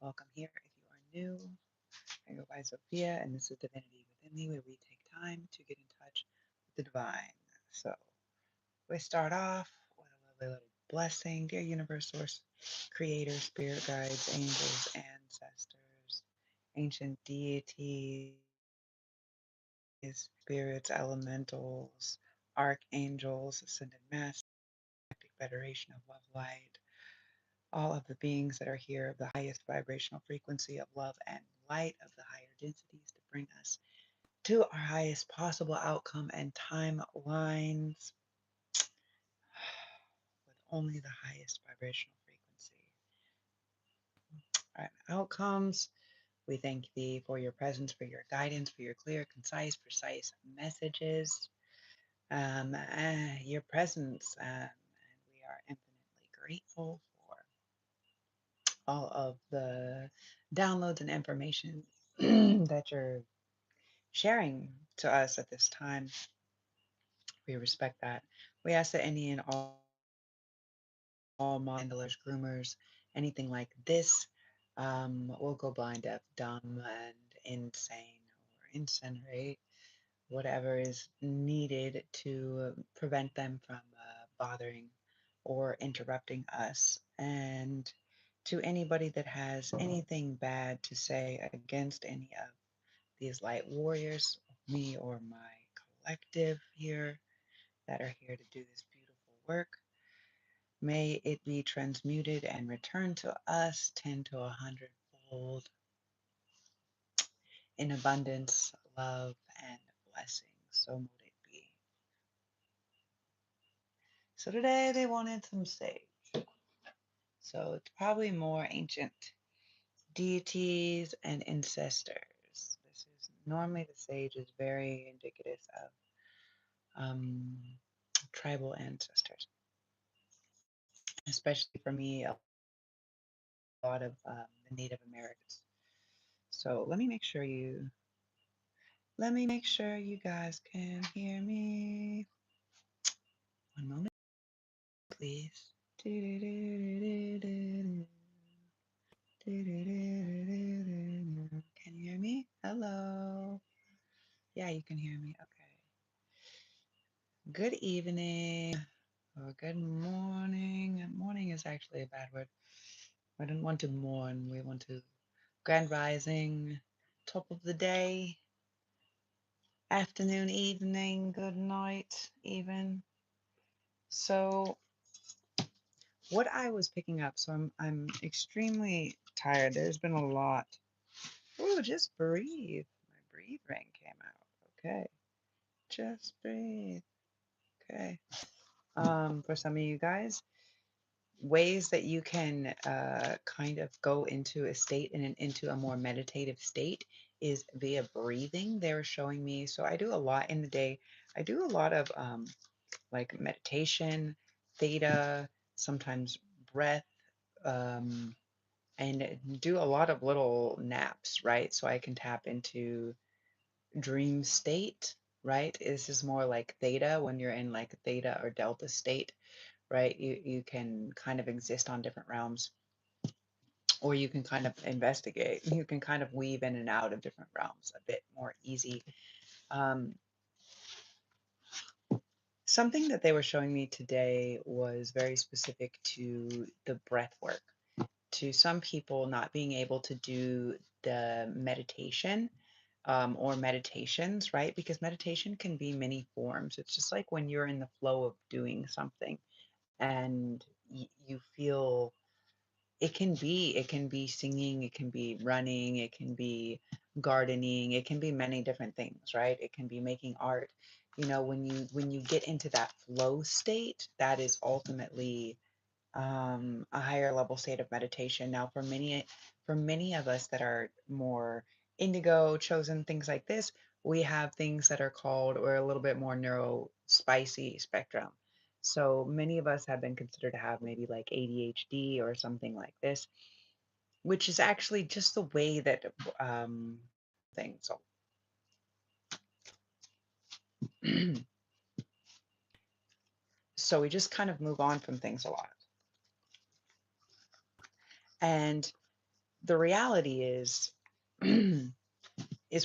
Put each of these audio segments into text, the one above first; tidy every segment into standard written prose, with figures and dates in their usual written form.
Welcome here if you are new. I go by Sophia, and this is Divinity Within Thee, where we take time to get in touch with the divine. So we start off with a lovely little blessing. Dear universe, source, creator, spirit guides, angels, ancestors, ancient deities, spirits, elementals, archangels, ascended masters, galactic federation of love light, all of the beings that are here of the highest vibrational frequency of love and light of the higher densities to bring us to our highest possible outcome and timelines with only the highest vibrational frequency. All right, outcomes. We thank thee for your presence, for your guidance, for your clear, concise, precise messages, your presence. And we are infinitely grateful for all of the downloads and information that you're sharing to us at this time. We respect that. We ask that any and all handlers, groomers, anything like this will go blind, deaf, dumb, and insane or incinerate whatever is needed to prevent them from bothering or interrupting us. And to anybody that has anything bad to say against any of these light warriors, me or my collective here that are here to do this beautiful work, may it be transmuted and returned to us 10 to 100-fold in abundance, love, and blessings. So mote it be. So today they wanted some sage. So it's probably more ancient deities and ancestors. This is normally the sage is very indicative of tribal ancestors, especially for me, a lot of the Native Americans. So let me make sure you guys can hear me. One moment, please. Can you hear me? Hello. Yeah, you can hear me. Okay. Good evening or good morning. Morning is actually a bad word. I don't want to mourn. We want to grand rising, top of the day, afternoon, evening, good night, even. So what I was picking up, so I'm extremely tired. There's been a lot. Oh, just breathe. My breathe ring came out. Okay. Just breathe. Okay. For some of you guys, ways that you can kind of go into a state and into a more meditative state is via breathing. They were showing me. So I do a lot in the day. I do a lot of like meditation, theta, sometimes breath, um, and do a lot of little naps, right? So I can tap into dream state, right? This is more like theta when you're in like theta or delta state, right? You can kind of exist on different realms, or you can kind of investigate. You can kind of weave in and out of different realms a bit more easy. Um, Something that they were showing me today was very specific to the breath work. To some people, not being able to do the meditation or meditations, right? Because meditation can be many forms. It's just like when you're in the flow of doing something and you feel it can be singing, it can be running, it can be gardening, it can be many different things, right? It can be making art. You know, when you get into that flow state, that is ultimately a higher level state of meditation. Now, for many of us that are more indigo, chosen, things like this, we have things that are called or a little bit more neuro spicy spectrum. So many of us have been considered to have maybe like ADHD or something like this, which is actually just the way that things. So we just kind of move on from things a lot. And the reality is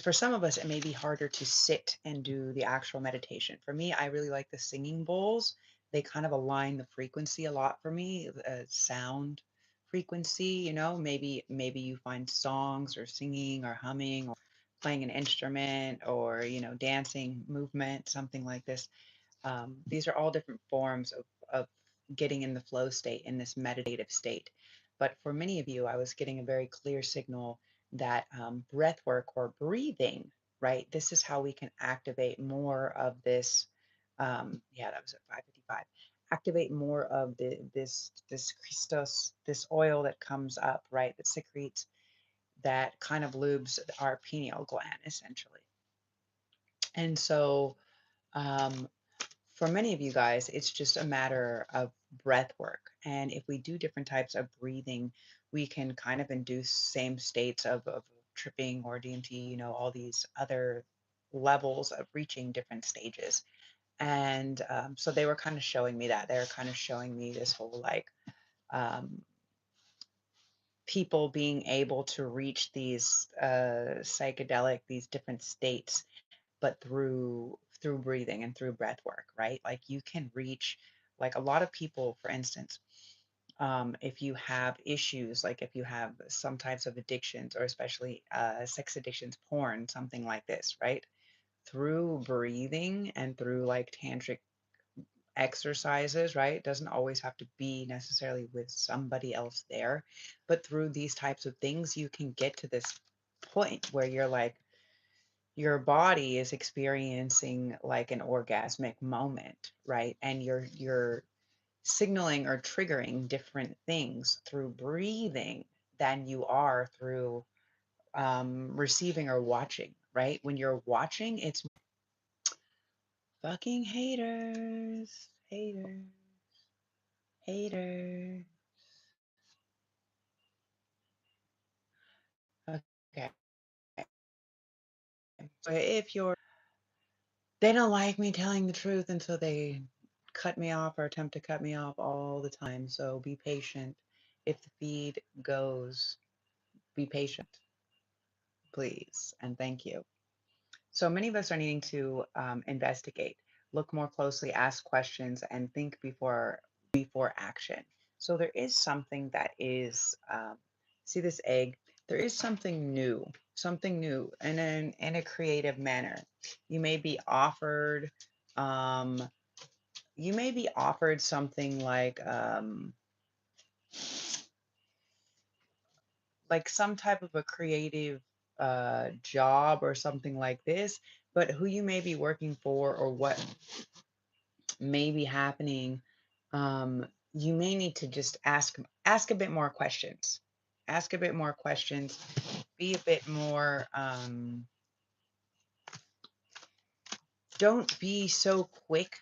for some of us it may be harder to sit and do the actual meditation. For me, I really like the singing bowls. They kind of align the frequency a lot for me, sound frequency, maybe you find songs or singing or humming or playing an instrument or dancing movement, something like this. These are all different forms of getting in the flow state, in this meditative state. But for many of you, I was getting a very clear signal that breath work or breathing, right? This is how we can activate more of this. Yeah, that was at 5:55. Activate more of this Christos, this oil that comes up, right? That secretes, that kind of lubes our pineal gland, essentially. And so, um, for many of you guys, it's just a matter of breath work. And if we do different types of breathing, we can kind of induce same states of tripping or DMT, all these other levels of reaching different stages. And so they were kind of showing me that. They were kind of showing me this whole like um, people being able to reach these psychedelic, these different states, but through breathing and through breath work, right? Like you can reach, like a lot of people, for instance, if you have issues, like if you have some types of addictions, or especially sex addictions, porn, something like this, right? Through breathing and through like tantric exercises, right? It doesn't always have to be necessarily with somebody else there, but through these types of things, you can get to this point where you're like, your body is experiencing like an orgasmic moment, right? And you're signaling or triggering different things through breathing than you are through receiving or watching, right? When you're watching, it's fucking haters, haters, haters. Okay. So if you're, they don't like me telling the truth, and so they cut me off or attempt to cut me off all the time. So be patient. If the feed goes, be patient, please, and thank you. So many of us are needing to investigate, look more closely, ask questions, and think before action. So there is something that is, see this egg. There is something new, and in a creative manner. You may be offered, um, you may be offered something like some type of a creative job or something like this, but who you may be working for or what may be happening, you may need to just ask a bit more questions. Ask a bit more questions. Be a bit more. Don't be so quick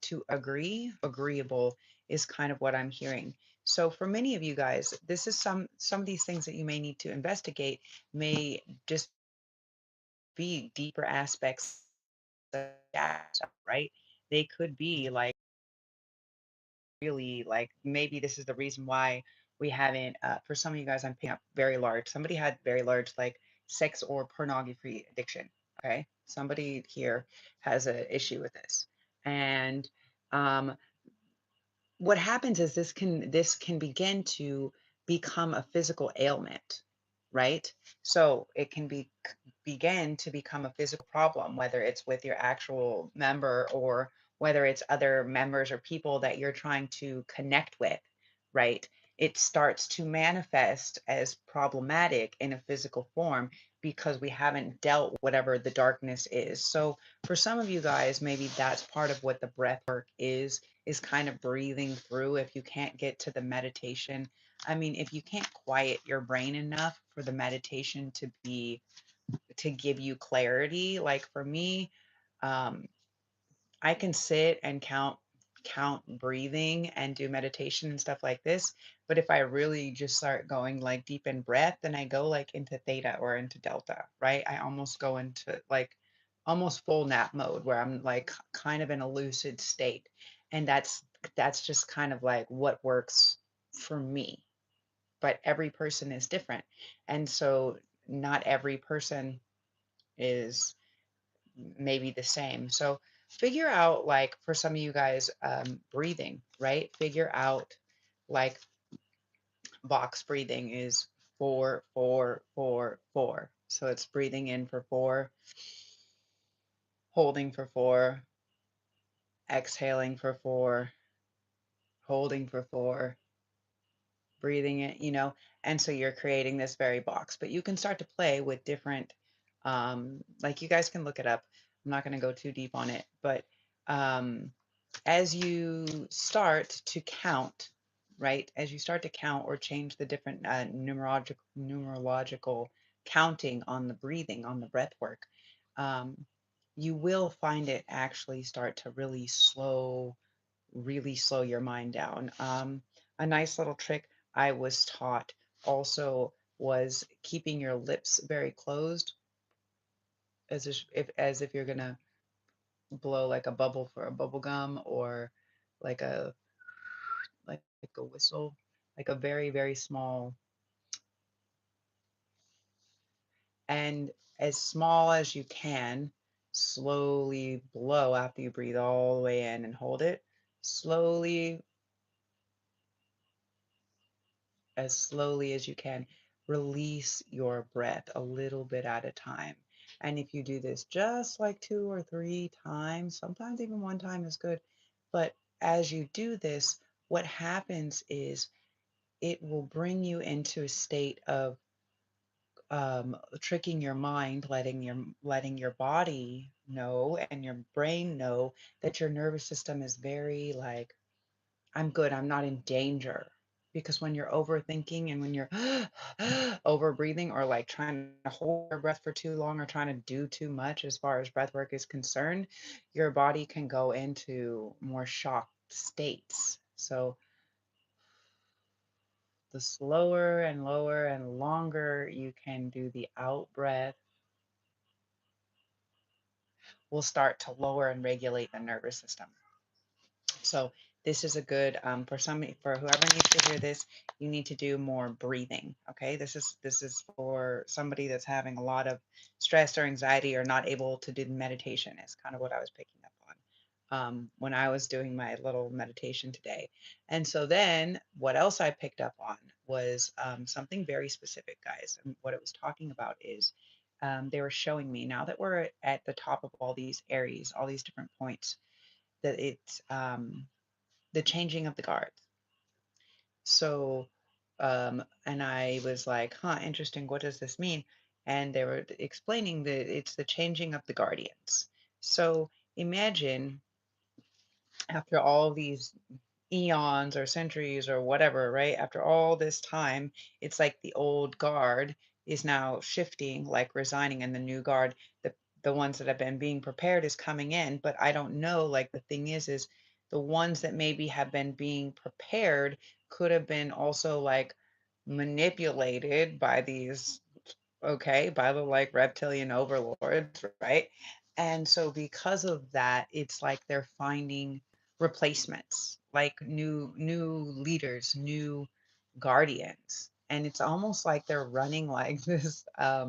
to agree. Agreeable is kind of what I'm hearing. So for many of you guys, this is some of these things that you may need to investigate may just be deeper aspects of that stuff, right? They could be like really like maybe this is the reason why we haven't for some of you guys I'm picking up very large. Somebody had very large like sex or pornography addiction. Okay. Somebody here has an issue with this. And um what happens is this can begin to become a physical ailment, right? So it can begin to become a physical problem, whether it's with your actual member or whether it's other members or people that you're trying to connect with, right? It starts to manifest as problematic in a physical form because we haven't dealt whatever the darkness is. So for some of you guys, maybe that's part of what the breath work is kind of breathing through. If you can't get to the meditation, I mean, if you can't quiet your brain enough for the meditation to give you clarity, like for me, um, I can sit and count breathing and do meditation and stuff like this. But if I really just start going like deep in breath, then I go like into theta or into delta, right? I almost go into like almost full nap mode where I'm like kind of in a lucid state. And that's just kind of like what works for me. but every person is different. And so not every person is maybe the same. So figure out, like, for some of you guys, breathing, right? Figure out, like, box breathing is 4, 4, 4, 4. So it's breathing in for 4, holding for 4, exhaling for 4, holding for 4, breathing it, and so you're creating this very box. But you can start to play with different, like, you guys can look it up. I'm not going to go too deep on it, but um, as you start to count, right? As you start to count or change the different numerological counting on the breathing, on the breath work, um, you will find it actually start to really slow your mind down. A nice little trick I was taught also was keeping your lips very closed, as if you're gonna blow like a bubble for a bubble gum, or like like a whistle, like a very, very small, and as small as you can, slowly blow after you breathe all the way in and hold it. Slowly, as slowly as you can, release your breath a little bit at a time. And if you do this just like 2 or 3 times, sometimes even one time is good. But as you do this, what happens is it will bring you into a state of tricking your mind, letting your body know and your brain know that your nervous system is very, like, I'm good, I'm not in danger. Because when you're overthinking and when you're over breathing, or like trying to hold your breath for too long, or trying to do too much as far as breath work is concerned, your body can go into more shocked states. So the slower and lower and longer you can do the out breath will start to lower and regulate the nervous system. So this is a good, for whoever needs to hear this, you need to do more breathing. Okay, this is for somebody that's having a lot of stress or anxiety, or not able to do the meditation. Is kind of what I was picking up on when I was doing my little meditation today. And so then what else I picked up on was something very specific, guys. And what it was talking about is they were showing me, now that we're at the top of all these Aries, all these different points, that it's the changing of the guards. So, and I was like, huh, interesting. What does this mean? And they were explaining that it's the changing of the guardians. So imagine, after all these eons or centuries or whatever, right? After all this time, it's like the old guard is now shifting, like resigning, and the new guard, the ones that have been being prepared, is coming in. But I don't know, like, the thing is the ones that maybe have been being prepared could have been also, like, manipulated by these, okay, by the, like, reptilian overlords, right? And so because of that, it's like they're finding replacements, like new leaders, new guardians. And it's almost like they're running like this, uh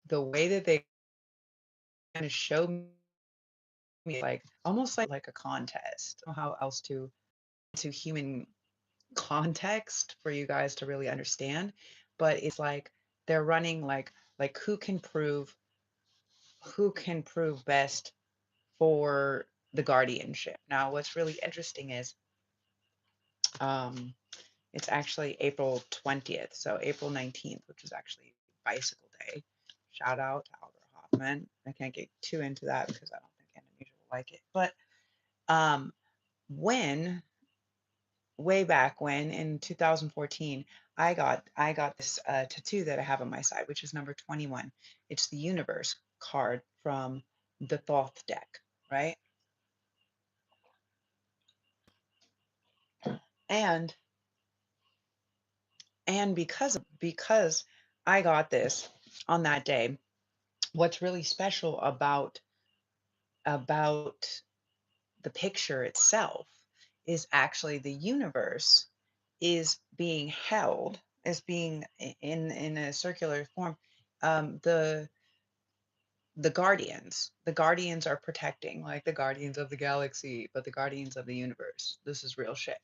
the way that they kind of show me, like, almost like a contest. I don't know how else to human context for you guys to really understand, but it's like they're running like who can prove best for the guardianship. Now, what's really interesting is um, it's actually April 20th, so April 19th, which is actually Bicycle Day. Shout out to Albert Hoffman. I can't get too into that because I don't think Indonesia will like it. But um, when way back when in 2014, I got this tattoo that I have on my side, which is number 21. It's the universe card from the Thoth deck, right? And because I got this on that day, what's really special about the picture itself is actually the universe is being held, is being in a circular form. Um, the the guardians are protecting, like the guardians of the galaxy, but the guardians of the universe. This is real shit.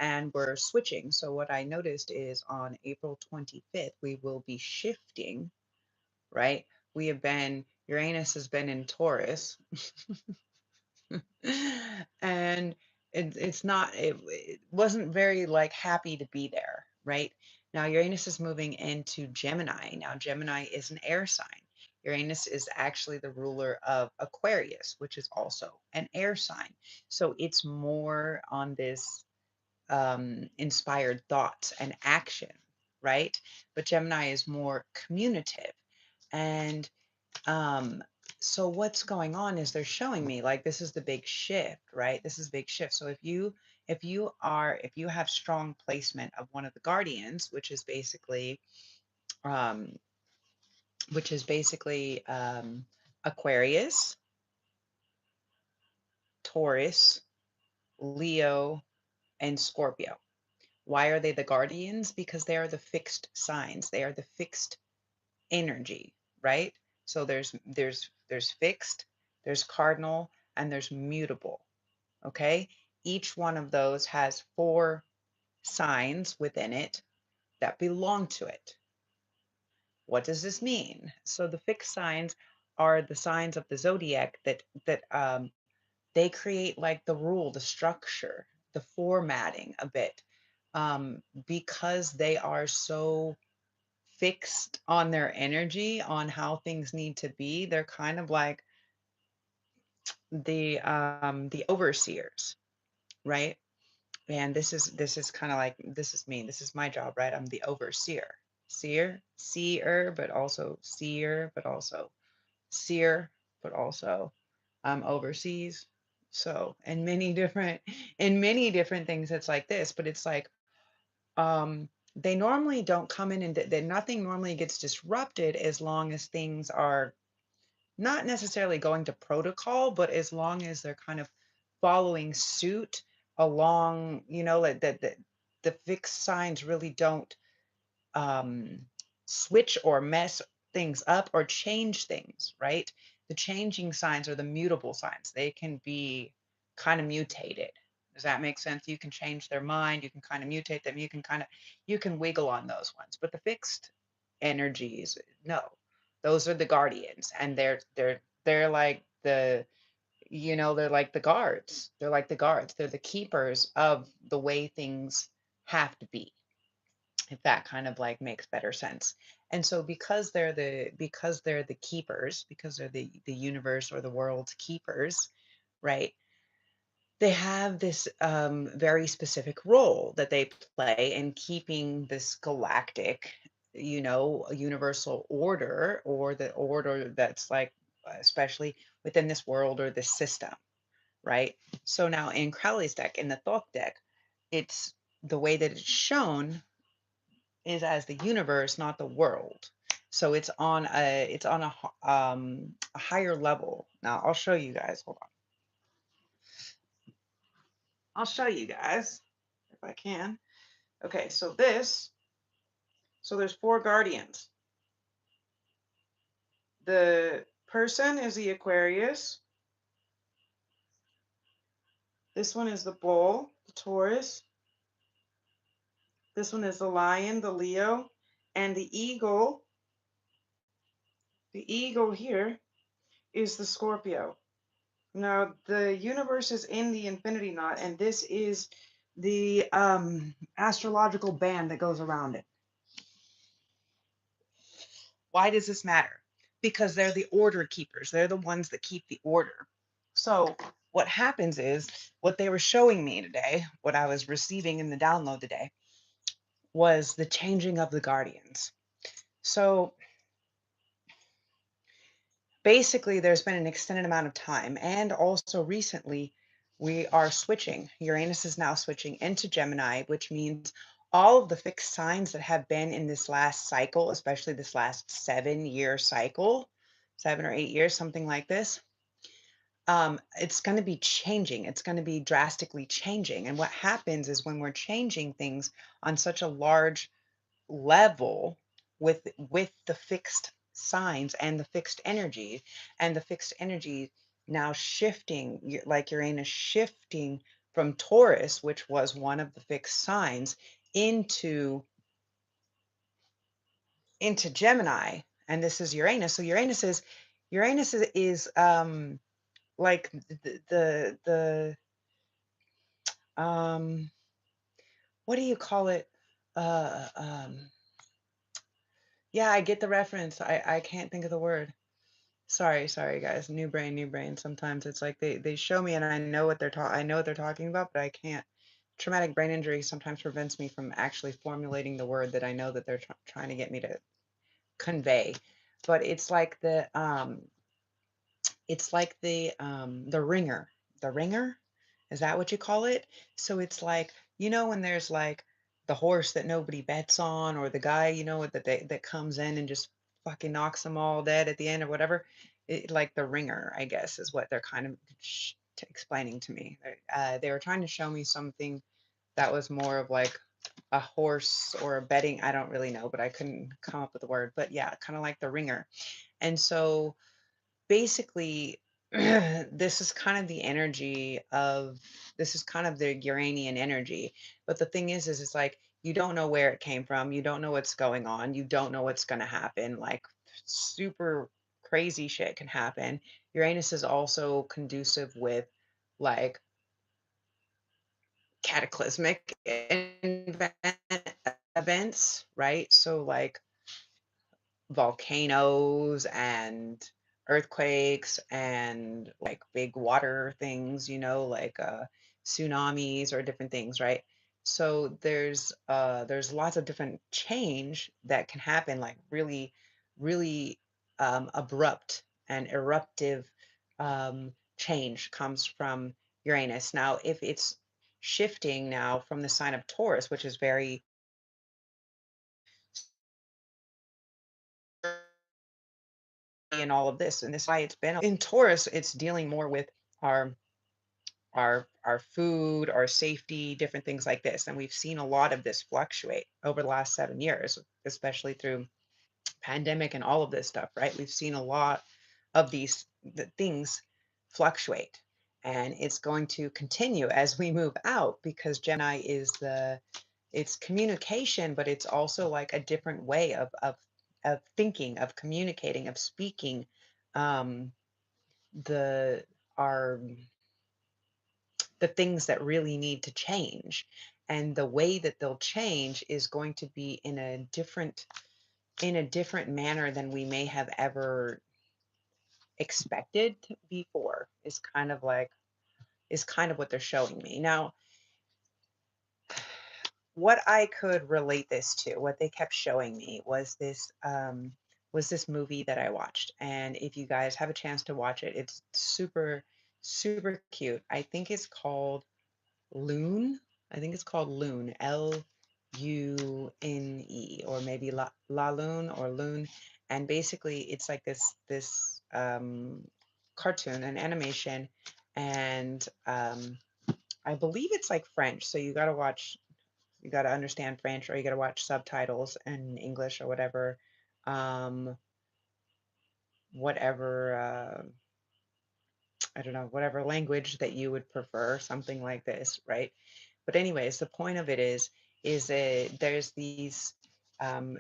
And we're switching. So what I noticed is on April 25th, we will be shifting, right? We have been, Uranus has been in Taurus, and it's not, it wasn't very like happy to be there, right? Now Uranus is moving into Gemini. Now Gemini is an air sign. Uranus is actually the ruler of Aquarius, which is also an air sign. So it's more on this inspired thoughts and action, right? But Gemini is more communicative. And um, so what's going on is they're showing me like this is the big shift, right? This is big shift. So if you have strong placement of one of the guardians, um, which is basically Aquarius, Taurus, Leo, and Scorpio. Why are they the guardians? Because they are the fixed signs. They are the fixed energy, right? So there's fixed, there's cardinal, and there's mutable. Okay? Each one of those has 4 signs within it that belong to it. What does this mean? So the fixed signs are the signs of the zodiac that they create like the rule, the structure, the formatting a bit, because they are so fixed on their energy, on how things need to be. They're kind of like the overseers, right? And this is kind of like, this is me. This is my job, right? I'm the overseer. Seer, but also seer, but also seer, but also overseas. So in many different things, it's like this, but it's like they normally don't come in and that nothing normally gets disrupted as long as things are not necessarily going to protocol, but as long as they're kind of following suit along, like the fixed signs really don't um, switch or mess things up or change things, right? The changing signs are the mutable signs. They can be kind of mutated. Does that make sense? You can change their mind, you can kind of mutate them, you can wiggle on those ones. But the fixed energies, no. Those are the guardians, and they're like they're like the guards. They're like the guards. They're the keepers of the way things have to be, if that kind of like makes better sense. And so because they're the keepers, because they're the universe or the world's keepers, right? They have this very specific role that they play in keeping this galactic, universal order, or the order that's like, especially within this world or this system, right? So now in Crowley's deck, in the Thoth deck, it's the way that it's shown is as the universe, not the world. So it's on a higher level. Now I'll show you guys. Hold on. I'll show you guys if I can. Okay, so there's 4 guardians. The person is the Aquarius. This one is the bull, the Taurus. This one is the lion, the Leo, and the eagle. The eagle here is the Scorpio. Now, the universe is in the infinity knot, and this is the astrological band that goes around it. Why does this matter? Because they're the order keepers. They're the ones that keep the order. So what happens is what they were showing me today, what I was receiving in the download today, was the changing of the guardians. So basically, there's been an extended amount of time, and also recently, we are switching. Uranus is now switching into Gemini, which means all of the fixed signs that have been in this last cycle, especially this last 7-year cycle, 7 or 8 years, something like this, it's going to be changing. It's going to be drastically changing. And what happens is when we're changing things on such a large level with the fixed signs and the fixed energy, and the fixed energy now shifting, like Uranus shifting from Taurus, which was one of the fixed signs, into Gemini, and this is Uranus. So Uranus is like the what do you call it? Uh um yeah, I get the reference. I can't think of the word. Sorry guys. New brain, new brain. Sometimes it's like they show me and I know what they're talking about, but I can't. Traumatic brain injury sometimes prevents me from actually formulating the word that I know that they're trying to get me to convey. But it's like the ringer. The ringer? Is that what you call it? So it's like, when there's like the horse that nobody bets on, or the guy, that comes in and just fucking knocks them all dead at the end or whatever. Like the ringer, I guess, is what they're kind of explaining to me. They were trying to show me something that was more of like a horse or a betting. I don't really know, but I couldn't come up with the word. But yeah, kind of like the ringer. And so basically, this is kind of the Uranian energy. But the thing is it's like you don't know where it came from, you don't know what's going on, you don't know what's going to happen. Like super crazy shit can happen. Uranus is also conducive with like cataclysmic events, right? So like volcanoes and earthquakes and like big water things, like tsunamis or different things, right? So there's lots of different change that can happen, like really, really abrupt and eruptive change comes from Uranus. Now, if it's shifting now from the sign of Taurus, which is very and all of this, and this is why it's been in Taurus. It's dealing more with our our food, our safety, different things like this, and we've seen a lot of this fluctuate over the last 7 years, especially through pandemic and all of this stuff, right? We've seen a lot of things fluctuate, and it's going to continue as we move out, because Gemini is it's communication, but it's also like a different way of thinking, of communicating, of speaking. um the are the things that really need to change, and the way that they'll change is going to be in a different manner than we may have ever expected before, is kind of what they're showing me now. What I could relate this to, what they kept showing me, was this movie that I watched. And if you guys have a chance to watch it, it's super, super cute. I think it's called Loon. I think it's called Loon, Lune, or maybe La Loon or Loon. And basically, it's like this cartoon, an animation, and I believe it's like French. So you got to understand French, or you got to watch subtitles in English or whatever, um, whatever. I don't know, whatever language that you would prefer, something like this, right? But anyways, the point of it is that there's these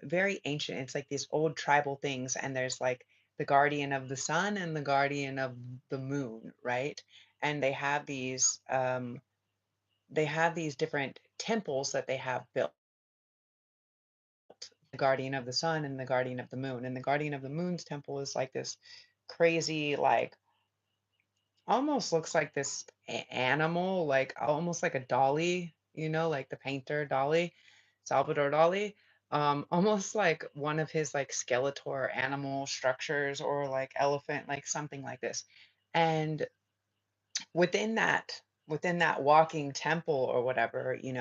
very ancient, it's like these old tribal things, and there's like the guardian of the sun and the guardian of the moon, right? And they have these different temples that they have built, the guardian of the sun and the guardian of the moon. And the guardian of the moon's temple is like this crazy, like almost looks like this animal, like almost like a dolly, like the painter Dolly, Salvador Dali. Almost like one of his like skeletor animal structures, or like elephant, like something like this. And within that walking temple or whatever, he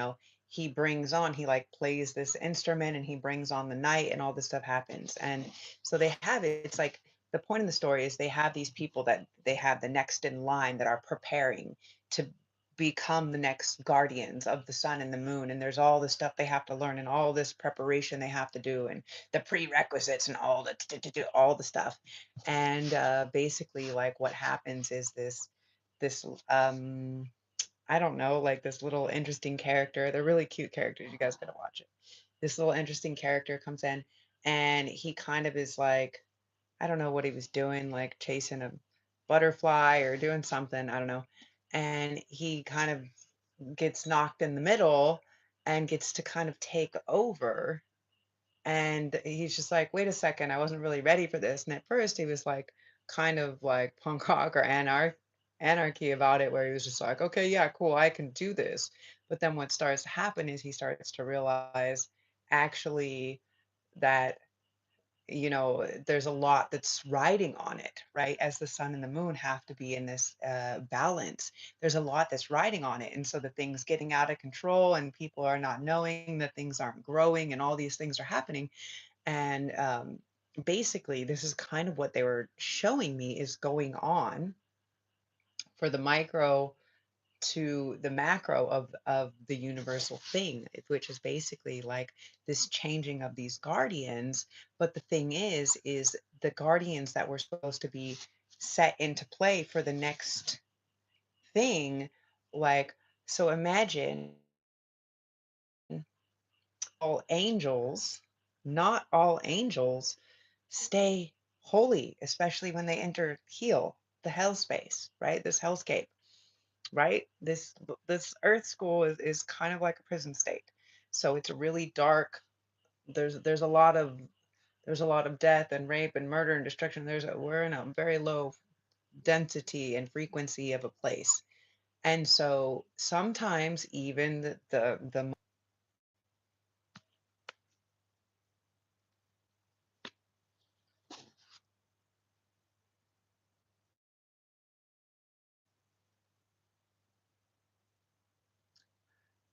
like plays this instrument, and he brings on the night, and all this stuff happens. And so they have it, it's like the point of the story is they have these people that they have the next in line that are preparing to become the next guardians of the sun and the moon, and there's all this stuff they have to learn and all this preparation they have to do and the prerequisites and all the all the stuff. And basically like what happens is this I don't know, like this little interesting character. They're really cute characters. You guys gotta watch it. This little interesting character comes in and he kind of is like, I don't know what he was doing, like chasing a butterfly or doing something, I don't know. And he kind of gets knocked in the middle and gets to kind of take over. And he's just like, wait a second, I wasn't really ready for this. And at first he was like kind of like punk rock or anarchy about it, where he was just like, okay, yeah, cool, I can do this. But then what starts to happen is he starts to realize actually that there's a lot that's riding on it, right? As the sun and the moon have to be in this balance, there's a lot that's riding on it. And so the things getting out of control and people are not knowing that things aren't growing and all these things are happening. And basically, this is kind of what they were showing me is going on for the micro to the macro of the universal thing, which is basically like this changing of these guardians. But the thing is the guardians that were supposed to be set into play for the next thing, like, so imagine all angels, not all angels stay holy, especially when they enter the hell space, right? This hellscape, right? This earth school is kind of like a prison state. So it's really dark. There's a lot of death and rape and murder and destruction. We're in a very low density and frequency of a place. And so sometimes even the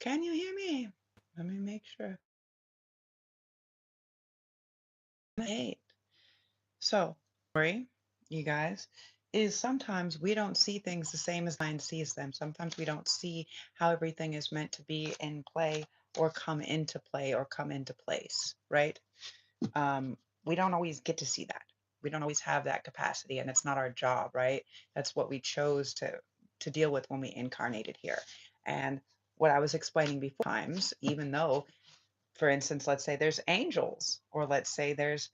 can you hear me? Let me make sure. Hey. So, worry, you guys, is sometimes we don't see things the same as mind sees them. Sometimes we don't see how everything is meant to be in play or come into play or come into place, right? We don't always get to see that. We don't always have that capacity, and it's not our job, right? That's what we chose to deal with when we incarnated here. And what I was explaining before times, even though, for instance, let's say there's angels, or let's say there's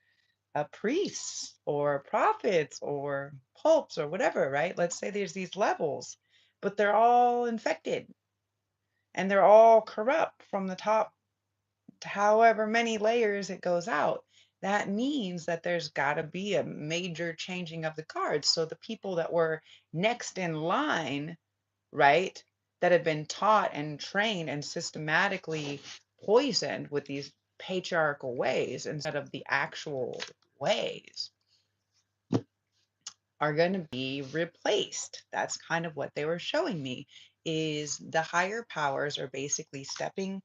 priests or prophets or popes or whatever, right? Let's say there's these levels, but they're all infected and they're all corrupt from the top to however many layers it goes out. That means that there's got to be a major changing of the cards. So the people that were next in line, right, that have been taught and trained and systematically poisoned with these patriarchal ways instead of the actual ways are going to be replaced. That's kind of what they were showing me is the higher powers are basically stepping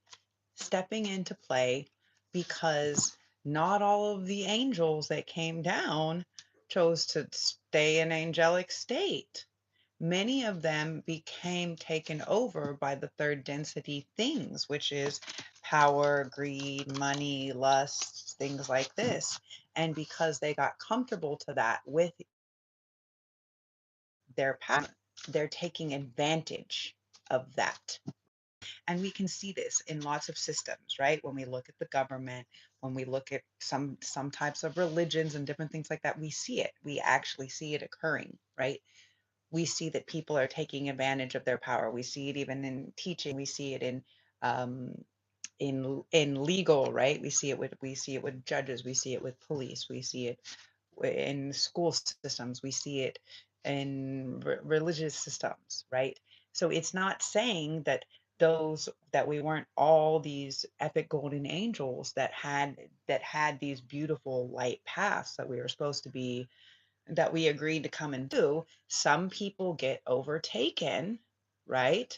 into play because not all of the angels that came down chose to stay in angelic state. Many of them became taken over by the third density things, which is power, greed, money, lust, things like this. And because they got comfortable to that with their power, they're taking advantage of that. And we can see this in lots of systems, right? When we look at the government, when we look at some types of religions and different things like that, we see it. We actually see it occurring, right? We see that people are taking advantage of their power. We see it even in teaching. We see it um, in legal, right? We see it with judges. We see it with police. We see it in school systems. We see it in religious systems, right? So it's not saying that those that we weren't all these epic golden angels that had these beautiful light paths that we were supposed to be, that we agreed to come and do. Some people get overtaken, right,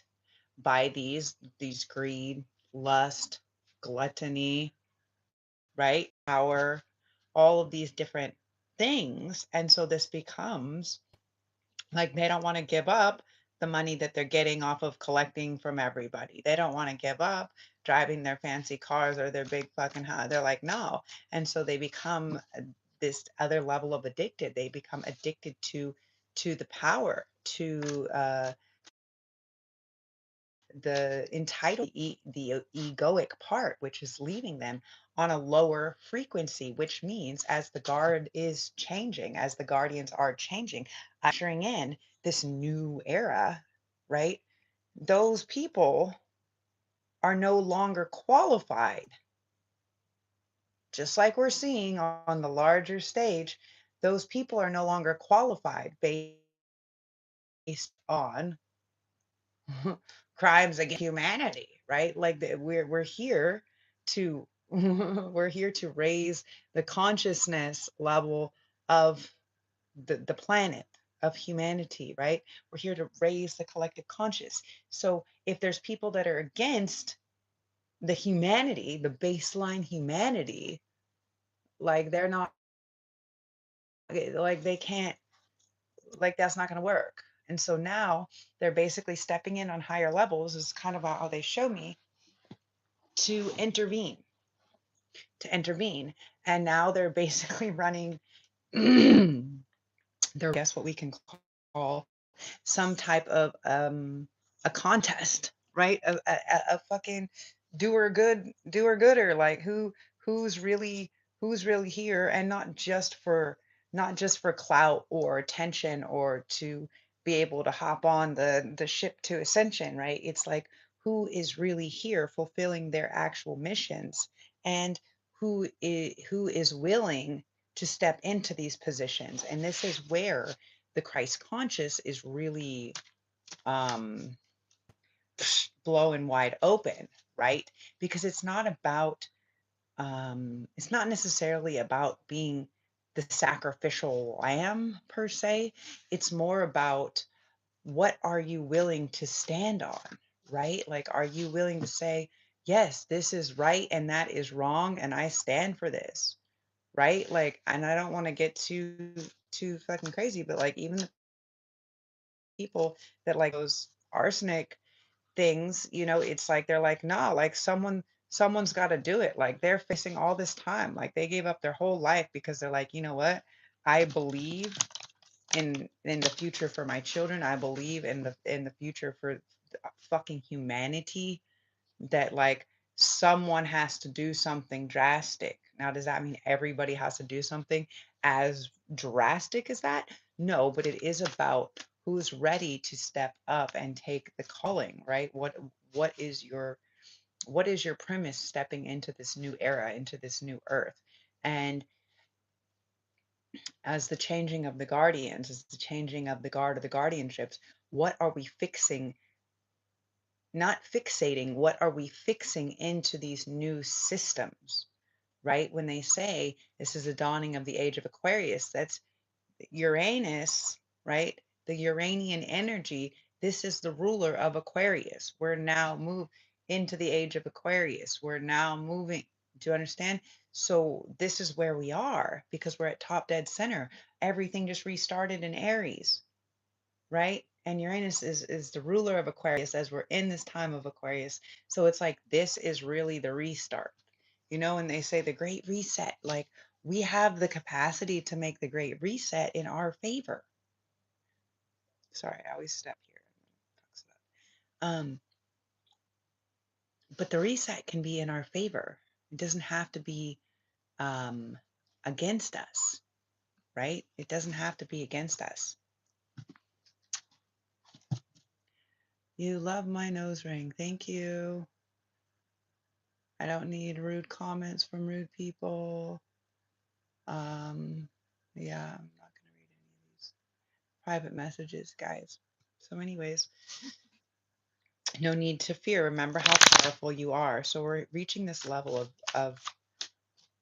by these greed, lust, gluttony, right, power, all of these different things. And so this becomes like they don't want to give up the money that they're getting off of collecting from everybody. They don't want to give up driving their fancy cars or their big fucking house. They're like, no. And so they become this other level of addicted. They become addicted to the power, to the entitled, the egoic part, which is leaving them on a lower frequency, which means as the guard is changing, as the guardians are changing, ushering in this new era, right? Those people are no longer qualified, just like we're seeing on the larger stage. Those people are no longer qualified based on crimes against humanity, right? Like we're here to we're here to raise the consciousness level of the planet, of humanity, right? We're here to raise the collective conscious. So if there's people that are against the humanity, the baseline humanity, like they're not, like they can't, like that's not going to work. And so now they're basically stepping in on higher levels, is kind of how they show me, to intervene, to intervene. And now they're basically running their, guess what we can call some type of a contest, right? A fucking doer gooder, like who's really who's really here, and not just for clout or attention or to be able to hop on the ship to ascension, right? It's like who is really here fulfilling their actual missions, and who is willing to step into these positions. And this is where the Christ conscious is really um, blowing wide open, right? Because it's not necessarily about being the sacrificial lamb per se. It's more about what are you willing to stand on, right? Like, are you willing to say, yes, this is right and that is wrong, and I stand for this, right? Like, and I don't want to get too fucking crazy, but like even the people that like those arsenic things, it's like they're like, nah, like someone's got to do it. Like they're facing all this time. Like they gave up their whole life because they're like, you know what? I believe in the future for my children. I believe in the future for fucking humanity, that like someone has to do something drastic. Now, does that mean everybody has to do something as drastic as that? No, but it is about who's ready to step up and take the calling, right? What is your premise stepping into this new era, into this new earth? And as the changing of the guardians, as the changing of the guard of the guardianships, what are we fixing, not fixating, what are we fixing into these new systems, right? When they say this is a dawning of the age of Aquarius, that's Uranus, right? The Uranian energy. This is the ruler of Aquarius. We're now moved into the age of Aquarius. We're now moving. Do you understand? So this is where we are because we're at top dead center. Everything just restarted in Aries, right? And Uranus is the ruler of Aquarius as we're in this time of Aquarius. So it's like this is really the restart. And they say the great reset, like we have the capacity to make the great reset in our favor. Sorry, I always step here. Um, but the reset can be in our favor. It doesn't have to be um, against us, right? It doesn't have to be against us. You love my nose ring. Thank you. I don't need rude comments from rude people. Yeah, I'm not going to read any of these private messages, guys. So anyways, no need to fear. Remember how powerful you are. So we're reaching this level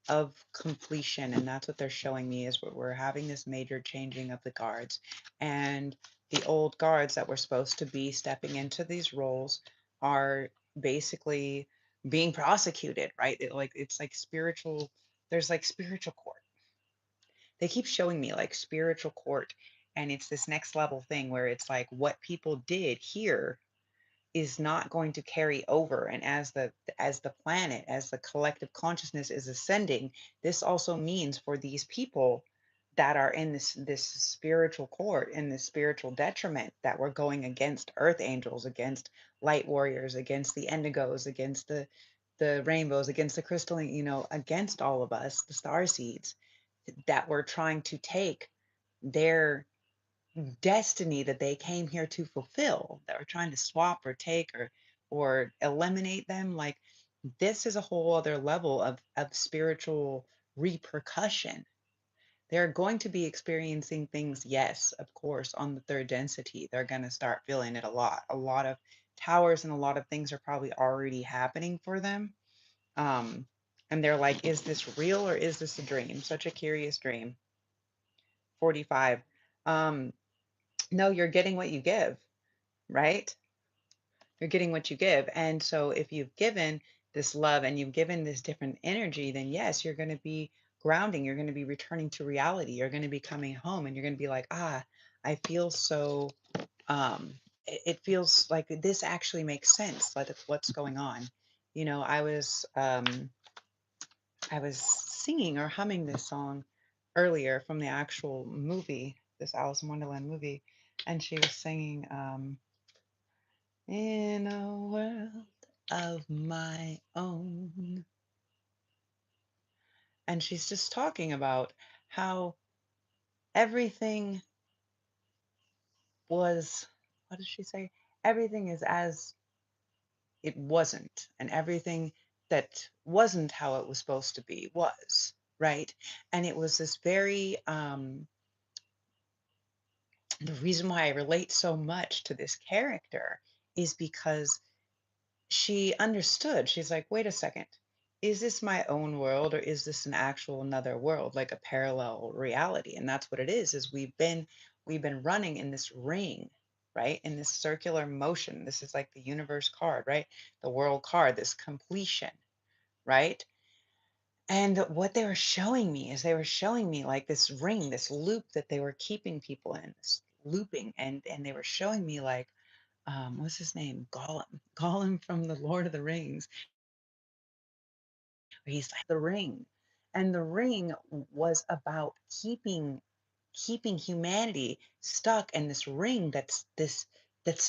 of completion, and that's what they're showing me, is what we're having, this major changing of the guards. And the old guards that were supposed to be stepping into these roles are basically being prosecuted, right? It's like spiritual, there's like spiritual court. they keep showing me like spiritual court, and it's this next level thing where it's like what people did here is not going to carry over, and as the planet, as the collective consciousness is ascending, this also means for these people that are in this spiritual court, in this spiritual detriment, that we're going against earth angels, against light warriors, against the indigos, against the rainbows, against the crystalline, against all of us, the star seeds, that we're trying to take their destiny that they came here to fulfill, that we're trying to swap or take or eliminate them. Like, this is a whole other level of spiritual repercussion. They're going to be experiencing things, yes, of course, on the third density. They're going to start feeling it a lot. A lot of towers and a lot of things are probably already happening for them. Um, and they're like, is this real or is this a dream? Such a curious dream. 45. Um, no, you're getting what you give, right? You're getting what you give. And so if you've given this love and you've given this different energy, then yes, you're going to be grounding. You're going to be returning to reality. You're going to be coming home and you're going to be like, I feel so, it feels like this actually makes sense. Like what's going on. I was singing or humming this song earlier from the actual movie, this Alice in Wonderland movie. And she was singing, in a world of my own. And she's just talking about how everything was, what does she say? Everything is as it wasn't, and everything that wasn't how it was supposed to be was, right? And it was this very, the reason why I relate so much to this character is because she understood. She's like, wait a second, is this my own world or is this an actual another world, like a parallel reality? And that's what it is we've been running in this ring, right? In this circular motion. This is like the universe card, right? The world card, this completion, right? And what they were showing me is they were showing me like this ring, this loop that they were keeping people in, this looping, and they were showing me like what's his name? Gollum from the Lord of the Rings. He's like the ring. And the ring was about keeping humanity stuck in this ring that's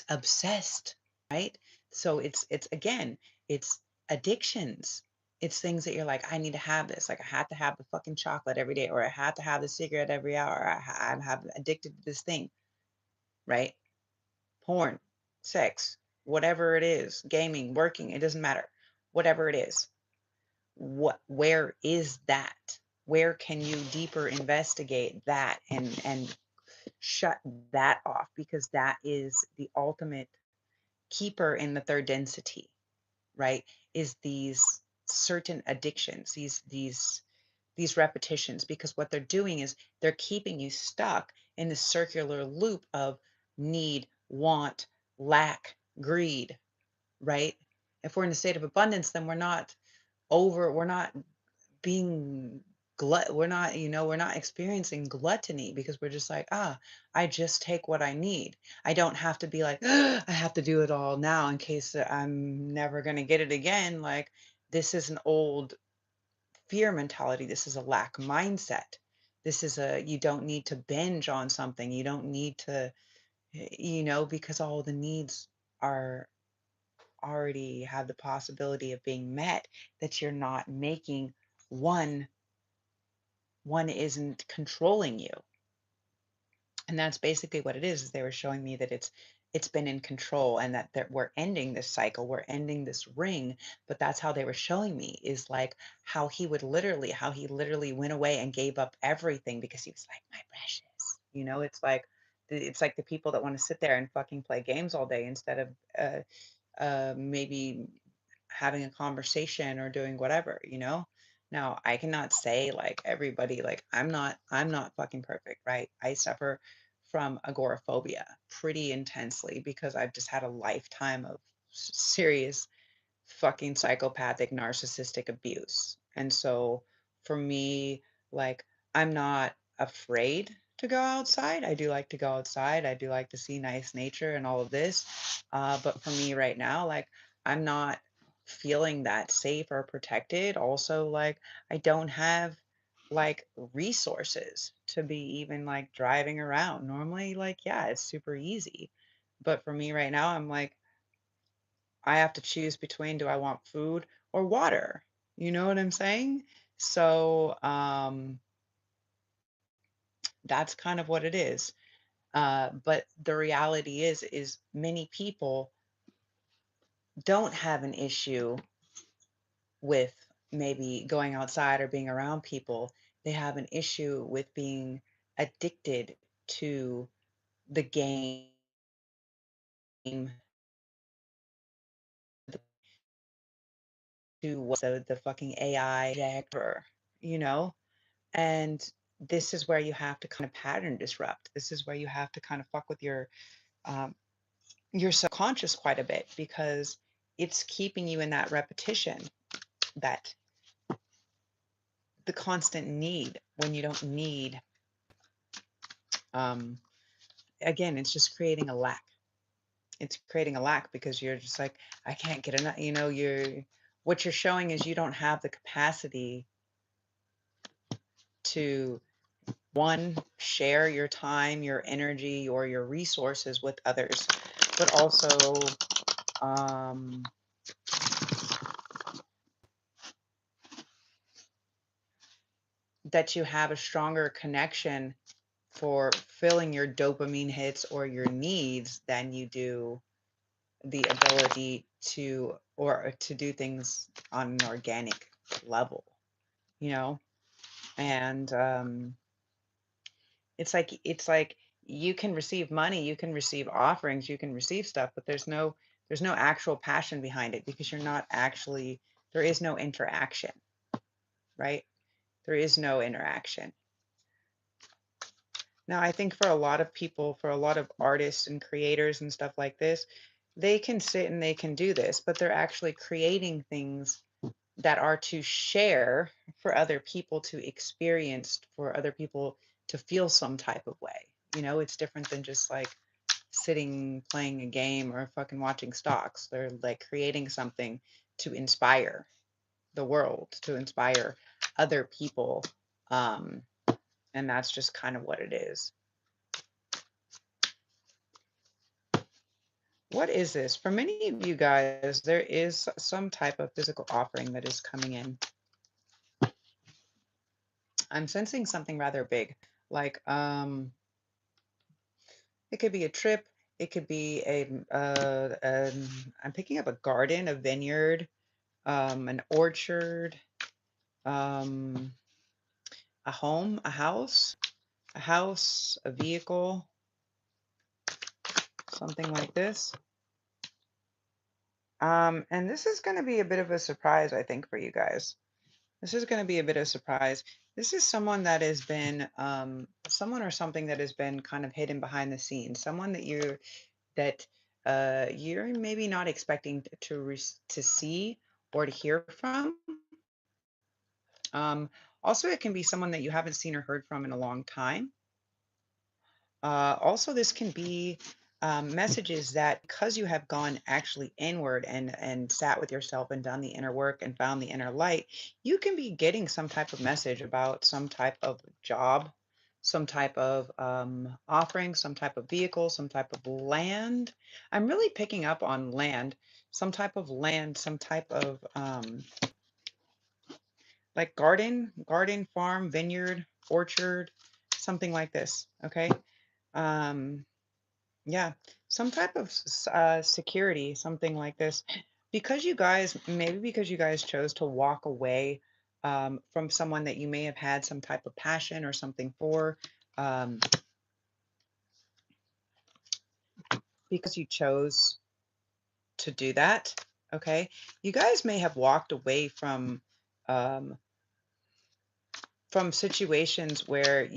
obsessed, right? So it's again, it's addictions. It's things that you're like, I need to have this. Like I had to have the fucking chocolate every day, or I had to have the cigarette every hour. I'm have addicted to this thing, right? Porn, sex, whatever it is, gaming, working, it doesn't matter. Whatever it is, where is that? Where can you deeper investigate that and shut that off, because that is the ultimate keeper in the third density, right? Is these certain addictions, these repetitions, because what they're doing is they're keeping you stuck in the circular loop of need, want, lack, greed, right? If we're in a state of abundance, then we're not being we're not, we're not experiencing gluttony, because we're just like, I just take what I need. I don't have to be like, I have to do it all now in case that I'm never going to get it again. Like, this is an old fear mentality. This is a lack mindset. This is you don't need to binge on something. You don't need to, because all the needs are already have the possibility of being met, that you're not making one one isn't controlling you. And that's basically what it is they were showing me that it's been in control, and that we're ending this cycle, we're ending this ring. But that's how they were showing me, is like how he literally went away and gave up everything because he was like, my precious, it's like the people that want to sit there and fucking play games all day instead of maybe having a conversation or doing whatever. Now, I cannot say like everybody, like I'm not fucking perfect, right? I suffer from agoraphobia pretty intensely because I've just had a lifetime of serious fucking psychopathic narcissistic abuse. And so for me, like I'm not afraid to go outside. I do like to go outside. I do like to see nice nature and all of this. But for me right now, like I'm not feeling that safe or protected. Also, like I don't have like resources to be even like driving around. Normally, like, yeah, it's super easy. But for me right now, I'm like, I have to choose between do I want food or water? You know what I'm saying? So, that's kind of what it is. But the reality is many people don't have an issue with maybe going outside or being around people. They have an issue with being addicted to the game, to what the fucking AI, actor, you know? And this is where you have to kind of pattern disrupt. This is where you have to kind of fuck with um, your subconscious quite a bit because it's keeping you in that repetition, that the constant need when you don't need. Um, Again, it's just creating a lack. It's creating a lack because you're just like, I can't get enough. You know, what you're showing is you don't have the capacity to one, share your time, your energy, or your resources with others, but also um, that you have a stronger connection for filling your dopamine hits or your needs than you do the ability to or to do things on an organic level, you know? And it's like you can receive money, you can receive offerings, you can receive stuff, but there's no actual passion behind it because you're not actually there is no interaction, right? There is no interaction. Now, I think for a lot of people, for a lot of artists and creators and stuff like this, they can sit and they can do this, but they're actually creating things that are to share for other people to experience, for other people to feel some type of way. You know, it's different than just like sitting playing a game or fucking watching stocks. They're like creating something to inspire the world, to inspire other people. Um, and that's just kind of what it is. What is this? For many of you guys, there is some type of physical offering that is coming in. I'm sensing something rather big. Like it could be a trip, it could be I'm picking up a garden, a vineyard, an orchard, um a home, a house, a vehicle, something like this. And this is going to be a bit of a surprise, I think, for you guys. This is going to be a bit of a surprise. This is someone that has been, someone or something that has been kind of hidden behind the scenes. Someone that you're maybe not expecting to see or to hear from. Also, it can be someone that you haven't seen or heard from in a long time. Also, this can be messages that because you have gone actually inward and sat with yourself and done the inner work and found the inner light, you can be getting some type of message about some type of job, some type of offering, some type of vehicle, some type of land. I'm really picking up on land, some type of land, some type of like garden, farm, vineyard, orchard, something like this. Okay. Um, Yeah, some type of security, something like this. Because you guys, maybe because you guys chose to walk away from someone that you may have had some type of passion or something for, um, because you chose to do that, okay? You guys may have walked away um, from situations where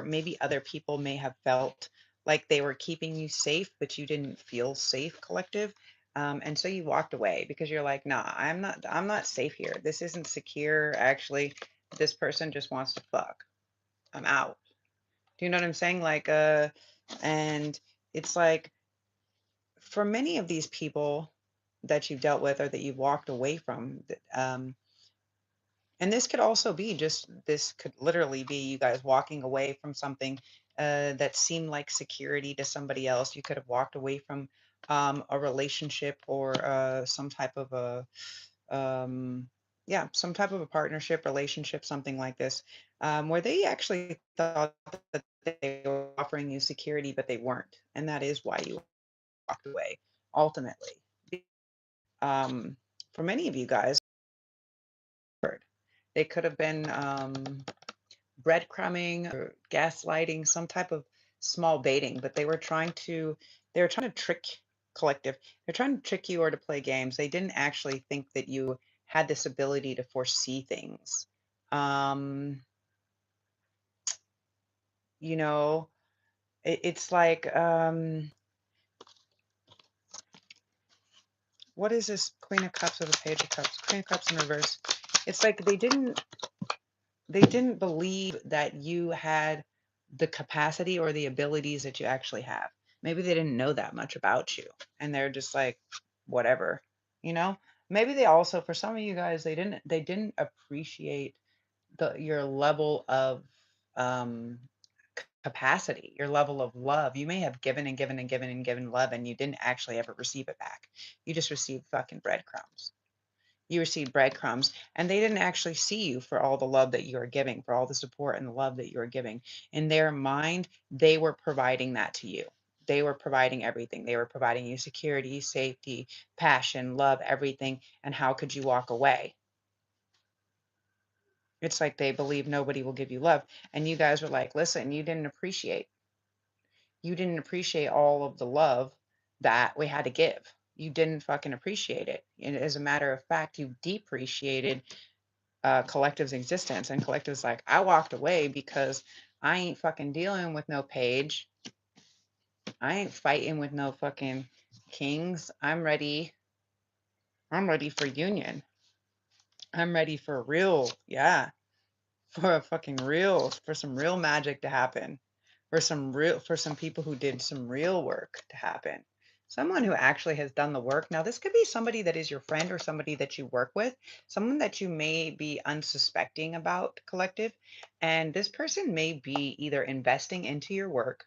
maybe other people may have felt like they were keeping you safe but you didn't feel safe, collective, and so you walked away because you're like, nah, I'm not safe here, this isn't secure, actually this person just wants to fuck, I'm out. Do you know what I'm saying? Like, and it's like for many of these people that you've dealt with or that you've walked away from, and this could also be just, this could literally be you guys walking away from something that seemed like security to somebody else. You could have walked away from a relationship or some type of a, yeah, some type of a partnership, relationship, something like this, where they actually thought that they were offering you security, but they weren't. And that is why you walked away ultimately. Um, for many of you guys, they could have been breadcrumbing or gaslighting, some type of small baiting, but they were trying to trick collective. They're trying to trick you or to play games. They didn't actually think that you had this ability to foresee things. Um, you know, it's like, what is this Queen of Cups with a Page of Cups? Queen of Cups in reverse. It's like they didn't believe that you had the capacity or the abilities that you actually have. Maybe they didn't know that much about you and they're just like, whatever, you know? Maybe they also, for some of you guys, they didn't appreciate your level of um capacity, your level of love. You may have given and given and given and given love and you didn't actually ever receive it back. You just received fucking breadcrumbs. You received breadcrumbs and they didn't actually see you for all the love that you are giving, for all the support and the love that you are giving. In their mind, they were providing that to you. They were providing everything. They were providing you security, safety, passion, love, everything. And how could you walk away? It's like they believe nobody will give you love. And you guys were like, listen, you didn't appreciate all of the love that we had to give. You didn't fucking appreciate it. And as a matter of fact, you depreciated Collective's existence. And Collective's like, I walked away because I ain't fucking dealing with no Page. I ain't fighting with no fucking kings. I'm ready. I'm ready for union. I'm ready for real. Yeah. For a fucking real, for some real magic to happen. For some people who did some real work to happen. Someone who actually has done the work. Now, this could be somebody that is your friend or somebody that you work with, someone that you may be unsuspecting about, Collective. And this person may be either investing into your work,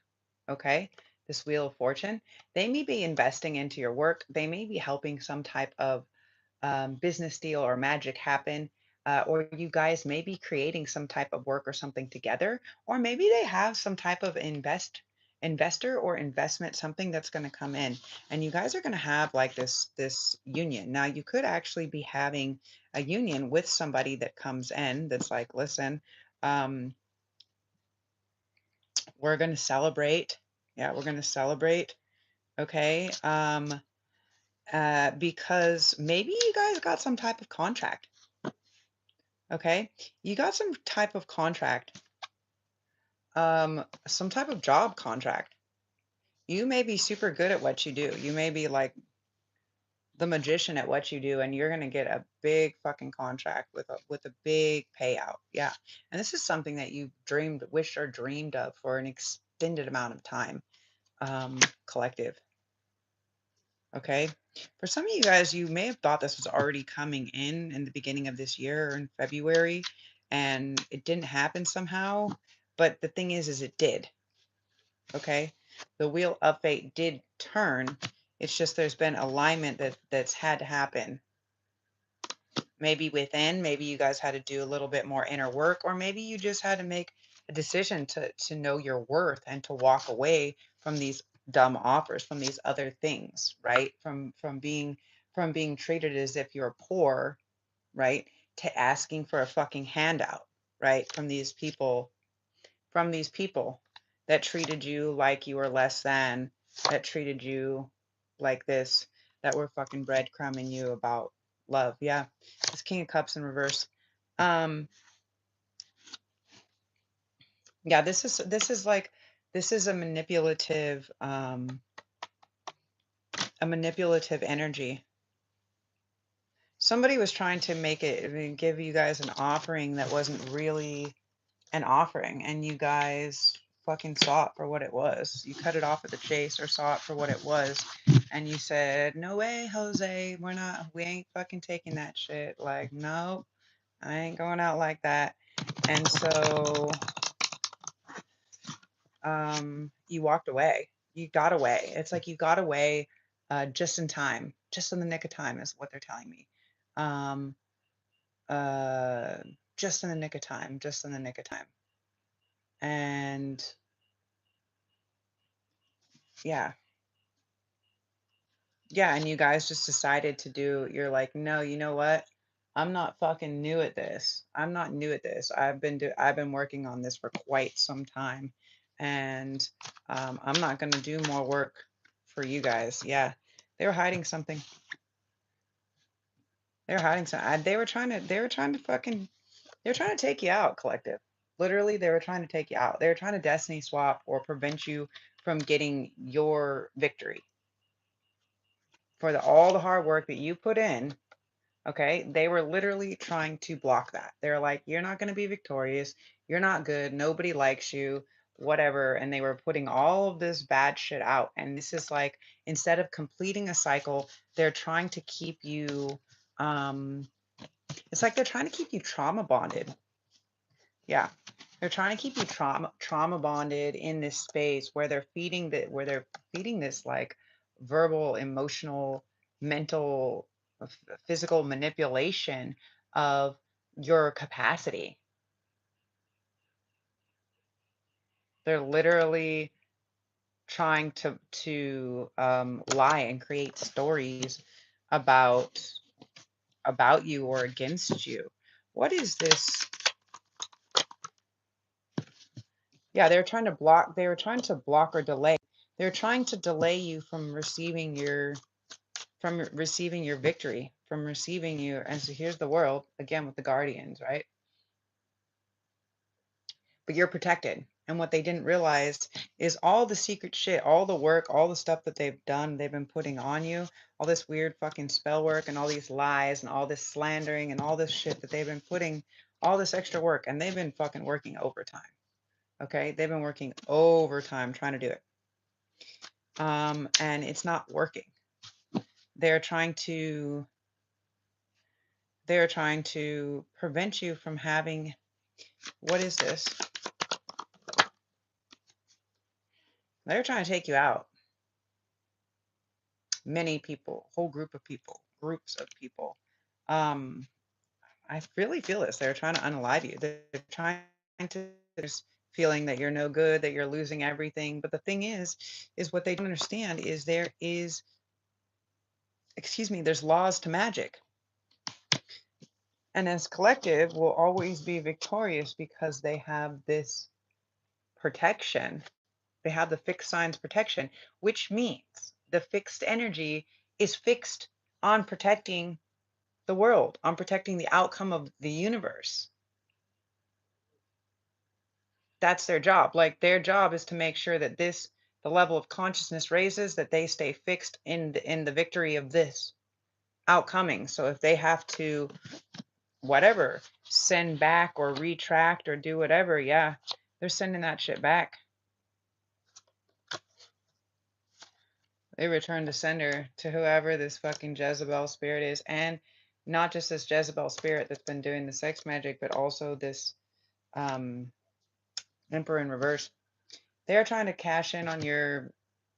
okay? This Wheel of Fortune. They may be investing into your work. They may be helping some type of business deal or magic happen, or you guys may be creating some type of work or something together, or maybe they have some type of investor or investment, something that's going to come in, and you guys are going to have like this union. Now, you could actually be having a union with somebody that comes in that's like, listen, um, we're going to celebrate. Yeah, we're going to celebrate. Okay. Because maybe you guys got some type of contract. Okay. You got some type of contract, some type of job contract. You may be super good at what you do. You may be like the magician at what you do, and you're gonna get a big fucking contract with a big payout. Yeah. And this is something that you wished or dreamed of for an extended amount of time, Collective. Okay. For some of you guys, you may have thought this was already coming in the beginning of this year or in February, and it didn't happen somehow. But the thing is it did. Okay. The wheel of fate did turn. It's just there's been alignment that's had to happen. Maybe within, maybe you guys had to do a little bit more inner work, or maybe you just had to make a decision to know your worth and to walk away from these dumb offers, from these other things, right? From being treated as if you're poor, right? To asking for a fucking handout, right? From these people that treated you like you were less than, that treated you like this, that were fucking breadcrumbing you about love. Yeah. It's King of Cups in reverse. Um, yeah, this is a manipulative energy. Somebody was trying to make it, I mean, give you guys an offering that wasn't really an offering, and you guys fucking saw it for what it was. You cut it off at the chase or saw it for what it was, and you said, "No way, Jose, we ain't fucking taking that shit. Like, no, I ain't going out like that." And so you walked away. You got away. It's like you got away just in time, just in the nick of time is what they're telling me. Um, uh, just in the nick of time, just in the nick of time. And yeah, yeah, and you guys just decided to do, you're like, no, you know what? I'm not fucking new at this. I'm not new at this. I've been working on this for quite some time. And I'm not gonna do more work for you guys. Yeah. They were hiding something. They were hiding something. They were trying to take you out, collective. Literally, they were trying to take you out. They were trying to destiny swap or prevent you from getting your victory for all the hard work that you put in. Okay, they were literally trying to block that. They're like, you're not going to be victorious. You're not good. Nobody likes you, whatever. And they were putting all of this bad shit out. And this is like, instead of completing a cycle, they're trying to keep you, it's like they're trying to keep you trauma bonded. Yeah. They're trying to keep you trauma bonded in this space where they're feeding this like verbal, emotional, mental, physical manipulation of your capacity. They're literally trying to lie and create stories about you or against you. What is this? Yeah, they were trying to block or delay. They're trying to delay you from receiving your victory, from receiving your, and so here's the world again with the guardians, right? But you're protected. And what they didn't realize is all the secret shit, all the work, all the stuff that they've done, they've been putting on you, all this weird fucking spell work and all these lies and all this slandering and all this shit that they've been putting, all this extra work, and they've been fucking working overtime. Okay, they've been working overtime trying to do it, and it's not working. They're trying to prevent you from having, what is this? They're trying to take you out. Many people, whole group of people, groups of people. Um, I really feel this. They're trying to unalive you. They're trying to, there's feeling that you're no good, that you're losing everything. But the thing is what they don't understand is there's laws to magic. And as collective will always be victorious because they have this protection. They have the fixed signs protection, which means the fixed energy is fixed on protecting the world, on protecting the outcome of the universe. That's their job. Like their job is to make sure that the level of consciousness raises, that they stay fixed in the victory of this outcoming. So if they have to whatever, send back or retract or do whatever, yeah, they're sending that shit back. They return the sender to whoever this fucking Jezebel spirit is. And not just this Jezebel spirit that's been doing the sex magic, but also this Emperor in reverse. They're trying to cash in on your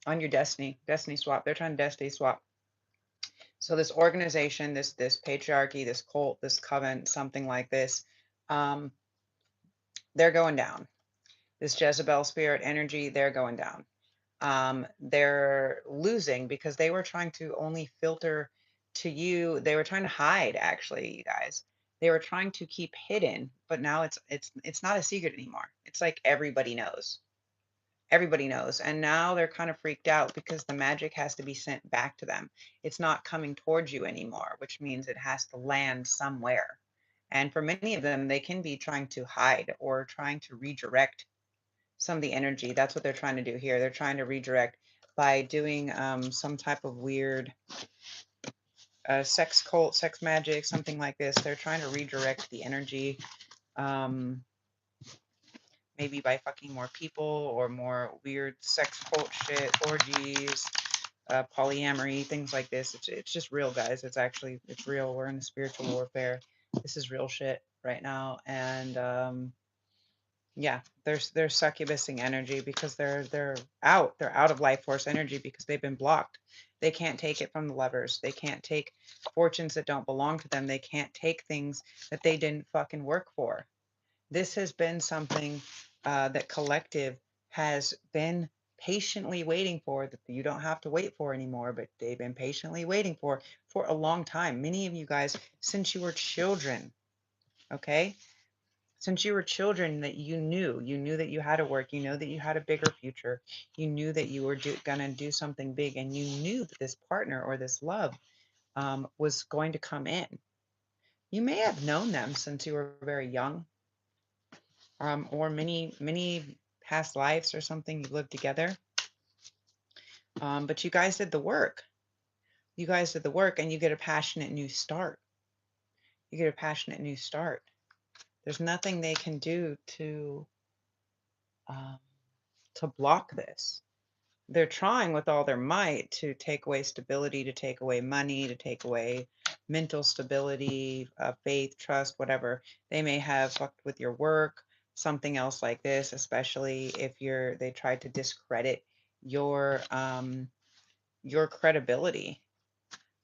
destiny swap. They're trying to destiny swap. So this organization, this patriarchy, this cult, this covenant, something like this, they're going down. This Jezebel spirit energy, they're going down. They're losing because they were trying to only filter to you. They were trying to hide, actually, you guys. They were trying to keep hidden, but now it's not a secret anymore. It's like everybody knows. Everybody knows. And now they're kind of freaked out because the magic has to be sent back to them. It's not coming towards you anymore, which means it has to land somewhere. And for many of them, they can be trying to hide or trying to redirect some of the energy. That's what they're trying to do here. They're trying to redirect by doing some type of weird sex cult, sex magic, something like this. They're trying to redirect the energy. maybe by fucking more people or more weird sex cult shit, orgies, polyamory, things like this. It's just real, guys. It's real. We're in a spiritual warfare. This is real shit right now. And yeah, they're succubusing energy because they're out of life force energy because they've been blocked. They can't take it from the lovers. They can't take fortunes that don't belong to them. They can't take things that they didn't fucking work for. This has been something that collective has been patiently waiting for, that you don't have to wait for anymore, but they've been patiently waiting for a long time. Many of you guys, since you were children, okay? Since you were children, that you knew that you had to work, you know that you had a bigger future, you knew that you were gonna do something big, and you knew that this partner or this love was going to come in. You may have known them since you were very young, or many past lives or something you lived together. But you guys did the work. You guys did the work, and you get a passionate new start. You get a passionate new start. There's nothing they can do um, to block this. They're trying with all their might to take away stability, to take away money, to take away mental stability, faith, trust, whatever. They may have fucked with your work, something else like this, especially if they tried to discredit your credibility.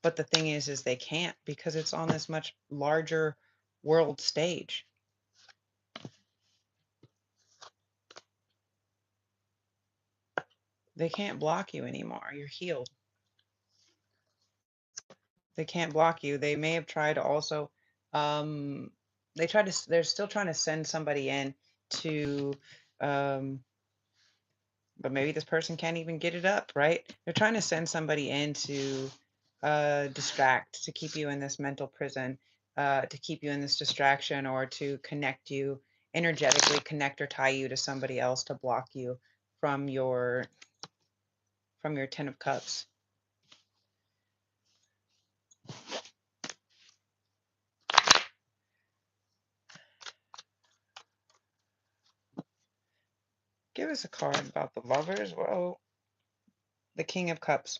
But the thing is they can't, because it's on this much larger world stage. They can't block you anymore. You're healed. They can't block you. They may have tried to also, um, they're still trying to send somebody in to, um, but maybe this person can't even get it up, right? They're trying to send somebody in to distract, to keep you in this mental prison, to keep you in this distraction, or to connect you energetically, connect or tie you to somebody else to block you from your Ten of Cups. Give us a card about the lovers. Well, the King of Cups.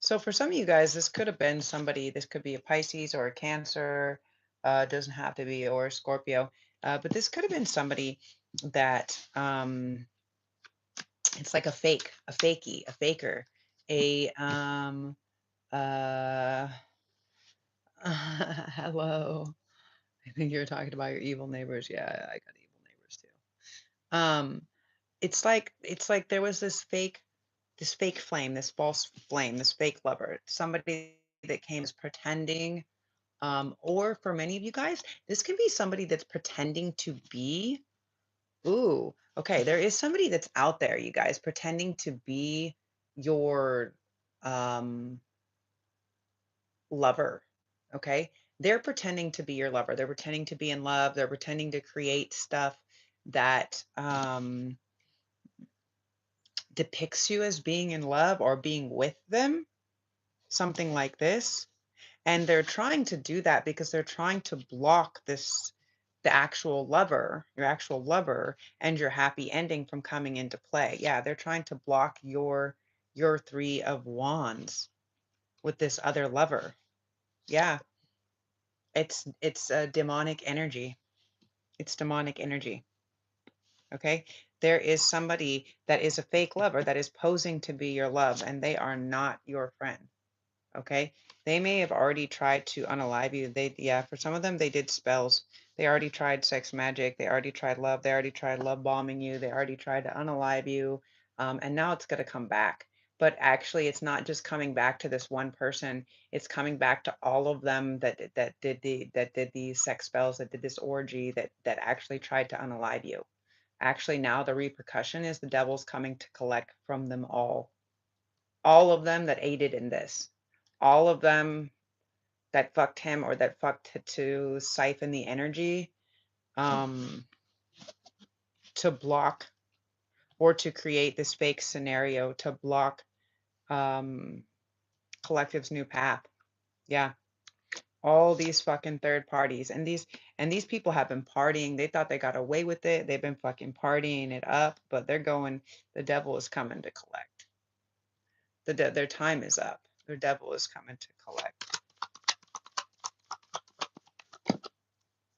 So for some of you guys, this could have been somebody, this could be a Pisces or a Cancer, doesn't have to be, or a Scorpio, but this could have been somebody that it's like a fake, a fakey, a faker, a uh, hello. I think you're talking about your evil neighbors. Yeah, I got evil neighbors too. It's like there was this fake flame, this false flame, this fake lover, somebody that came as pretending. Or for many of you guys, this can be somebody that's pretending to be. Ooh, okay. There is somebody that's out there, you guys, pretending to be your um, lover. Okay. They're pretending to be your lover. They're pretending to be in love. They're pretending to create stuff that depicts you as being in love or being with them, something like this. And they're trying to do that because they're trying to block the actual lover, your actual lover, and your happy ending from coming into play. Yeah, they're trying to block your Three of Wands with this other lover. Yeah, it's a demonic energy. It's demonic energy. Okay. There is somebody that is a fake lover that is posing to be your love, and they are not your friend. Okay. They may have already tried to unalive you. Yeah, for some of them, they did spells. They already tried sex magic. They already tried love. They already tried love bombing you. They already tried to unalive you. And now it's going to come back. But actually, it's not just coming back to this one person. It's coming back to all of them that did these sex spells, that did this orgy, that actually tried to unalive you. Actually, now the repercussion is the devil's coming to collect from them all. All of them that aided in this, all of them that fucked him or that fucked to siphon the energy, um, to block or to create this fake scenario to block um, collective's new path. Yeah, All these fucking third parties, and these people have been partying. They thought they got away with it. They've been fucking partying it up, but they're going, the devil is coming to collect. Their time is up. Their devil is coming to collect.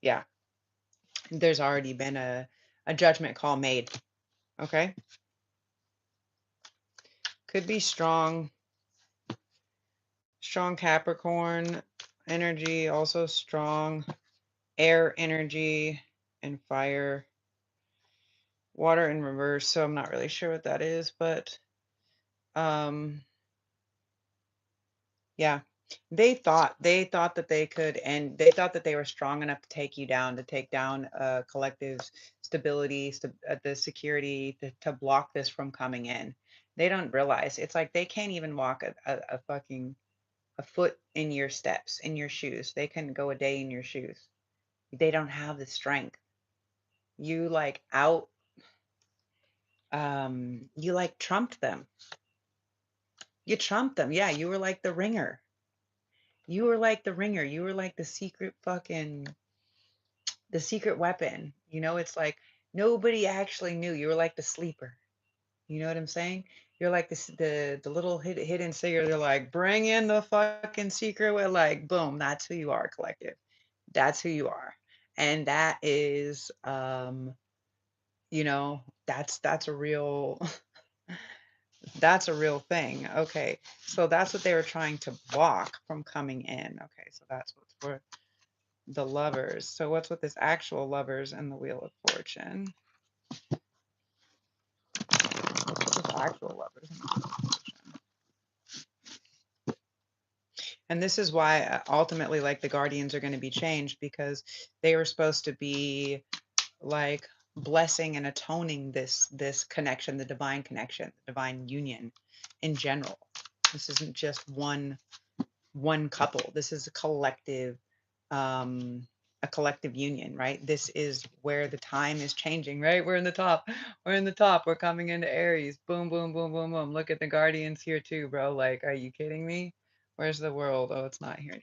Yeah. There's already been a judgment call made. Okay. Could be strong Capricorn energy, also strong air energy and fire, water in reverse. So I'm not really sure what that is, but yeah, they thought that they could, and they thought that they were strong enough to take you down, to take down collective stability, the security, to block this from coming in. They don't realize it's like they can't even walk a fucking a foot in your steps, in your shoes. They couldn't go a day in your shoes. They don't have the strength. You like you like trumped them. You trumped them. Yeah, you were like the ringer. You were like the ringer. You were like the secret weapon. You know, it's like nobody actually knew. You were like the sleeper. You know what I'm saying? You're like the little hidden secret. They're like, bring in the fucking secret. Like, boom, that's who you are, collective. That's who you are. And that is you know, that's a real that's a real thing. Okay. So that's what they were trying to block from coming in. Okay. So that's what's for the lovers. So what's with this actual lovers and the Wheel of Fortune? What's with this actual lovers and the Wheel of Fortune? And this is why ultimately, like, the guardians are going to be changed, because they were supposed to be like blessing and atoning this connection, the divine union in general. This isn't just one couple. This is a collective union, right? This is where the time is changing, right? We're in the top. We're in the top. We're coming into Aries. Boom, boom, boom, boom, boom. Look at the guardians here too, bro. Like, are you kidding me? Where's the world? Oh, it's not here anymore.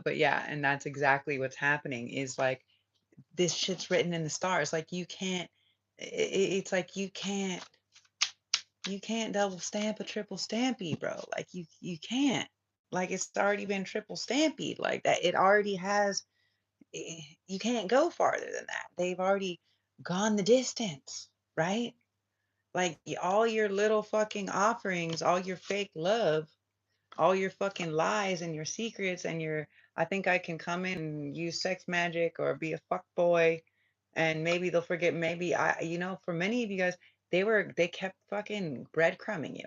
But yeah, and that's exactly what's happening, is like this shit's written in the stars. Like you can't, it's like you can't double stamp a triple stampy, bro. Like you can't. Like it's already been triple stampy like that. It already has. You can't go farther than that. They've already gone the distance, right? Like all your little fucking offerings, all your fake love, all your fucking lies and your secrets and your, I think I can come in and use sex magic or be a fuck boy, and maybe they'll forget. Maybe for many of you guys, they kept fucking breadcrumbing you.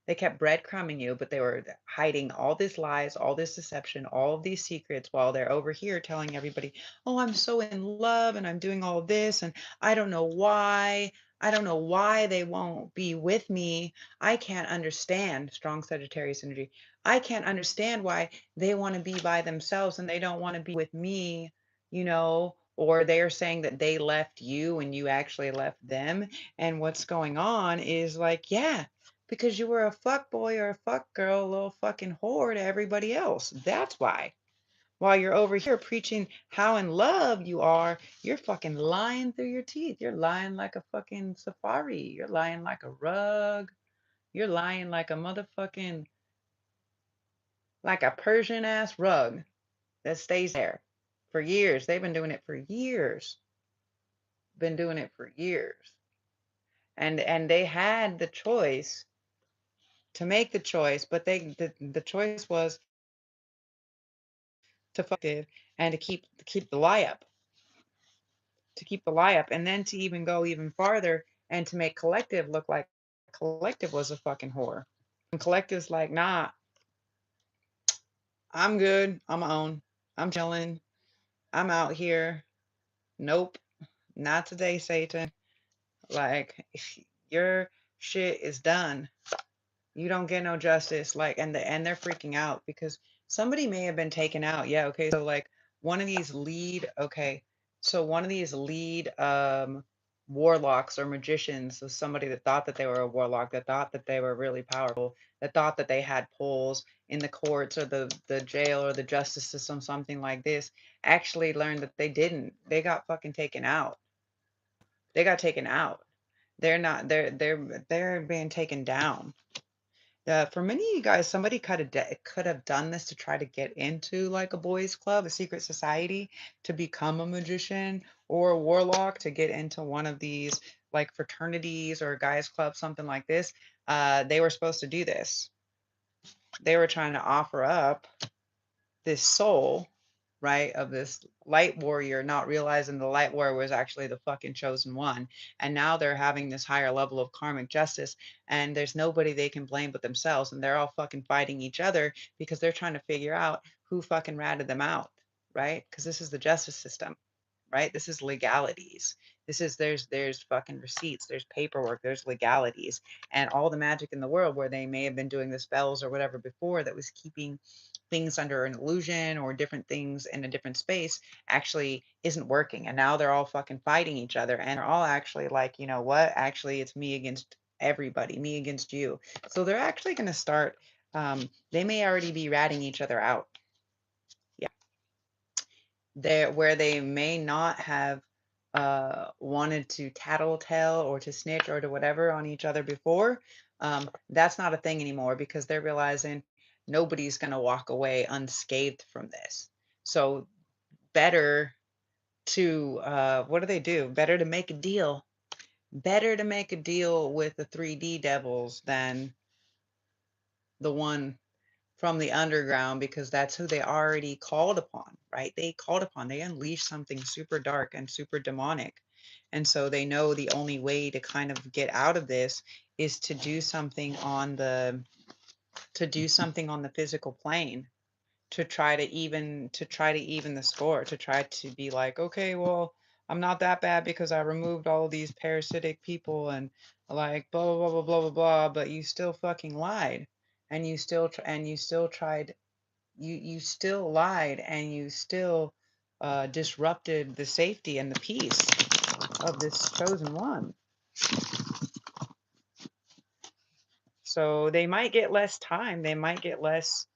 They kept breadcrumbing you, but they were hiding all these lies, all this deception, all of these secrets, while they're over here telling everybody, oh, I'm so in love and I'm doing all this. And I don't know why. I don't know why they won't be with me. I can't understand, strong Sagittarius energy. I can't understand why they want to be by themselves and they don't want to be with me, or they're saying that they left you and you actually left them. And what's going on is like, yeah, because you were a fuck boy or a fuck girl, a little fucking whore to everybody else. That's why. While you're over here preaching how in love you are, you're fucking lying through your teeth. You're lying like a fucking safari. You're lying like a rug. You're lying like a motherfucking, like a Persian ass rug that stays there for years. They've been doing it for years. Been doing it for years. And they had the choice to make the choice, but the choice was to and to keep the lie up, and then to even go even farther and to make collective look like collective was a fucking whore. And collective's like, nah, I'm good on my own. I'm chilling. I'm out here. Nope, not today, Satan. Like your shit is done. You don't get no justice. Like, and they're freaking out because somebody may have been taken out. Yeah, okay. So like one of these lead, okay. So one of these lead warlocks or magicians was somebody that thought that they were a warlock, that thought that they were really powerful, that thought that they had pulls in the courts or the jail or the justice system, something like this, actually learned that they didn't. They got fucking taken out. They got taken out. They're not. They're being taken down. For many of you guys, somebody could have done this to try to get into like a boys' club, a secret society, to become a magician or a warlock, to get into one of these like fraternities or guys' club, something like this. They were supposed to do this. They were trying to offer up this soul, right, of this light warrior, not realizing the light warrior was actually the fucking chosen one. And now they're having this higher level of karmic justice, and there's nobody they can blame but themselves. And they're all fucking fighting each other because they're trying to figure out who fucking ratted them out, right? Because this is the justice system, right? This is legalities. This is there's fucking receipts, there's paperwork, there's legalities, and all the magic in the world where they may have been doing the spells or whatever before that was keeping things under an illusion or different things in a different space actually isn't working. And now they're all fucking fighting each other, and they're all actually like, you know what? Actually, it's me against everybody, me against you. So they're actually going to start. They may already be ratting each other out. Yeah, there where they may not have wanted to tattletale or to snitch or to whatever on each other before. That's not a thing anymore because they're realizing nobody's going to walk away unscathed from this. So better to what do they do? Better to make a deal. Better to make a deal with the 3D devils than the one from the underground, because that's who they already called upon, right? They called upon, they unleashed something super dark and super demonic. And so they know the only way to kind of get out of this is to do something on the physical plane, to try to even the score, to try to be like, okay, well, I'm not that bad because I removed all of these parasitic people and like blah blah blah blah blah blah blah, but you still fucking lied, and you still tried, you still lied, and you still disrupted the safety and the peace of this chosen one. So they might get less time, they might get less,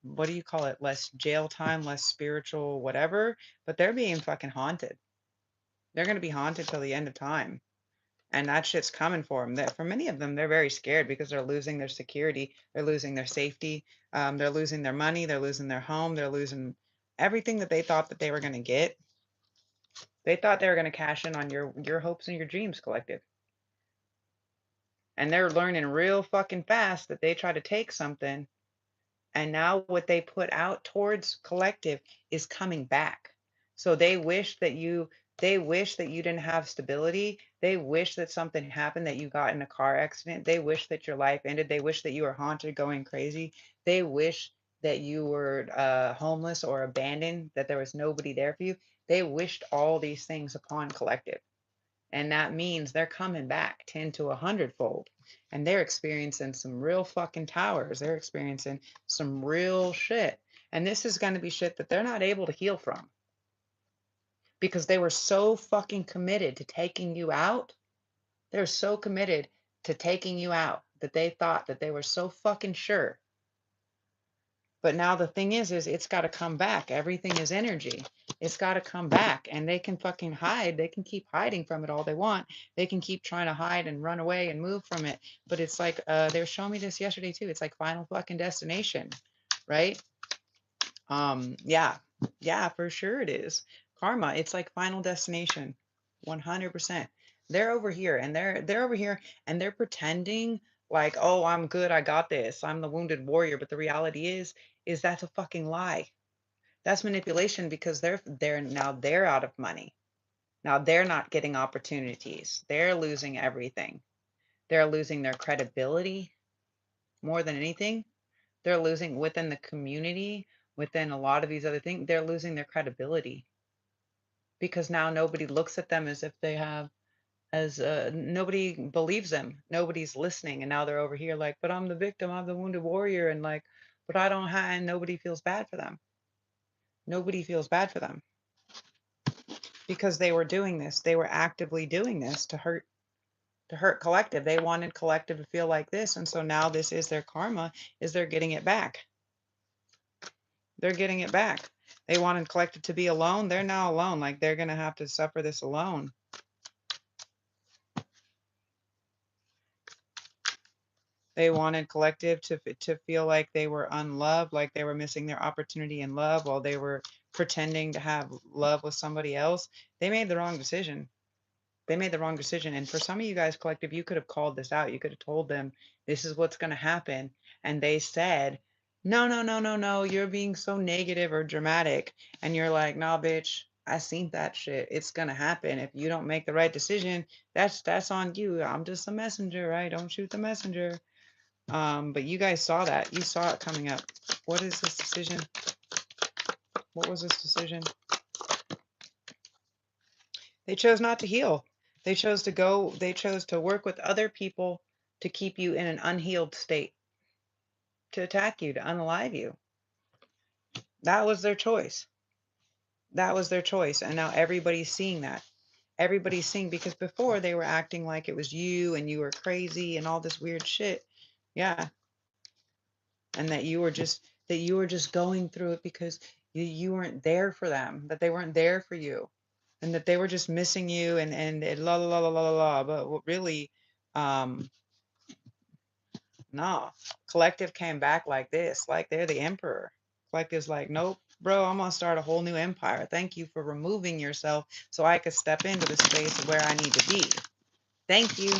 what do you call it, less jail time, less spiritual whatever, but they're being fucking haunted. They're going to be haunted till the end of time. And that shit's coming for them. That for many of them, they're very scared because they're losing their security, they're losing their safety, they're losing their money, they're losing their home, they're losing everything that they thought that they were going to get. They thought they were going to cash in on your hopes and your dreams, collective. And they're learning real fucking fast that they try to take something, and now what they put out towards collective is coming back. So they wish that you didn't have stability. They wish that something happened, that you got in a car accident. They wish that your life ended. They wish that you were haunted, going crazy. They wish that you were homeless or abandoned, that there was nobody there for you. They wished all these things upon collective. And that means they're coming back 10 to 100-fold. And they're experiencing some real fucking towers. They're experiencing some real shit. And this is going to be shit that they're not able to heal from because they were so fucking committed to taking you out. They're so committed to taking you out that they thought that they were so fucking sure. But now the thing is it's got to come back. Everything is energy. It's got to come back, and they can fucking hide. They can keep hiding from it all they want. They can keep trying to hide and run away and move from it. But it's like, they were showing me this yesterday too. It's like Final fucking Destination, right? Yeah, yeah, for sure it is. Karma, it's like Final Destination, 100%. They're over here, and they're over here, and they're pretending like, oh, I'm good, I got this, I'm the wounded warrior. But the reality is that's a fucking lie. That's manipulation, because they're out of money. Now they're not getting opportunities. They're losing everything. They're losing their credibility more than anything. They're losing within the community, within a lot of these other things. They're losing their credibility because now nobody looks at them as if they have, as nobody believes them. Nobody's listening. And now they're over here like, but I'm the victim, I'm the wounded warrior. And like, but I don't have, and nobody feels bad for them. Nobody feels bad for them because they were doing this. They were actively doing this to hurt collective. They wanted collective to feel like this. And so now this is their karma, is they're getting it back. They're getting it back. They wanted collective to be alone. They're now alone. Like they're going to have to suffer this alone. They wanted collective to feel like they were unloved, like they were missing their opportunity in love while they were pretending to have love with somebody else. They made the wrong decision. They made the wrong decision. And for some of you guys, collective, you could have called this out. You could have told them this is what's going to happen. And they said, no, no, no, no, no, you're being so negative or dramatic. And you're like, nah, bitch, I seen that shit. It's going to happen. If you don't make the right decision, that's on you. I'm just a messenger, right? Don't shoot the messenger. But you guys saw that. You saw it coming up. What is this decision? What was this decision? They chose not to heal. They chose to work with other people to keep you in an unhealed state, to attack you, to unalive you. That was their choice. That was their choice. And now everybody's seeing that. Everybody's seeing, because before they were acting like it was you and you were crazy and all this weird shit. Yeah. And that you were just going through it because you weren't there for them, that they weren't there for you, and that they were just missing you and la la la la la la. But what really, um, no, collective came back like this, like they're the emperor. Collective's like, nope, bro, I'm gonna start a whole new empire. Thank you for removing yourself so I could step into the space where I need to be. Thank you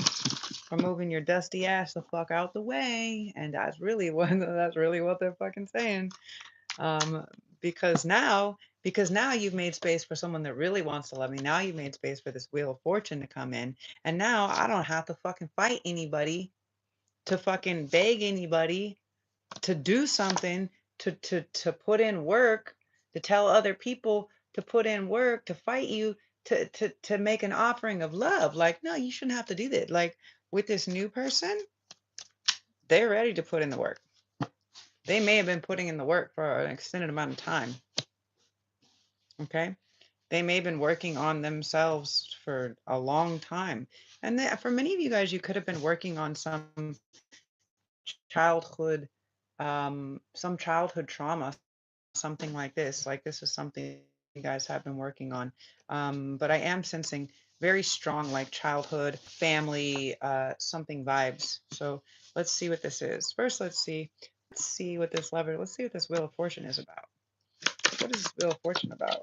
for moving your dusty ass the fuck out the way. And that's really what they're fucking saying. Um, because now you've made space for someone that really wants to love me. Now you've made space for this wheel of fortune to come in. And now I don't have to fucking fight anybody, to fucking beg anybody to do something, to put in work, to tell other people to put in work, to fight you, to make an offering of love. Like, no, you shouldn't have to do that. Like with this new person, they're ready to put in the work. They may have been putting in the work for an extended amount of time. Okay. They may have been working on themselves for a long time. And for many of you guys, you could have been working on childhood, some childhood trauma, something like this. Like this is something you guys have been working on. But I am sensing very strong, like childhood, family, something vibes. So let's see what this is. First, let's see what this lever, let's see what this Wheel of Fortune is about. What is this Wheel of Fortune about?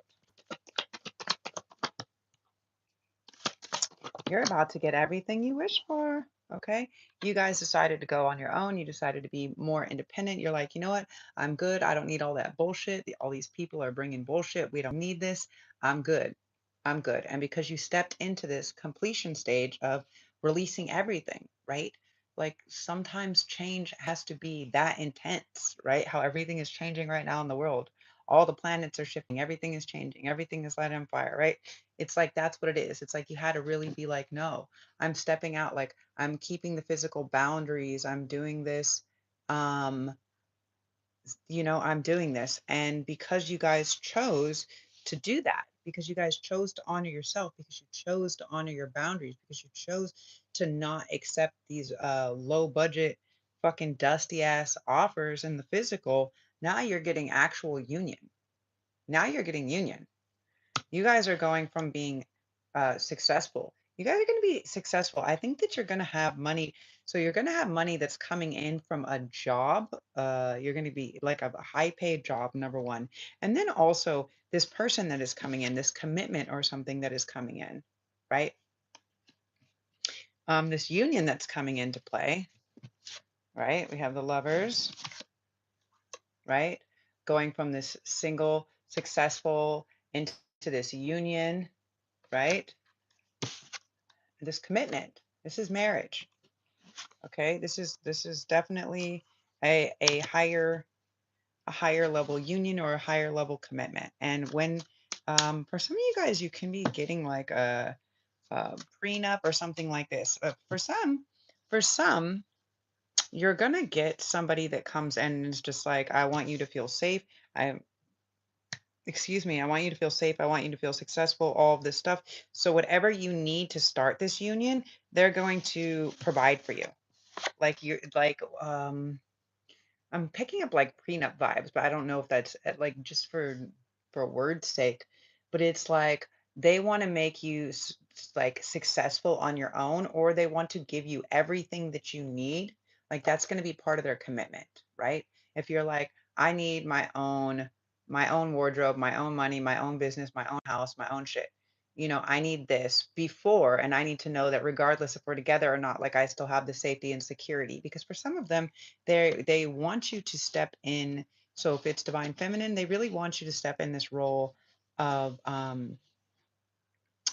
You're about to get everything you wish for. Okay. You guys decided to go on your own. You decided to be more independent. You're like, you know what? I'm good. I don't need all that bullshit. All these people are bringing bullshit. We don't need this. I'm good. I'm good. And because you stepped into this completion stage of releasing everything, right? Like sometimes change has to be that intense, right? How everything is changing right now in the world. All the planets are shifting. Everything is changing. Everything is light on fire, right? It's like that's what it is. It's like you had to really be like, no, I'm stepping out. Like I'm keeping the physical boundaries. I'm doing this. Um, I'm doing this. And because you guys chose to do that, because you guys chose to honor yourself, because you chose to honor your boundaries, because you chose to not accept these low budget, fucking dusty ass offers in the physical, now you're getting actual union. Now you're getting union. You guys are going from being successful. You guys are going to be successful. I think that you're going to have money. So you're going to have money that's coming in from a job. You're going to be like a high paid job, number one. And then also this person that is coming in, this commitment or something that is coming in, right? This union that's coming into play, right? We have the lovers, right? Going from this single, successful into this union, right? This commitment. This is marriage. Okay, this is definitely a higher level union or a higher level commitment. And when for some of you guys, you can be getting like a prenup or something like this. For some, you're gonna get somebody that comes in and is just like, I want you to feel safe. I excuse me, I want you to feel safe. I want you to feel successful, all of this stuff. So whatever you need to start this union, they're going to provide for you. Like you're like I'm picking up like prenup vibes, but I don't know if that's like just for word's sake. But it's like they want to make you like successful on your own, or they want to give you everything that you need. Like that's going to be part of their commitment, right? If you're like, I need my own wardrobe, my own money, my own business, my own house, my own shit. You know, I need this before, and I need to know that regardless if we're together or not, like I still have the safety and security. Because for some of them, they want you to step in. So if it's divine feminine, they really want you to step in this role of um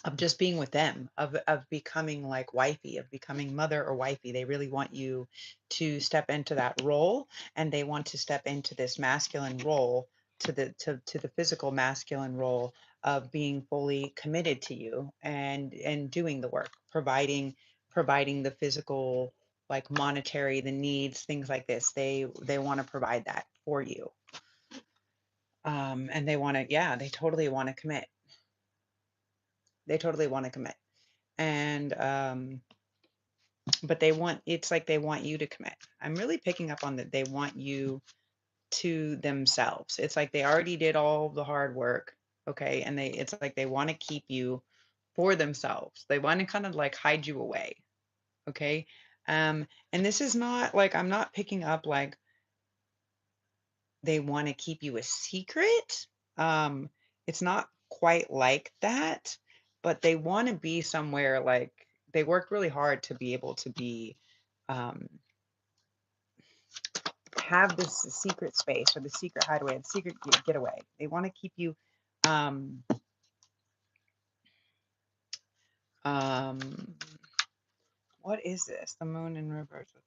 of just being with them, of becoming like wifey, of becoming mother or wifey. They really want you to step into that role, and they want to step into this masculine role, to the physical masculine role of being fully committed to you and doing the work, providing the physical, like monetary, the needs, things like this. They want to provide that for you. And they want to, yeah, they totally want to commit. They totally want to commit. And but they want, it's like they want you to commit. I'm really picking up on that they want you to themselves. It's like they already did all the hard work, okay? And it's like they want to keep you for themselves. They want to kind of like hide you away, okay? And this is not like, I'm not picking up like they want to keep you a secret. Um, it's not quite like that, but they want to be somewhere like they worked really hard to be able to be um, have this secret space or the secret hideaway, the secret getaway. They want to keep you. Um, um, what is this? The moon in reverse with.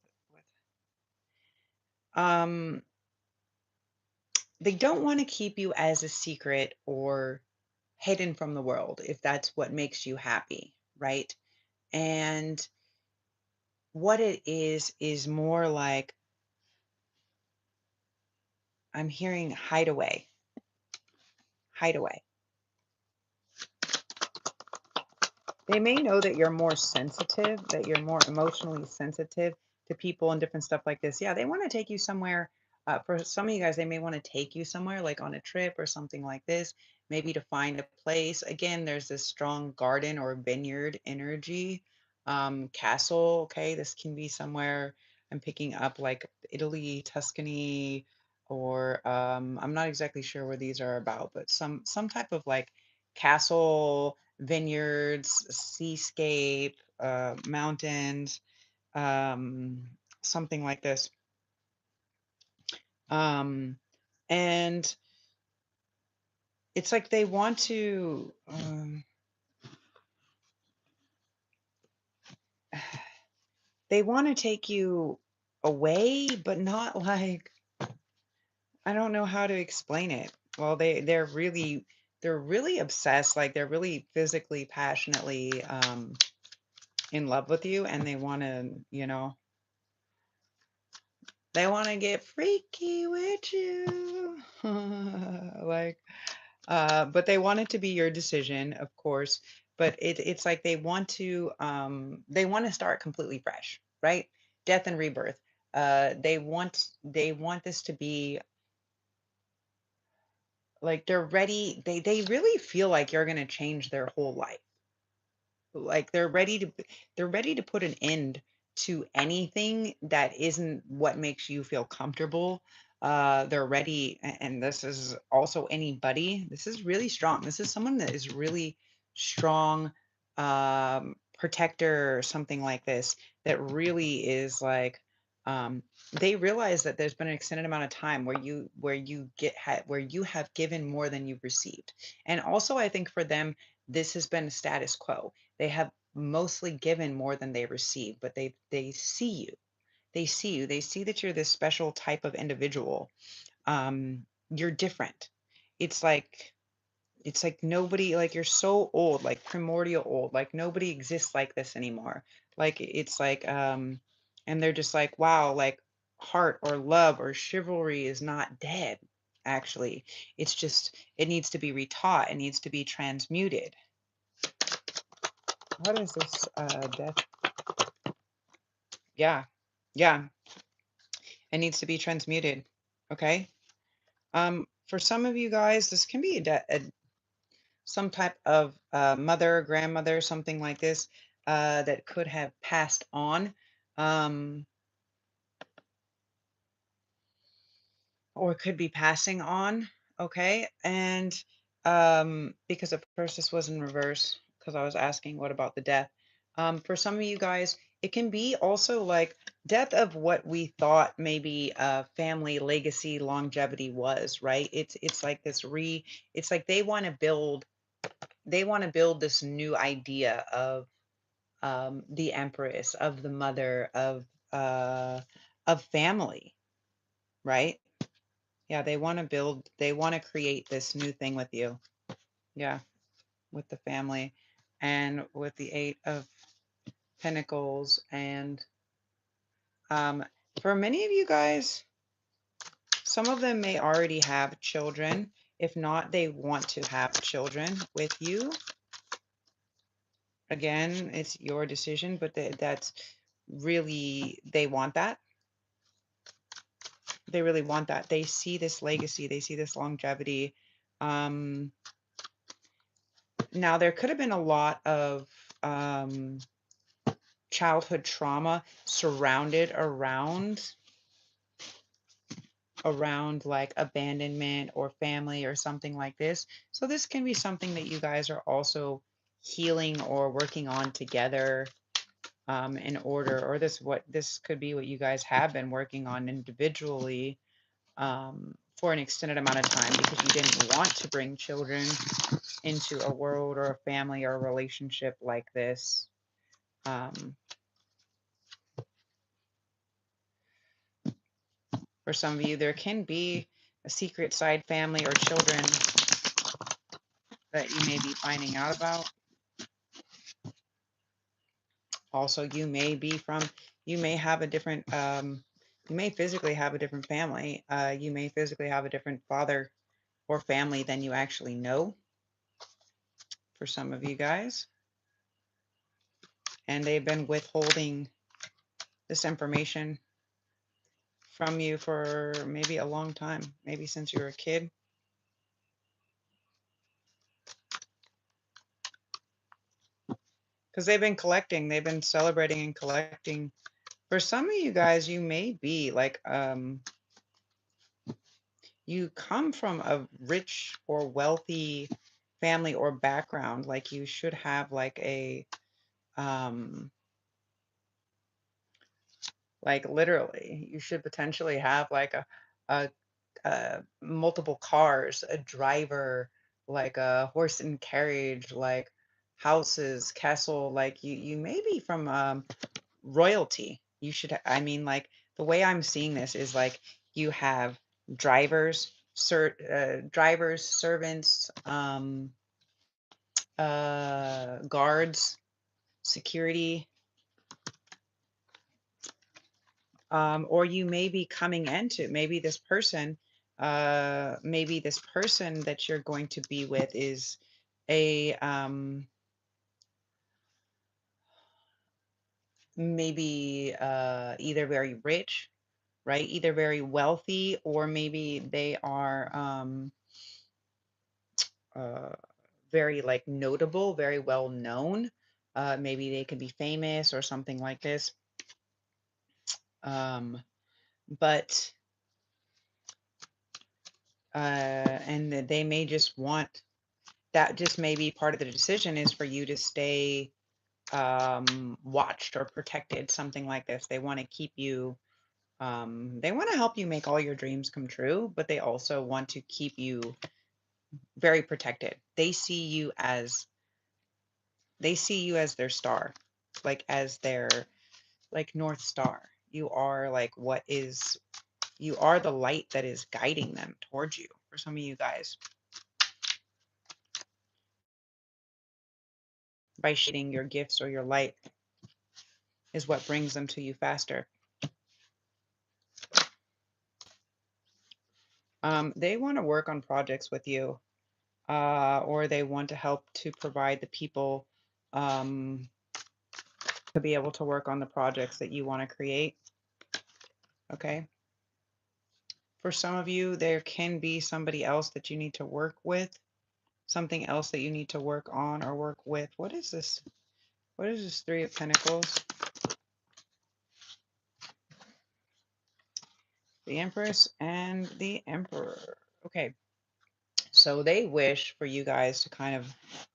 They don't want to keep you as a secret or hidden from the world if that's what makes you happy, right? And what it is more like I'm hearing hideaway, hideaway. They may know that you're more sensitive, that you're more emotionally sensitive to people and different stuff like this. Yeah, they want to take you somewhere. For some of you guys, they may want to take you somewhere like on a trip or something like this, maybe to find a place. Again, there's this strong garden or vineyard energy. Castle, okay, this can be somewhere I'm picking up like Italy, Tuscany, or I'm not exactly sure where these are about, but some type of like castle, vineyards, seascape, mountains, um, something like this. Um, and it's like they want to, they want to take you away, but not like, I don't know how to explain it. Well, they're really obsessed, like they're really physically, passionately in love with you, and they want to, they want to get freaky with you. Like, but they want it to be your decision, of course. But it's like they want to start completely fresh, right? Death and rebirth. They want this to be like they're ready. They really feel like you're gonna change their whole life. Like they're ready to put an end to anything that isn't what makes you feel comfortable. They're ready, and this is also anybody. This is really strong. This is someone that is really strong, protector or something like this, that really is like they realize that there's been an extended amount of time where where you have given more than you've received. And also I think for them, this has been status quo. They have mostly given more than they receive, but they see you. They see you. They see that you're this special type of individual. You're different. It's like it's like nobody, like you're so old, like primordial old, like nobody exists like this anymore. Like it's like and they're just like, wow, like heart or love or chivalry is not dead, actually. It's just it needs to be retaught. It needs to be transmuted. What is this death? Yeah. Yeah. It needs to be transmuted. Okay. For some of you guys, this can be some type of mother, grandmother, something like this that could have passed on. Um, or could be passing on, okay? And because at first this was in reverse, because I was asking what about the death. For some of you guys, it can be also like death of what we thought maybe family legacy longevity was, right? It's like this it's like they want to build this new idea of the empress, of the mother, of family, right? Yeah, they want to create this new thing with you. Yeah, with the family and with the Eight of Pentacles. And um, for many of you guys, some of them may already have children. If not, they want to have children with you. Again, it's your decision, but that's really, they want that. They really want that. They see this legacy, they see this longevity. Um, Now, there could have been a lot of um, childhood trauma surrounded around like abandonment or family or something like this. So this can be something that you guys are also healing or working on together in order, or this could be what you guys have been working on individually for an extended amount of time because you didn't want to bring children into a world or a family or a relationship like this. Um, for some of you, there can be a secret side family or children that you may be finding out about. Also, you may have a different, you may physically have a different family. You may physically have a different father or family than you actually know for some of you guys. And they've been withholding this information from you for maybe a long time, maybe since you were a kid. Because they've been celebrating and collecting. For some of you guys, you may be like, you come from a rich or wealthy family or background. Like you should have um, like literally, you should potentially have like multiple cars, a driver, like a horse and carriage, like houses, castle. Like you may be from royalty. You should, I mean, like the way I'm seeing this is like you have drivers, servants, guards, security, or you may be coming into maybe this person that you're going to be with is a maybe either very rich, right? Either very wealthy, or maybe they are uh, very like notable, very well known. Maybe they could be famous or something like this. Um, but and they may just want that. Just maybe part of the decision is for you to stay watched or protected, something like this. They want to keep you. They want to help you make all your dreams come true, but they also want to keep you very protected. They see you as their star, like as their like North Star. You are like you are the light that is guiding them towards you. For some of you guys, by shading your gifts or your light is what brings them to you faster. They want to work on projects with you, or they want to help to provide the people um, to be able to work on the projects that you want to create. Okay. For some of you, there can be somebody else that you need to work with, something else that you need to work on or work with. What is this? What is this Three of Pentacles? The Empress and the Emperor. Okay, so they wish for you guys to kind of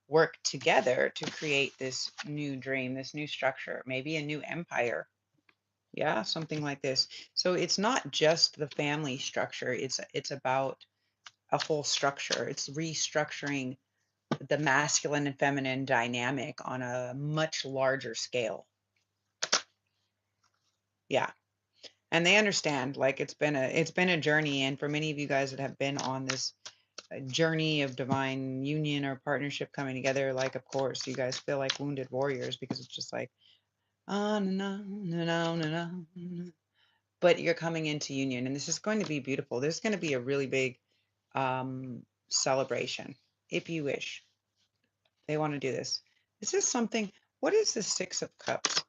work together to create this new dream, this new structure, maybe a new empire. Yeah, something like this. So it's not just the family structure, it's about a whole structure. It's restructuring the masculine and feminine dynamic on a much larger scale. Yeah. And they understand, like, it's been a journey, and for many of you guys that have been on this journey of divine union or partnership coming together, like, of course you guys feel like wounded warriors, because it's just like, no, no, no, no, no, no. But you're coming into union, and this is going to be beautiful. There's going to be a really big celebration, if you wish. They want to do this. This is something. What is the Six of Cups?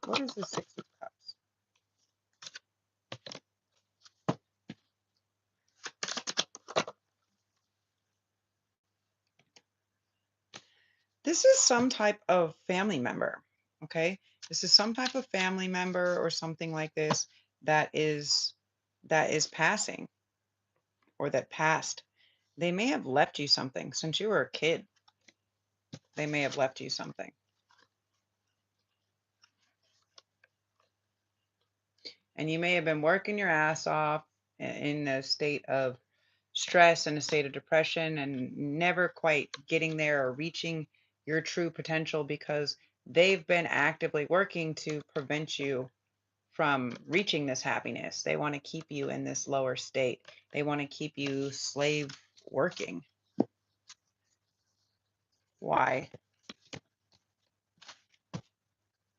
What is the Six of Cups? This is some type of family member. Okay, this is some type of family member or something like this that is passing, or that passed. They may have left you something since you were a kid. They may have left you something. And you may have been working your ass off in a state of stress and a state of depression, and never quite getting there or reaching your true potential, because they've been actively working to prevent you from reaching this happiness. They want to keep you in this lower state. They want to keep you slave working. Why?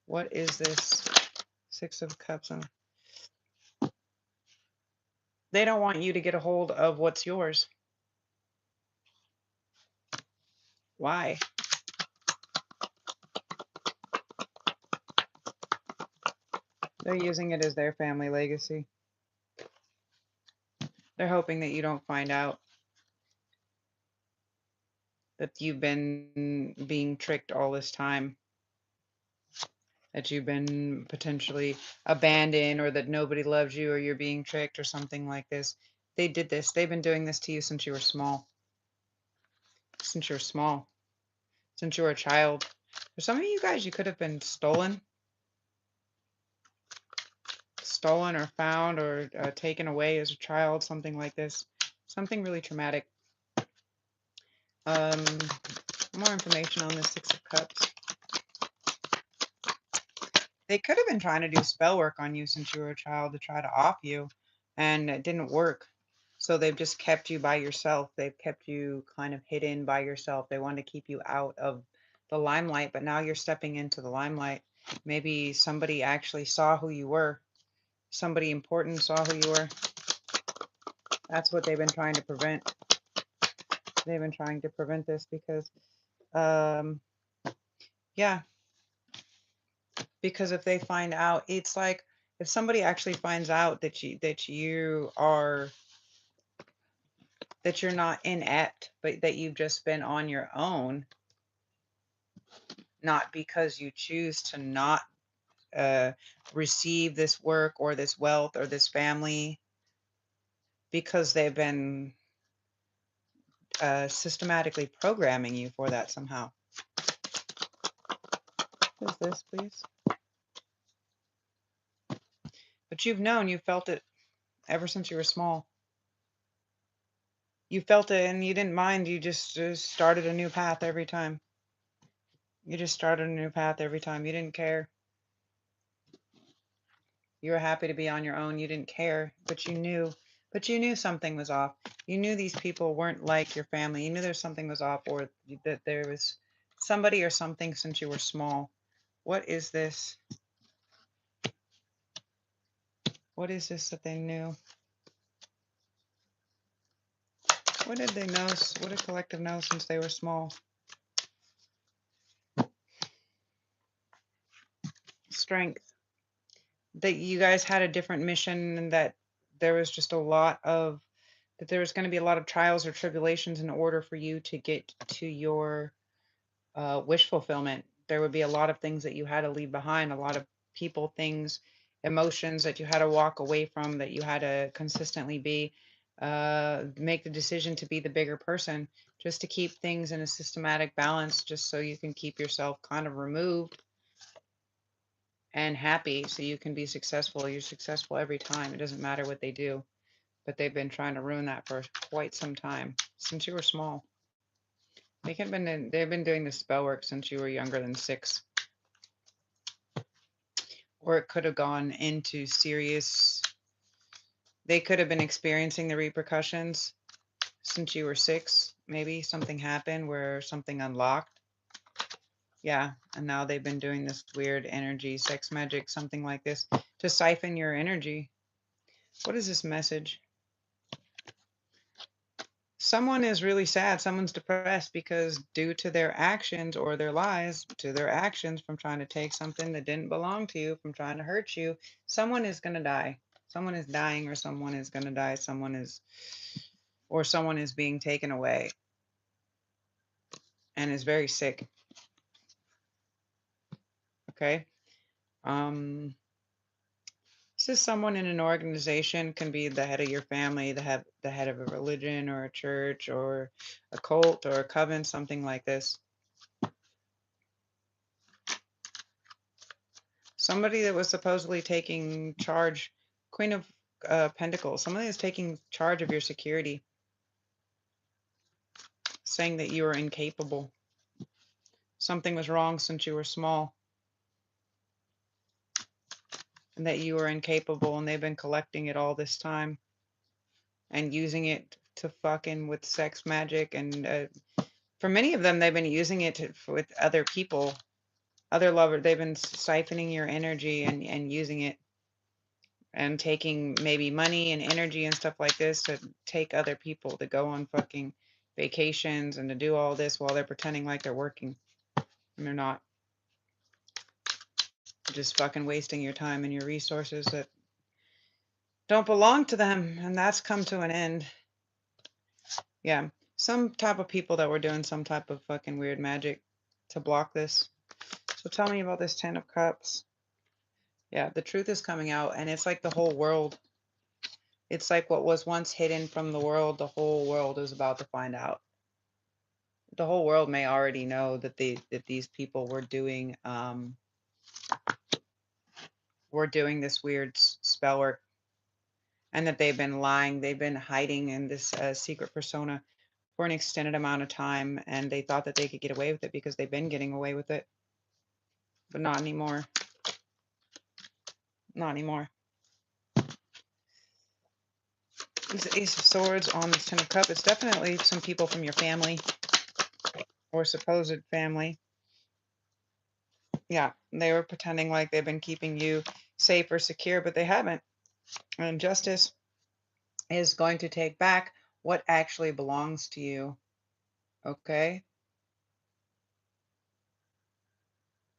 What is this Six of Cups? They don't want you to get a hold of what's yours. Why? They're using it as their family legacy. They're hoping that you don't find out that you've been being tricked all this time, that you've been potentially abandoned, or that nobody loves you, or you're being tricked, or something like this. They did this. They've been doing this to you since you were small. Since you're small. Since you were a child. For some of you guys, you could have been stolen or found, or taken away as a child, something like this. Something really traumatic. More information on the Six of Cups. They could have been trying to do spell work on you since you were a child to try to off you, and it didn't work. So they've just kept you by yourself. They've kept you kind of hidden by yourself. They want to keep you out of the limelight, but now you're stepping into the limelight. Maybe somebody actually saw who you were. Somebody important saw who you were. That's what they've been trying to prevent. They've been trying to prevent this because, yeah, because if they find out, it's like if somebody actually finds out that you're not inept, but that you've just been on your own, not because you choose to not receive this work or this wealth or this family, because they've been systematically programming you for that somehow. What is this, please? But you've known, you felt it ever since you were small. You felt it and you didn't mind. You just started a new path every time. You just started a new path every time. You didn't care. You were happy to be on your own. You didn't care, but you knew. But you knew something was off. You knew these people weren't like your family. You knew there's something was off, or that there was somebody or something since you were small. What is this? What is this that they knew? What did they know? What did collective know since they were small? Strength. That you guys had a different mission, and that there was just a lot of, that there was going to be a lot of trials or tribulations in order for you to get to your wish fulfillment. There would be a lot of things that you had to leave behind, a lot of people, things, emotions that you had to walk away from, that you had to consistently be, make the decision to be the bigger person, just to keep things in a systematic balance, just so you can keep yourself kind of removed and happy, so you can be successful. You're successful every time. It doesn't matter what they do, but they've been trying to ruin that for quite some time, since you were small. They've been doing this spell work since you were younger than 6. Or it could have gone into serious, they could have been experiencing the repercussions since you were 6. Maybe something happened where something unlocked. Yeah, and now they've been doing this weird energy, sex magic, something like this, to siphon your energy. What is this message? Someone is really sad. Someone's depressed because due to their actions or their lies, to their actions from trying to take something that didn't belong to you, from trying to hurt you, someone is going to die. Someone is dying, or someone is going to die. Someone is being taken away and is very sick. Okay. Um, this is someone in an organization, can be the head of your family, the head of a religion or a church or a cult or a coven, something like this. Somebody that was supposedly taking charge, Queen of Pentacles, somebody is taking charge of your security, saying that you are incapable. Something was wrong since you were small, and that you were incapable, and they've been collecting it all this time and using it to fucking with sex magic. And for many of them, they've been using it with other people, other lovers. They've been siphoning your energy and using it, and taking maybe money and energy and stuff like this to take other people to go on fucking vacations and to do all this while they're pretending like they're working, and they're not. Just fucking wasting your time and your resources that don't belong to them, and that's come to an end. Yeah, some type of people that were doing some type of fucking weird magic to block this. So tell me about this 10 of Cups. Yeah, the truth is coming out, and it's like the whole world. It's like what was once hidden from the world, the whole world is about to find out. The whole world may already know that these people were doing this weird spell work, and that they've been lying, they've been hiding in this secret persona for an extended amount of time, and they thought that they could get away with it because they've been getting away with it, but not anymore. Not anymore. This Ace of Swords on this 10 of Cups. It's definitely some people from your family or supposed family. Yeah, they were pretending like they've been keeping you safe or secure, but they haven't. And justice is going to take back what actually belongs to you. Okay?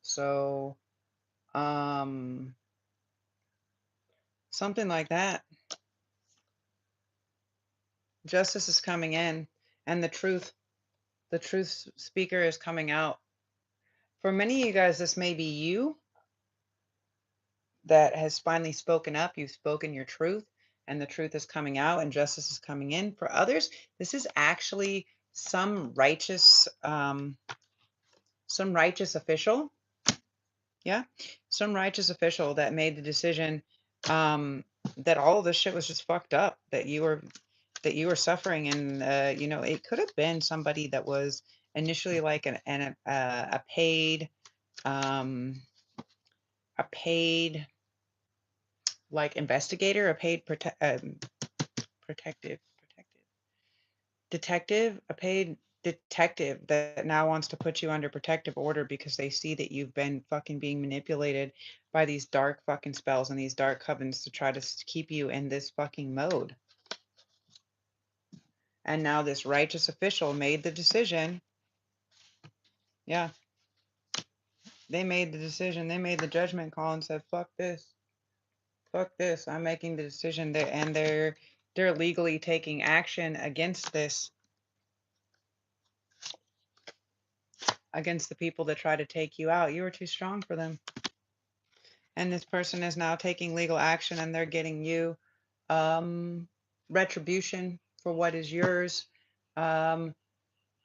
So, something like that. Justice is coming in, and the truth speaker is coming out. For many of you guys, this may be you that has finally spoken up. You've spoken your truth, and the truth is coming out, and justice is coming in. For others, this is actually some righteous official. Yeah, some righteous official that made the decision that all of this shit was just fucked up, that you were suffering. And it could have been somebody that was initially like a paid um, like investigator, a paid protective detective, a paid detective that now wants to put you under protective order because they see that you've been fucking being manipulated by these dark fucking spells and these dark covens to try to keep you in this fucking mode. And now this righteous official made the decision. Yeah, they made the decision. They made the judgment call and said, fuck this. Fuck this. I'm making the decision that, and they're legally taking action against this, against the people that try to take you out. You were too strong for them. And this person is now taking legal action, and they're getting you retribution for what is yours. Um,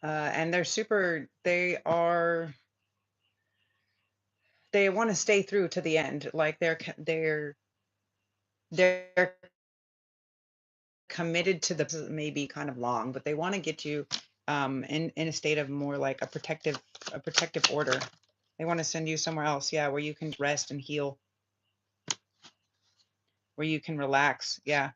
and they want to stay through to the end. Like they're committed to the, maybe kind of long, but they want to get you in a state of more like a protective order. They want to send you somewhere else, yeah, where you can rest and heal, where you can relax, yeah.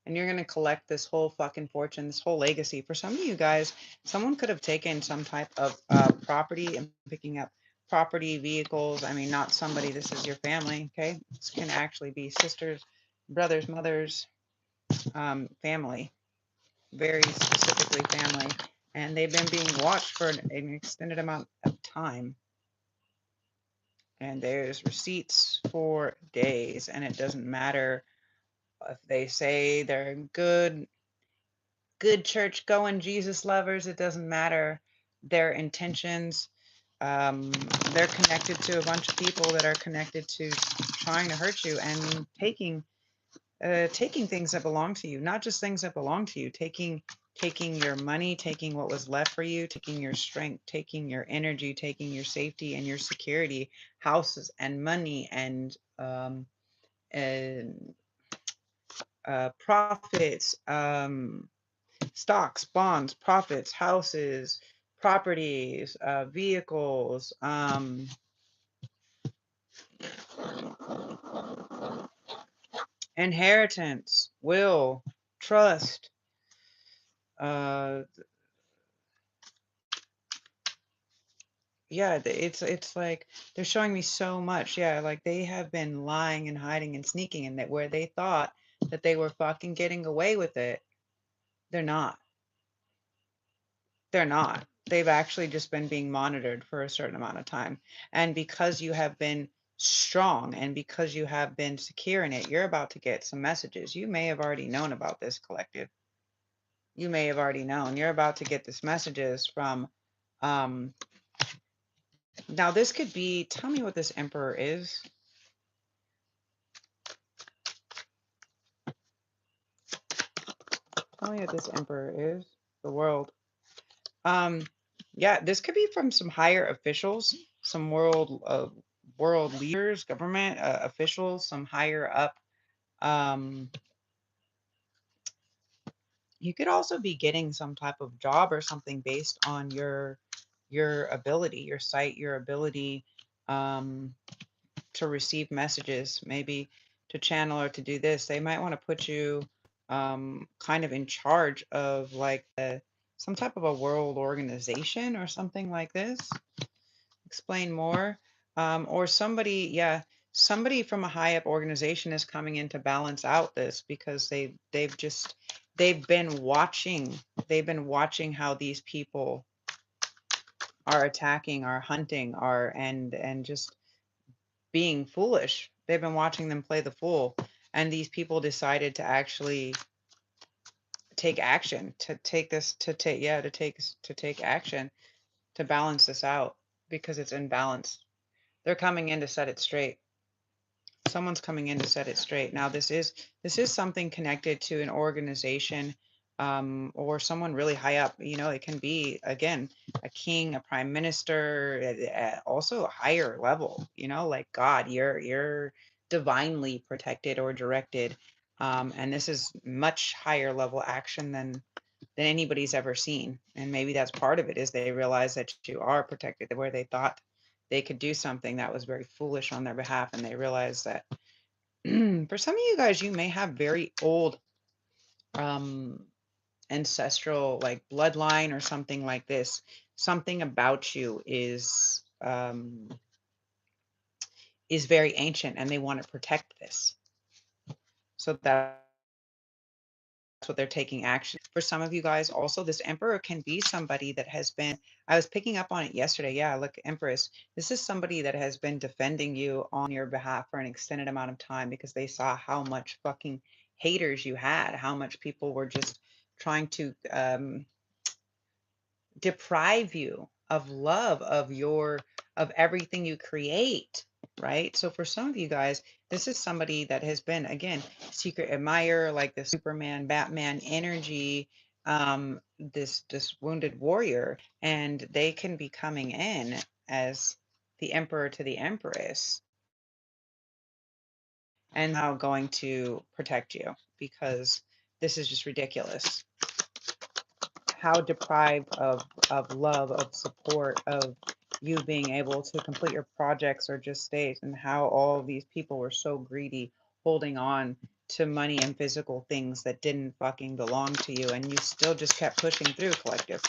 And you're going to collect this whole fucking fortune, this whole legacy. For some of you guys, someone could have taken some type of property and picking up property, vehicles. I mean, not somebody, this is your family, okay? This can actually be sisters, brothers, mothers, family, very specifically family. And they've been being watched for an extended amount of time. And there's receipts for days, and it doesn't matter if they say they're good church going Jesus lovers. It doesn't matter their intentions. They're connected to a bunch of people that are connected to trying to hurt you and taking things that belong to you, not just things that belong to you, taking your money, taking what was left for you, taking your strength, taking your energy, taking your safety and your security, houses and money and profits, stocks, bonds, profits, houses, properties, vehicles, inheritance, will, trust. Yeah, it's like they're showing me so much. Yeah, like they have been lying and hiding and sneaking, and that where they thought that they were fucking getting away with it, they're not. They're not. They've actually just been being monitored for a certain amount of time. And because you have been strong and because you have been secure in it, you're about to get some messages. You may have already known about this, collective. You may have already known. You're about to get this messages from now this could be, tell me what this emperor is. Tell me what this emperor is. The world. Yeah, this could be from some higher officials, some world leaders, government officials, some higher up. Um, you could also be getting some type of job or something based on your ability, your sight, your ability um, to receive messages, maybe to channel or to do this. They might want to put you kind of in charge of like some type of a world organization or something like this. Explain more. Or somebody, yeah, somebody from a high up organization is coming in to balance out this because they've been watching, how these people are attacking, are hunting, are and just being foolish. They've been watching them play the fool, and these people decided to actually take action, to take this, to take, yeah, to take action to balance this out because it's imbalanced. They're coming in to set it straight. Someone's coming in to set it straight. Now, this is something connected to an organization or someone really high up. You know, it can be again a king, a prime minister, also a higher level. You know, like God, you're divinely protected or directed, and this is much higher level action than anybody's ever seen. And maybe that's part of it is they realize that you are protected where they thought they could do something that was very foolish on their behalf. And they realize that for some of you guys, you may have very old um, ancestral like bloodline or something like this. Something about you is very ancient and they want to protect this. So that's what they're taking action. For some of you guys also, this Emperor can be somebody that has been, I was picking up on it yesterday. Yeah, look, Empress, this is somebody that has been defending you on your behalf for an extended amount of time because they saw how much fucking haters you had, how much people were just trying to deprive you of love, of everything you create, right? So for some of you guys, this is somebody that has been, again, secret admirer, like the Superman, Batman energy, this wounded warrior, and they can be coming in as the emperor to the empress and now going to protect you because this is just ridiculous. How deprived of love, of support, of you being able to complete your projects or just stays, and how all of these people were so greedy, holding on to money and physical things that didn't fucking belong to you, and you still just kept pushing through, collective.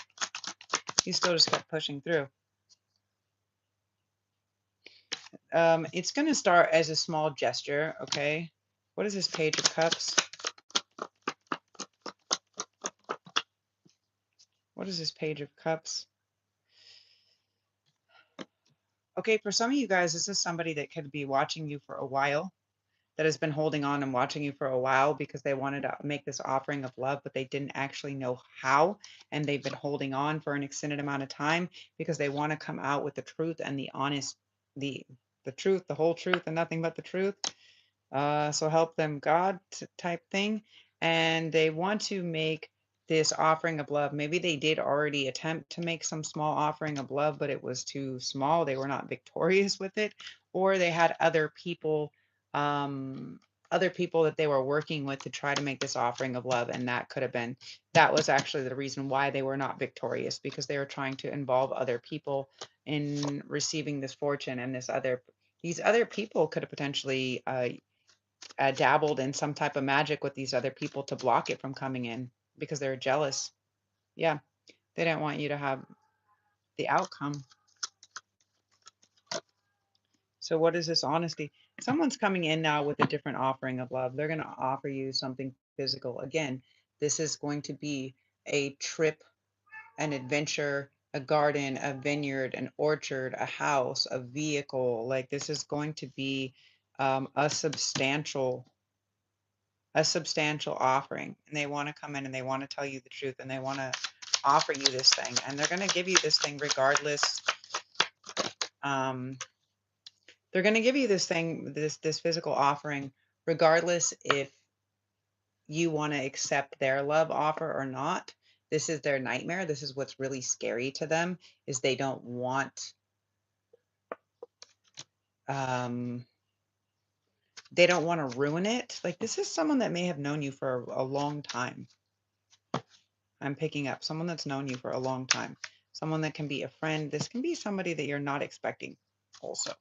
You still just kept pushing through. It's going to start as a small gesture, okay? What is this Page of Cups? What is this Page of Cups? Okay, for some of you guys, this is somebody that could be watching you for a while, that has been holding on and watching you for a while because they wanted to make this offering of love, but they didn't actually know how. And they've been holding on for an extended amount of time because they want to come out with the truth and the honest, the truth, the whole truth and nothing but the truth. So help them God type thing. And they want to make this offering of love. Maybe they did already attempt to make some small offering of love, but it was too small. They were not victorious with it, or they had other people that they were working with to try to make this offering of love. And that was actually the reason why they were not victorious, because they were trying to involve other people in receiving this fortune. And these other people could have potentially dabbled in some type of magic with these other people to block it from coming in because they're jealous. Yeah, they didn't want you to have the outcome. So what is this honesty? Someone's coming in now with a different offering of love. They're going to offer you something physical. Again, this is going to be a trip, an adventure, a garden, a vineyard, an orchard, a house, a vehicle. Like this is going to be a substantial offering, and they want to come in and they want to tell you the truth, and they want to offer you this thing, and they're going to give you this thing regardless. They're going to give you this thing, this physical offering, regardless if you want to accept their love offer or not. This is their nightmare. This is what's really scary to them, is they don't want to ruin it. Like this is someone that may have known you for a long time. I'm picking up someone that's known you for a long time, someone that can be a friend. This can be somebody that you're not expecting also.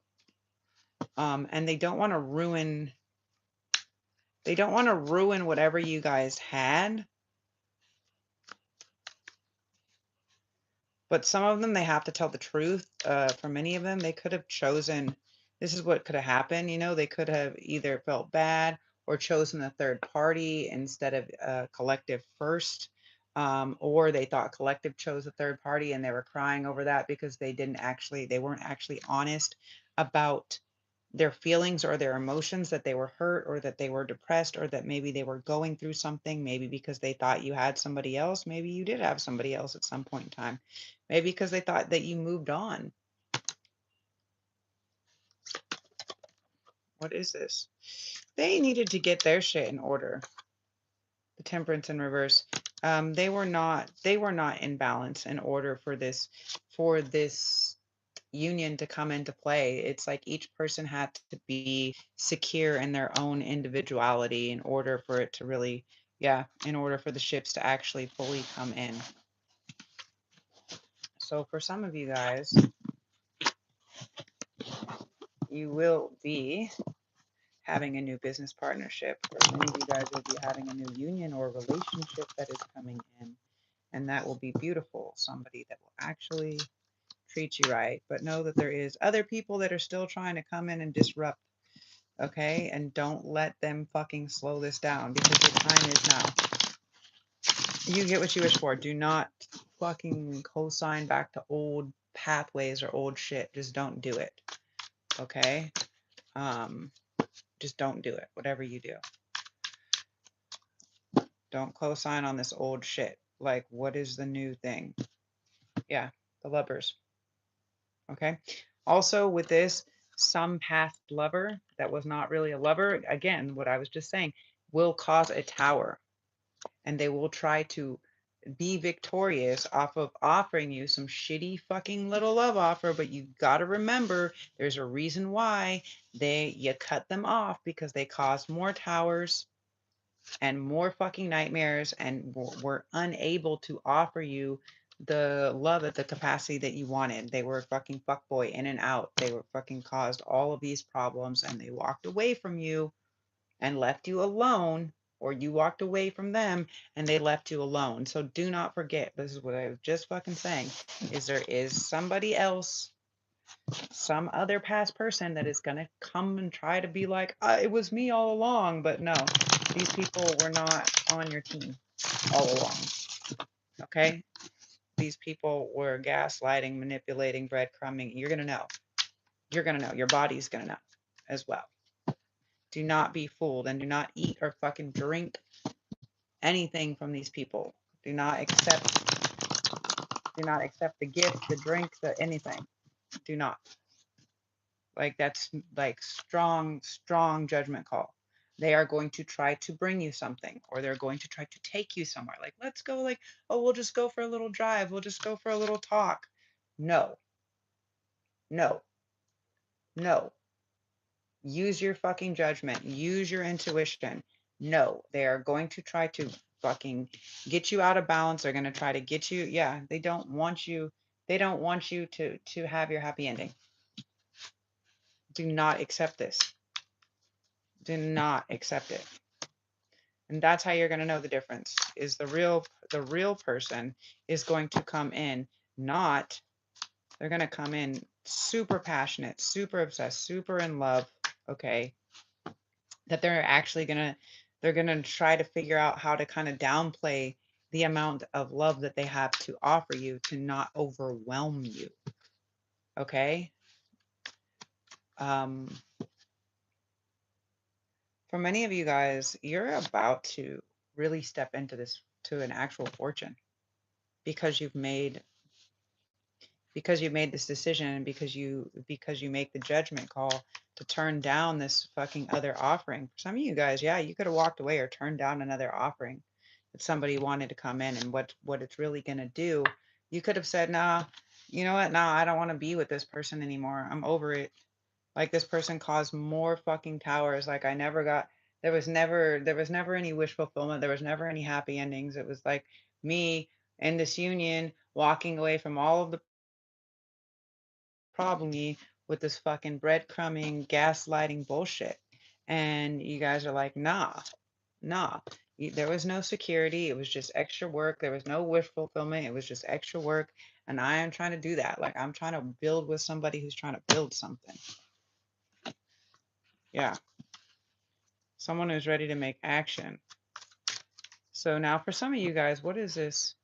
And they don't want to ruin whatever you guys had. But some of them, they have to tell the truth. For many of them, they could have chosen, this is what could have happened. You know, they could have either felt bad or chosen a third party instead of collective first. Or they thought collective chose a third party and they were crying over that because they weren't actually honest about their feelings or their emotions, that they were hurt or that they were depressed or that maybe they were going through something, maybe because they thought you had somebody else. Maybe you did have somebody else at some point in time. Maybe because they thought that you moved on. What is this? They needed to get their shit in order. The Temperance in reverse. They were not in balance in order for this union to come into play. It's like each person had to be secure in their own individuality in order for it to really, in order for the ships to actually fully come in. So for some of you guys, you will be having a new business partnership, or many of you guys will be having a new union or relationship that is coming in, and that will be beautiful. Somebody that will actually treat you right, but know that there is other people that are still trying to come in and disrupt. Okay, and don't let them fucking slow this down, because your time is now. You get what you wish for. Do not fucking co-sign back to old pathways or old shit. Just don't do it. Okay? Just don't do it. Whatever you do. Don't co-sign on this old shit. Like, what is the new thing? Yeah, the lovers. Okay? Also, with this, some past lover that was not really a lover, again, what I was just saying, will cause a tower. And they will try to be victorious off of offering you some shitty fucking little love offer, but you got to remember there's a reason why you cut them off, because they caused more towers and more fucking nightmares and were unable to offer you the love at the capacity that you wanted. They were fucking fuckboy in and out. They were fucking caused all of these problems, and they walked away from you and left you alone, or you walked away from them and they left you alone. So do not forget, this is what I was just fucking saying, is there is somebody else, some other past person that is going to come and try to be like, it was me all along. But no, these people were not on your team all along. Okay? These people were gaslighting, manipulating, breadcrumbing. You're going to know. You're going to know. Your body's going to know as well. Do not be fooled, and do not eat or fucking drink anything from these people. Do not accept the gift, the drink, the anything. Do not. Like, that's like strong judgment call. They are going to try to bring you something, or they're going to try to take you somewhere. Like, let's go, like, oh, we'll just go for a little drive. We'll just go for a little talk. No. No. No. Use your fucking judgment. Use your intuition. No, they are going to try to fucking get you out of balance. They're going to try to get you. Yeah, they don't want you. They don't want you to have your happy ending. Do not accept this. Do not accept it. And that's how you're going to know the difference. Is the real person is going to come in, not, they're going to come in super passionate, super obsessed, super in love. Okay. That they're going to try to figure out how to kind of downplay the amount of love that they have to offer you to not overwhelm you. Okay? For many of you guys, you're about to really step into this, to an actual fortune, because you've made this decision, and because you make the judgment call to turn down this fucking other offering. For some of you guys, yeah, you could have walked away or turned down another offering that somebody wanted to come in, and what it's really going to do. You could have said, nah, you know what? Nah, I don't want to be with this person anymore. I'm over it. Like, this person caused more fucking towers. Like, there was never any wish fulfillment. There was never any happy endings. It was like me in this union walking away from all of the problem me with this fucking breadcrumbing, gaslighting bullshit. And you guys are like, nah. There was no security. It was just extra work. There was no wish fulfillment. It was just extra work. And I am trying to do that. Like, I'm trying to build with somebody who's trying to build something. Yeah. Someone who's ready to make action. So now for some of you guys, what is this?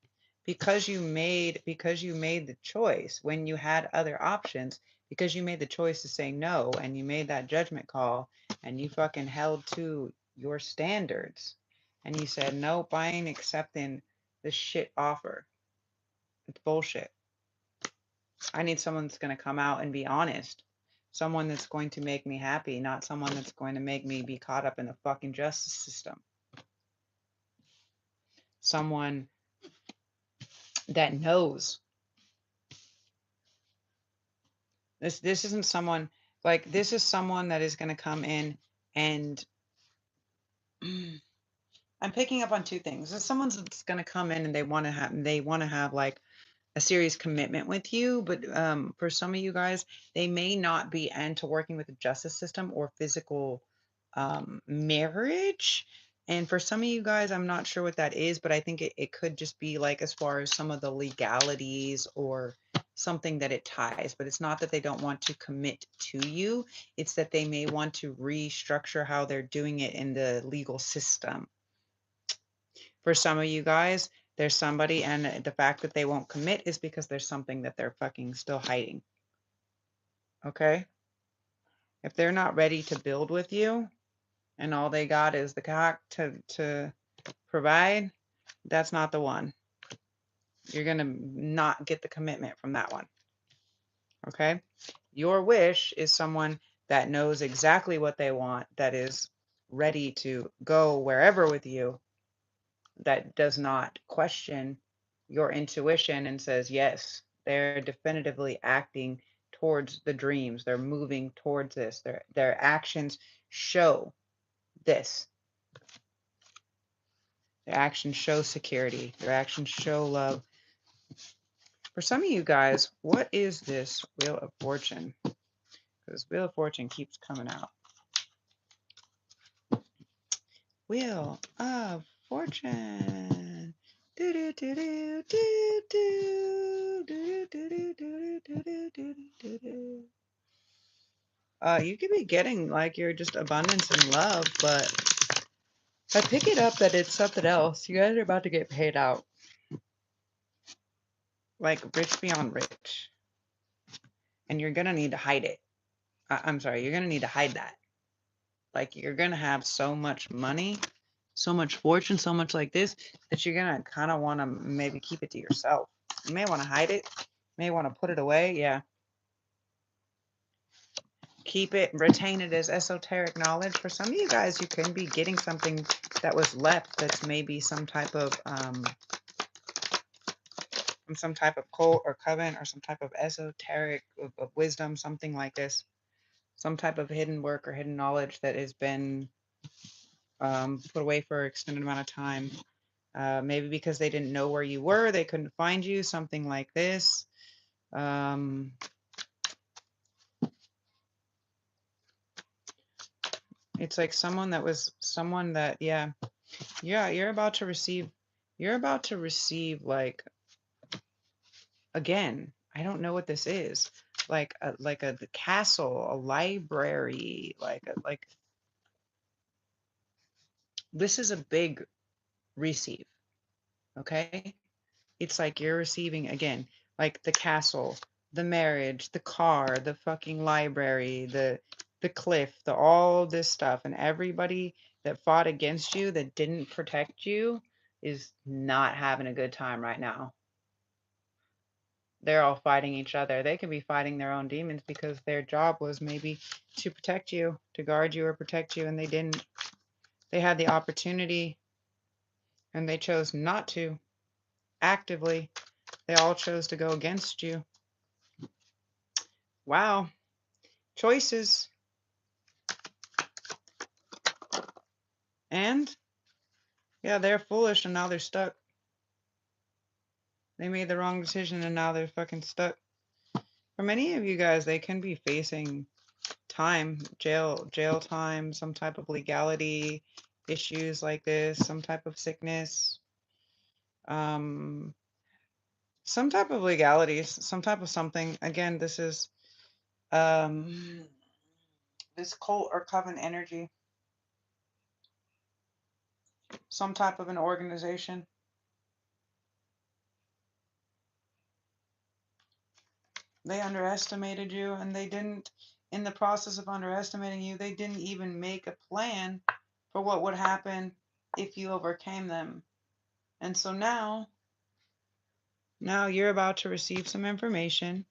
Because you made the choice when you had other options, because you made the choice to say no, and you made that judgment call, and you fucking held to your standards, and you said, nope, I ain't accepting this shit offer. It's bullshit. I need someone that's going to come out and be honest. Someone that's going to make me happy, not someone that's going to make me be caught up in the fucking justice system. Someone that knows. This isn't someone, like, this is someone that is going to come in and I'm picking up on two things. There's someone that's going to come in and they want to have like a serious commitment with you, but for some of you guys, they may not be into working with the justice system or physical marriage. And for some of you guys, I'm not sure what that is, but I think it could just be like, as far as some of the legalities or something that it ties. But it's not that they don't want to commit to you. It's that they may want to restructure how they're doing it in the legal system. For some of you guys, There's somebody, and the fact that they won't commit is because there's something that they're fucking still hiding. Okay? If they're not ready to build with you and all they got is the cock to provide, that's not the one. You're going to not get the commitment from that one. Okay? Your wish is someone that knows exactly what they want, that is ready to go wherever with you, that does not question your intuition and says, yes, they're definitively acting towards the dreams. They're moving towards this. Their actions show this. Their actions show security. Their actions show love. For some of you guys, what is this Wheel of Fortune? Because Wheel of Fortune keeps coming out. Wheel of Fortune. Do do do do do do do do do do do do do. You could be getting like you're just abundance and love, but I pick it up that it's something else. You guys are about to get paid out, like rich beyond rich, and you're gonna need to hide it. I'm sorry, you're gonna need to hide that. Like you're gonna have so much money, so much fortune, so much like this that you're gonna kind of want to maybe keep it to yourself. You may want to hide it, may want to put it away. Yeah, keep it, retain it as esoteric knowledge. For some of you guys, you can be getting something that was left that's maybe some type of cult or coven or some type of esoteric of wisdom, something like this, some type of hidden work or hidden knowledge that has been put away for an extended amount of time. Maybe because they didn't know where you were, they couldn't find you, something like this. It's like someone that, yeah, you're about to receive like, again, I don't know what this is, like the castle, a library, like this is a big receive. Okay, it's like you're receiving again, like the castle, the marriage, the car, the fucking library, the cliff, the all this stuff, and everybody that fought against you, that didn't protect you, is not having a good time right now. They're all fighting each other. They could be fighting their own demons because their job was maybe to protect you, to guard you or protect you, and they didn't. They had the opportunity and they chose not to actively. They all chose to go against you. Wow. Choices. And yeah, they're foolish and now they're stuck. They made the wrong decision and now they're fucking stuck. For many of you guys, they can be facing time, jail time, some type of legality issues like this, some type of sickness, some type of legalities, some type of something. Again, this is this cult or coven energy, some type of an organization. They underestimated you, and they didn't, in the process of underestimating you, they didn't even make a plan for what would happen if you overcame them. And so now you're about to receive some information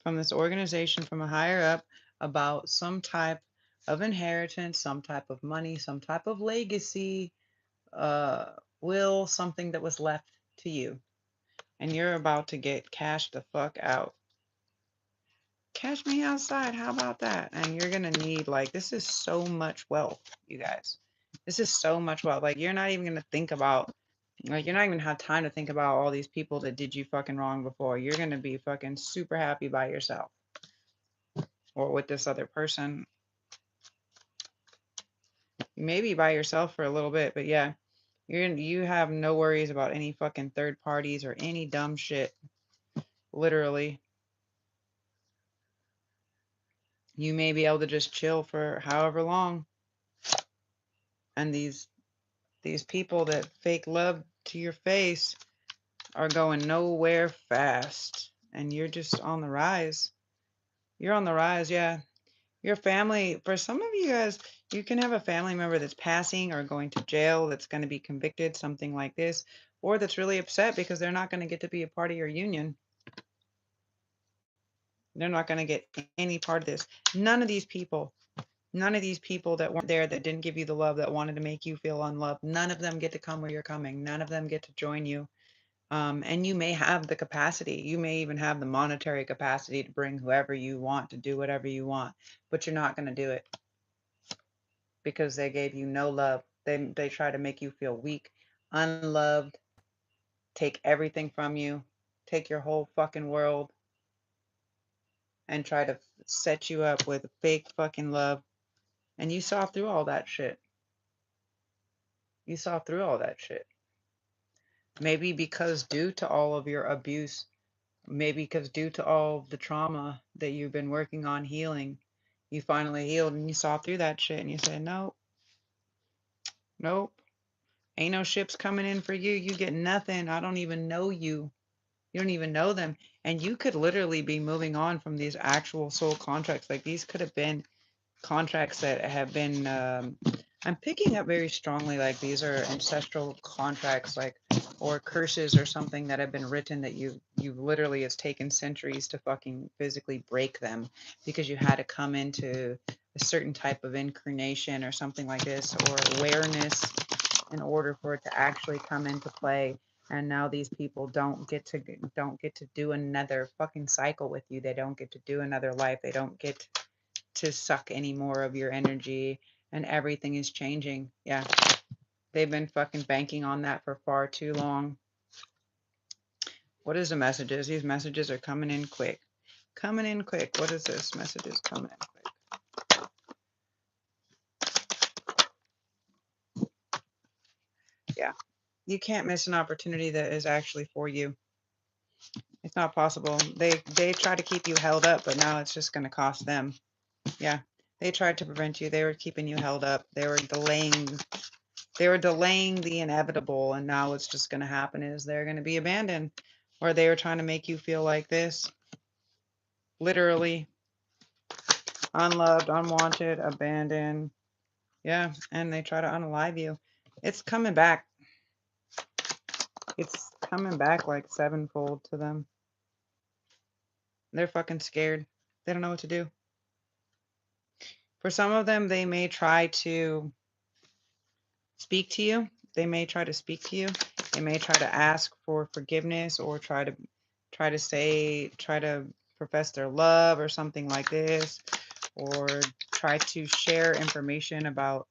from this organization, from a higher up, about some type of inheritance, some type of money, some type of legacy, will, something that was left to you. And you're about to get cashed the fuck out. Cash me outside. How about that? And you're going to need, like, this is so much wealth, you guys. This is so much wealth. Like, you're not even going to think about, like, you're not even have time to think about all these people that did you fucking wrong before. You're going to be fucking super happy by yourself or with this other person. You may be by yourself for a little bit, but yeah, you have no worries about any fucking third parties or any dumb shit. Literally. You may be able to just chill for however long. And these people that fake love to your face, are going nowhere fast. And you're just on the rise. You're on the rise, yeah. Your family, for some of you guys, you can have a family member that's passing or going to jail, that's going to be convicted, something like this, or that's really upset because they're not going to get to be a part of your union. They're not going to get any part of this. None of these people that weren't there, that didn't give you the love, that wanted to make you feel unloved, none of them get to come where you're coming. None of them get to join you. And you may have the capacity, you may even have the monetary capacity to bring whoever you want to do whatever you want, but you're not going to do it because they gave you no love. They try to make you feel weak, unloved, take everything from you, take your whole fucking world, and try to set you up with fake fucking love. And you saw through all that shit. You saw through all that shit. Maybe because due to all of your abuse, maybe because due to all the trauma that you've been working on healing, you finally healed and you saw through that shit and you said, nope, nope, ain't no ships coming in for you. You get nothing. I don't even know you. You don't even know them. And you could literally be moving on from these actual soul contracts. Like these could have been contracts that have been, I'm picking up very strongly, like these are ancestral contracts, like, or curses or something that have been written that you literally, it's taken centuries to fucking physically break them because you had to come into a certain type of incarnation or something like this, or awareness, in order for it to actually come into play. And now these people don't get to do another fucking cycle with you. They don't get to do another life. They don't get to suck any more of your energy, and everything is changing. Yeah. They've been fucking banking on that for far too long. What is the messages? These messages are coming in quick. Coming in quick. What is this? Messages coming in quick. Yeah. You can't miss an opportunity that is actually for you. It's not possible. They try to keep you held up, but now it's just going to cost them. Yeah. They tried to prevent you. They were keeping you held up. They were delaying the inevitable, and now what's just going to happen is they're going to be abandoned, or they were trying to make you feel like this, literally unloved, unwanted, abandoned. Yeah, and they try to unalive you. It's coming back. It's coming back like sevenfold to them. They're fucking scared. They don't know what to do. For some of them, they may try to speak to you. They may try to speak to you. They may try to ask for forgiveness, or try to profess their love or something like this, or try to share information about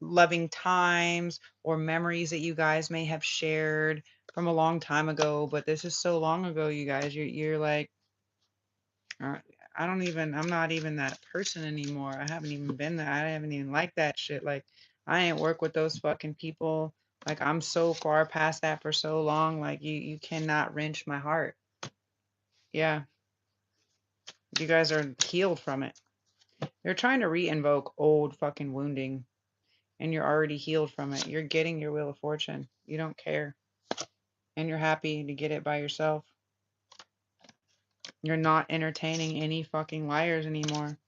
loving times or memories that you guys may have shared from a long time ago. But this is so long ago, you guys. You're like, uh, I'm not even that person anymore. I haven't even been there. I haven't even liked that shit. Like, I ain't work with those fucking people. Like, I'm so far past that for so long. Like, you cannot wrench my heart. Yeah, you guys are healed from it. You're trying to re-invoke old fucking wounding, and you're already healed from it. You're getting your wheel of fortune. You don't care. And you're happy to get it by yourself. You're not entertaining any fucking liars anymore.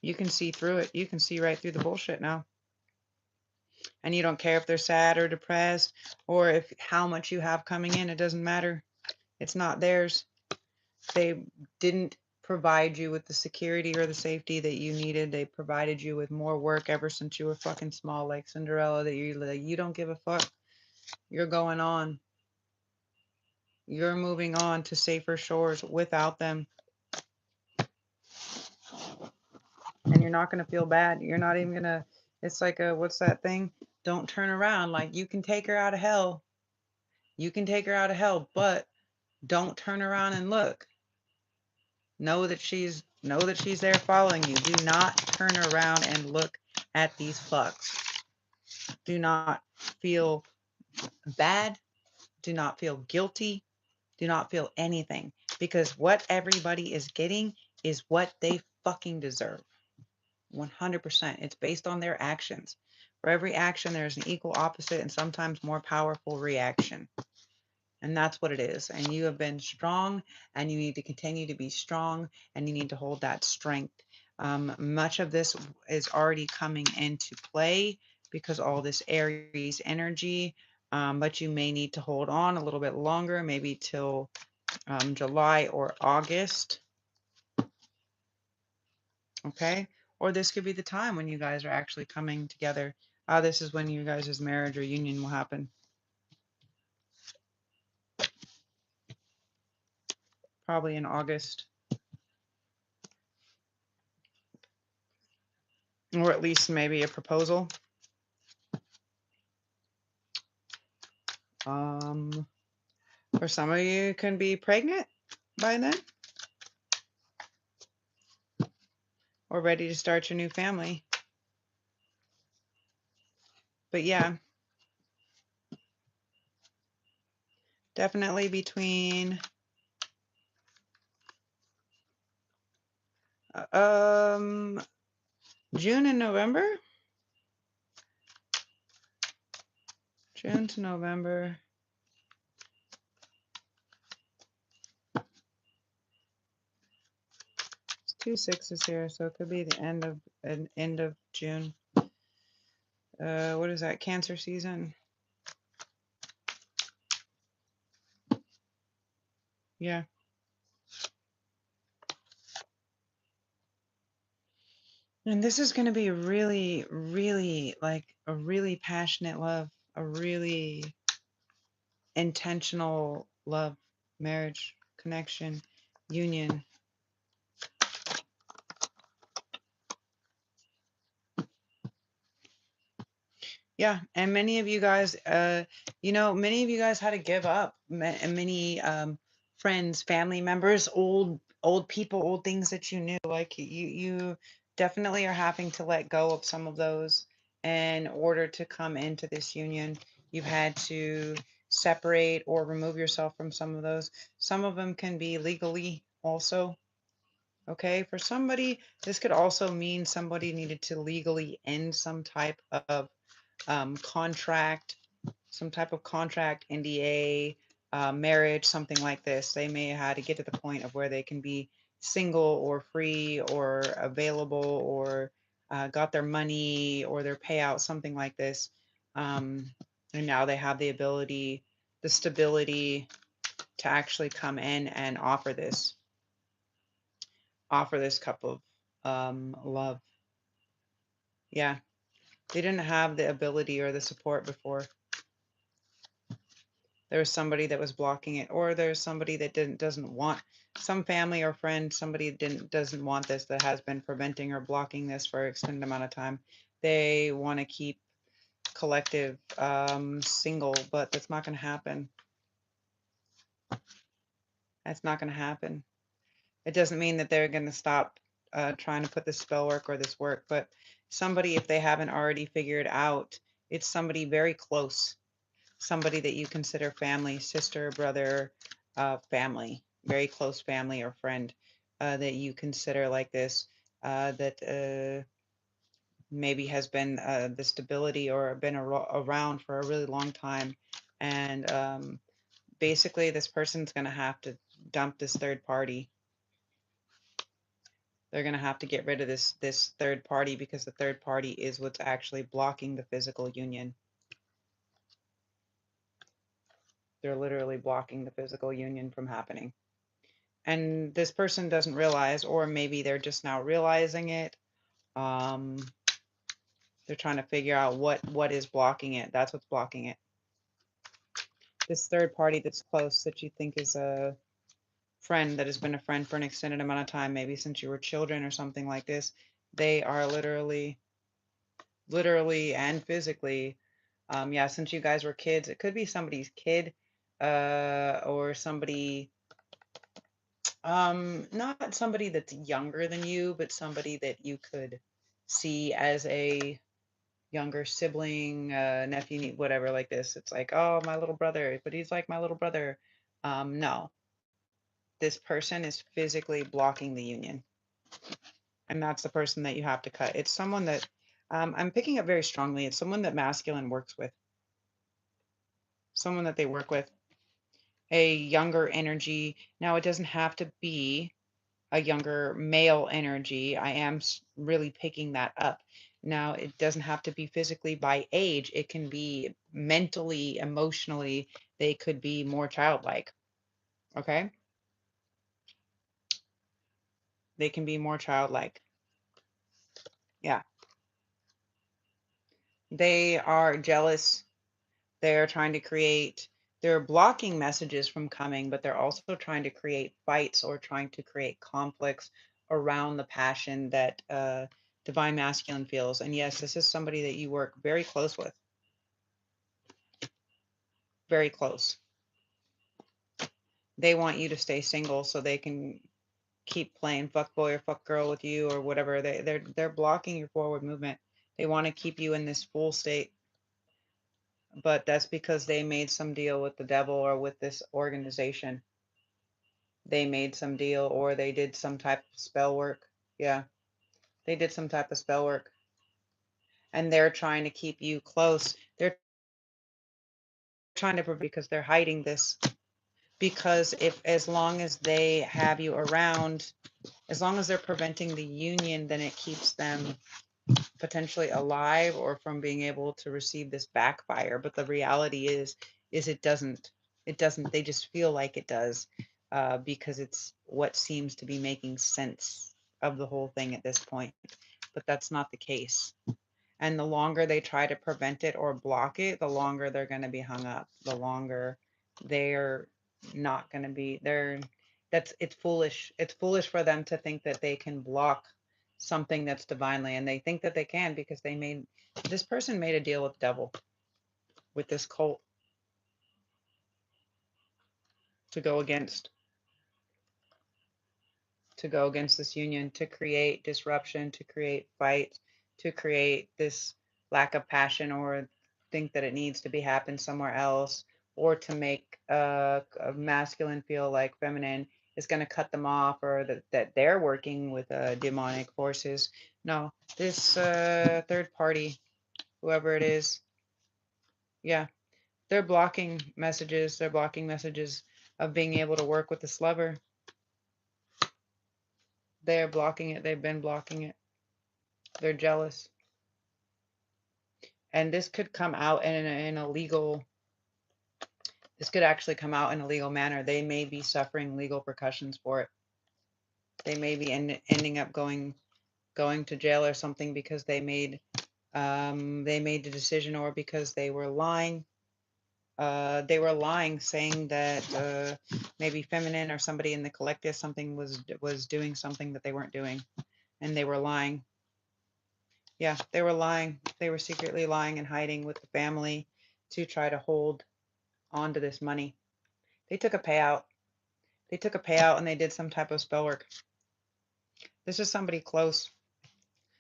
You can see through it. You can see right through the bullshit now. And you don't care if they're sad or depressed, or if how much you have coming in. It doesn't matter. It's not theirs. They didn't provide you with the security or the safety that you needed. They provided you with more work ever since you were fucking small, like Cinderella, that you don't give a fuck. You're going on. You're moving on to safer shores without them. And you're not going to feel bad. You're not even going to, it's like what's that thing? Don't turn around. Like, you can take her out of hell. You can take her out of hell, but don't turn around and look. Know that she's there following you. Do not turn around and look at these fucks. Do not feel bad. Do not feel guilty. Do not feel anything, because what everybody is getting is what they fucking deserve. 100%. It's based on their actions. For every action, there's an equal opposite and sometimes more powerful reaction. And that's what it is. And you have been strong, and you need to continue to be strong, and you need to hold that strength. Much of this is already coming into play because all this Aries energy, but you may need to hold on a little bit longer, maybe till July or August. Okay. Or this could be the time when you guys are actually coming together. This is when you guys' marriage or union will happen. Probably in August. Or at least maybe a proposal. For some of you can be pregnant by then or ready to start your new family. But yeah, definitely between June and November. June to November. It's 2 6s here, so it could be the end of June. What is that? Cancer season. Yeah. And this is going to be really, really like a really passionate love, a really intentional love, marriage, connection, union. Yeah, and many of you guys, many of you guys had to give up. Many friends, family members, old people, old things that you knew. Like you definitely are having to let go of some of those in order to come into this union. You've had to separate or remove yourself from some of those. Some of them can be legally also. Okay, for somebody, this could also mean somebody needed to legally end some type of contract, some type of contract, NDA, marriage, something like this. They may have had to get to the point of where they can be single or free or available or got their money or their payout, something like this. And now they have the ability, the stability to actually come in and offer this cup of love. Yeah, they didn't have the ability or the support before. There was somebody that was blocking it, or there's somebody that doesn't want, some family or friend, somebody doesn't want this, that has been preventing or blocking this for an extended amount of time. They want to keep collective single, but that's not going to happen. That's not going to happen. It doesn't mean that they're going to stop trying to put this spell work or this work, but somebody, if they haven't already figured out, it's somebody very close, somebody that you consider family, sister, brother, family, very close family or friend that you consider like this, that maybe has been the stability or been around for a really long time. And basically, this person's going to have to dump this third party. They're going to have to get rid of this third party because the third party is what's actually blocking the physical union. They're literally blocking the physical union from happening. And this person doesn't realize, or maybe they're just now realizing it. They're trying to figure out what is blocking it. That's what's blocking it. This third party that's close, that you think is a friend, that has been a friend for an extended amount of time, maybe since you were children or something like this, they are literally and physically, yeah, since you guys were kids, it could be somebody's kid, or somebody, not somebody that's younger than you, but somebody that you could see as a younger sibling, nephew, whatever, like this. It's like, oh, my little brother, but he's like my little brother. No, this person is physically blocking the union. And that's the person that you have to cut. It's someone that I'm picking up very strongly. It's someone that masculine works with, someone that they work with, a younger energy. Now, it doesn't have to be a younger male energy. I am really picking that up. Now, it doesn't have to be physically by age. It can be mentally, emotionally. They could be more childlike. Okay? They can be more childlike. Yeah. They are jealous. They're trying to create, they're blocking messages from coming, but they're also trying to create fights or trying to create conflicts around the passion that divine masculine feels. And yes, this is somebody that you work very close with, very close. They want you to stay single so they can keep playing fuck boy or fuck girl with you or whatever. They're blocking your forward movement. They want to keep you in this full state, but that's because they made some deal with the devil or with this organization. They made some deal or they did some type of spell work. Yeah, they did some type of spell work and they're trying to keep you close. They're trying to prevent because they're hiding this. Because if, as long as they have you around, as long as they're preventing the union, then it keeps them potentially alive or from being able to receive this backfire. But the reality is it doesn't, they just feel like it does, because it's what seems to be making sense of the whole thing at this point, but that's not the case. And the longer they try to prevent it or block it, the longer they're going to be hung up, the longer they're not going to be they're that's it's foolish for them to think that they can block something that's divinely, and they think that they can because this person made a deal with the devil, with this cult, to go against this union, to create disruption, to create fight, to create this lack of passion, or think that it needs to be happen somewhere else, or to make a masculine feel like feminine is going to cut them off, or that they're working with demonic forces. No, this third party, whoever it is, yeah, they're blocking messages. They're blocking messages of being able to work with this lover. They're blocking it. They've been blocking it. They're jealous. And this could come out in a legal, this could actually come out in a legal manner. They may be suffering legal repercussions for it. They may be ending up going to jail or something because they made the decision, or because they were lying. They were lying, saying that maybe feminine or somebody in the collective something was doing something that they weren't doing, and they were lying. Yeah, they were lying. They were secretly lying and hiding with the family to try to hold on to this money. They took a payout. They took a payout and they did some type of spell work. This is somebody close,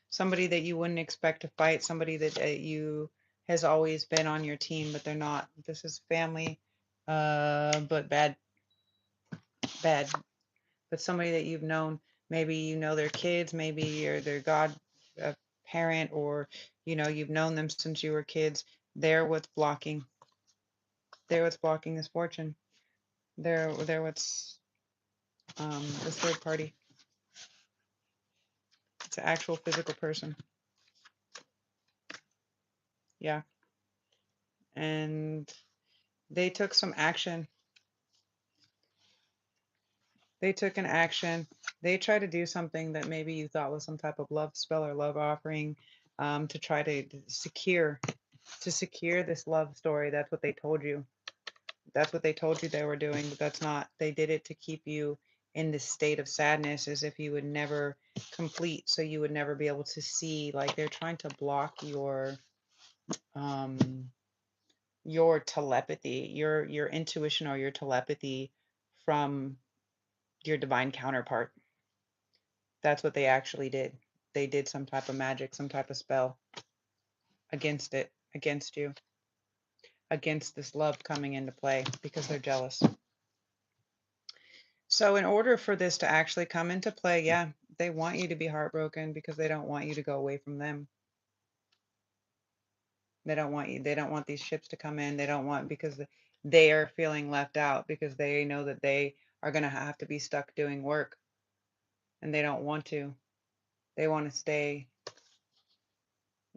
somebody that you wouldn't expect to fight, somebody that you has always been on your team, but they're not. This is family, but bad. But somebody that you've known, maybe you know their kids, maybe you're their god parent, or you've known them since you were kids. They're what's blocking. They're what's blocking this fortune. They're what's this third party. It's an actual physical person. Yeah. And they took some action. They took an action. They tried to do something that maybe you thought was some type of love spell or love offering, to try to secure this love story. That's what they told you. That's what they told you they were doing, but that's not. They did it to keep you in this state of sadness, as if you would never complete, so you would never be able to see. Like, they're trying to block um your telepathy, your intuition, or your telepathy from your divine counterpart. That's what they actually did. They did some type of magic, some type of spell against it, against you, against this love coming into play, because they're jealous. So in order for this to actually come into play, yeah, they want you to be heartbroken because they don't want you to go away from them. They don't want you. They don't want these ships to come in. They don't want because they are feeling left out because they know that they are going to have to be stuck doing work and they don't want to. They want to stay.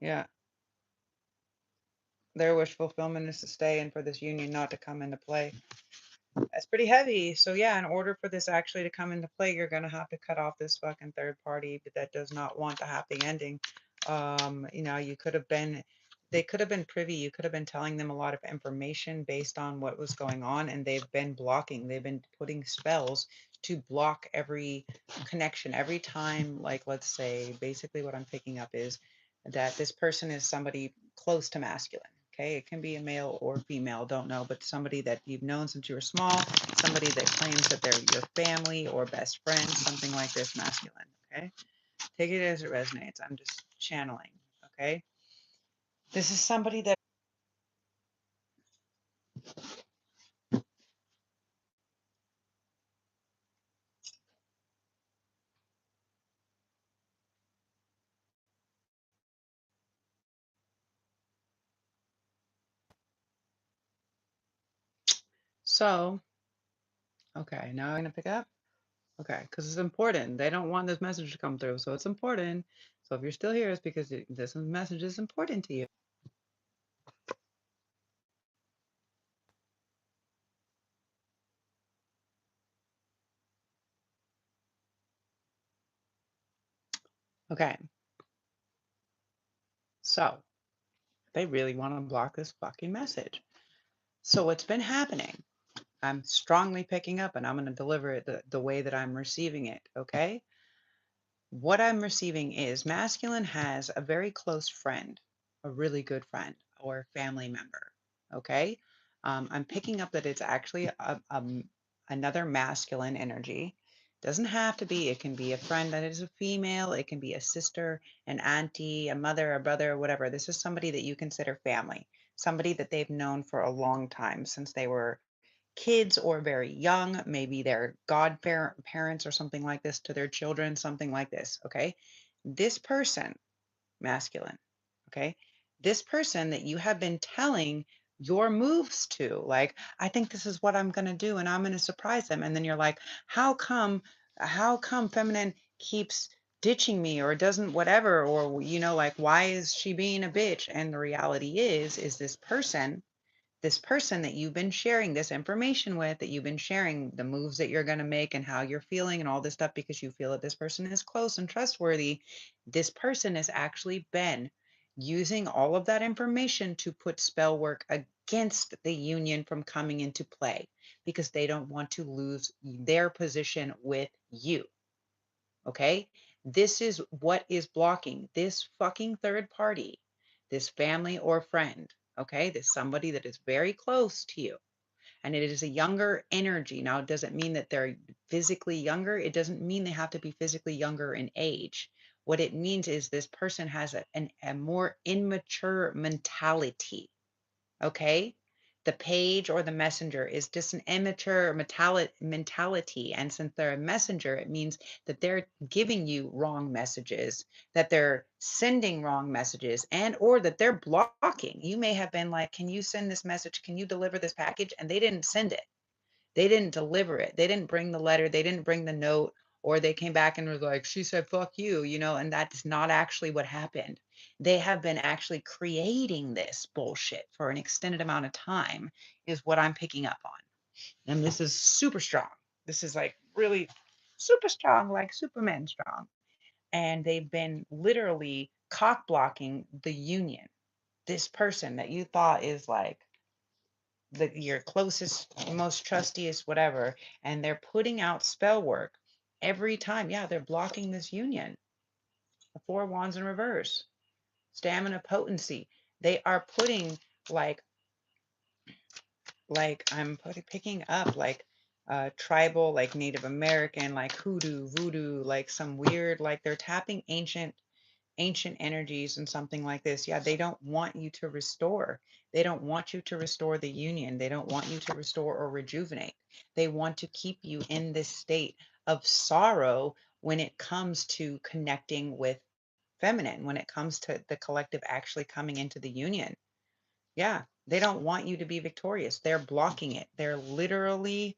Yeah. Their wish fulfillment is to stay and for this union not to come into play. That's pretty heavy. So yeah, in order for this actually to come into play, you're gonna have to cut off this fucking third party that does not want the happy ending. You could have been, they could have been privy. You could have been telling them a lot of information based on what was going on, and they've been blocking. They've been putting spells to block every connection. Every time, like let's say, basically what I'm picking up is that this person is somebody close to masculine. Okay, it can be a male or female, don't know, but somebody that you've known since you were small, somebody that claims that they're your family or best friend, something like this, masculine. Okay, take it as it resonates. I'm just channeling. Okay, this is somebody that. So, okay, now I'm gonna pick up. Okay, because it's important. They don't want this message to come through, so it's important. So if you're still here, it's because this message is important to you. Okay, so they really want to block this fucking message. So what's been happening? I'm strongly picking up and I'm going to deliver it the way that I'm receiving it. Okay. What I'm receiving is masculine has a very close friend, a really good friend or family member. Okay. I'm picking up that it's actually another masculine energy. Doesn't have to be, it can be a friend that is a female, it can be a sister, an auntie, a mother, a brother, whatever. This is somebody that you consider family, somebody that they've known for a long time since they were kids or very young, maybe they're godparents or something like this to their children, something like this. Okay. This person, masculine, okay, this person that you have been telling your moves to, like, I think this is what I'm going to do and I'm going to surprise them. And then you're like, how come feminine keeps ditching me or doesn't whatever, or, like, why is she being a bitch? And the reality is this person that you've been sharing this information with, that you've been sharing the moves that you're going to make and how you're feeling and all this stuff because you feel that this person is close and trustworthy, this person has actually been using all of that information to put spell work against the union from coming into play because they don't want to lose their position with you. Okay. This is what is blocking this fucking third party, this family or friend. Okay. This somebody that is very close to you. And it is a younger energy. Now, it doesn't mean that they're physically younger. It doesn't mean they have to be physically younger in age. What it means is this person has a more immature mentality. Okay. The page or the messenger is just an immature mentality. And since they're a messenger, it means that they're giving you wrong messages, that they're sending wrong messages, and or that they're blocking. You may have been like, can you send this message? Can you deliver this package? And they didn't send it. They didn't deliver it. They didn't bring the letter. They didn't bring the note. Or they came back and was like, she said, fuck you, and that's not actually what happened. They have been actually creating this bullshit for an extended amount of time, is what I'm picking up on. And this is super strong. This is like really super strong, like Superman strong. And they've been literally cock blocking the union. This person that you thought is like your closest, most trustiest, whatever, and they're putting out spell work every time. Yeah, they're blocking this union. The four wands in reverse, stamina, potency. They are putting like picking up like tribal, like Native American, like hoodoo, voodoo, like some weird, like they're tapping ancient energies and something like this. Yeah, they don't want you to restore. They don't want you to restore the union. They don't want you to restore or rejuvenate. They want to keep you in this state of sorrow when it comes to connecting with feminine, when it comes to the collective actually coming into the union. Yeah, they don't want you to be victorious. They're blocking it. They're literally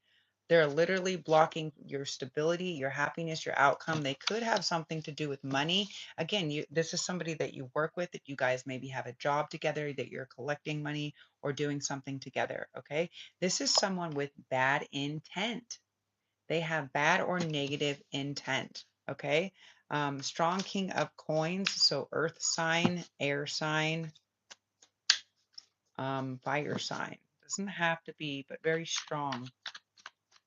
blocking your stability, your happiness, your outcome. They could have something to do with money. Again, this is somebody that you work with, that you guys maybe have a job together, that you're collecting money or doing something together, okay? This is someone with bad intent. They have bad or negative intent, okay? Strong king of coins, so earth sign, air sign, fire sign. Doesn't have to be, but very strong,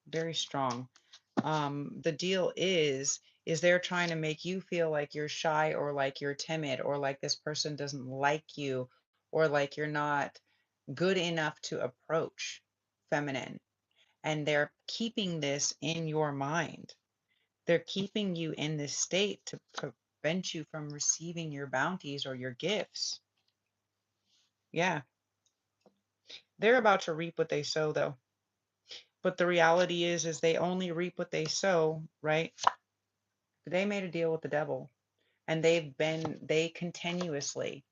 very strong. The deal is they're trying to make you feel like you're shy or like you're timid or like this person doesn't like you or like you're not good enough to approach feminine. And they're keeping this in your mind. They're keeping you in this state to prevent you from receiving your bounties or your gifts. Yeah, they're about to reap what they sow though. But the reality is they only reap what they sow, right? They made a deal with the devil, and they continuously,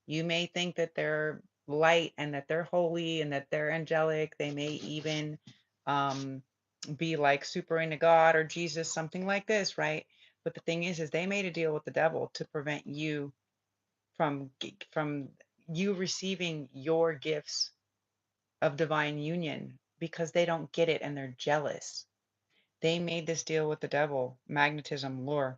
you may think that they're light and that they're holy and that they're angelic. They may even um, be like super into God or Jesus, something like this, right? But the thing is they made a deal with the devil to prevent you from you receiving your gifts of divine union because they don't get it and they're jealous. They made this deal with the devil, magnetism, lure,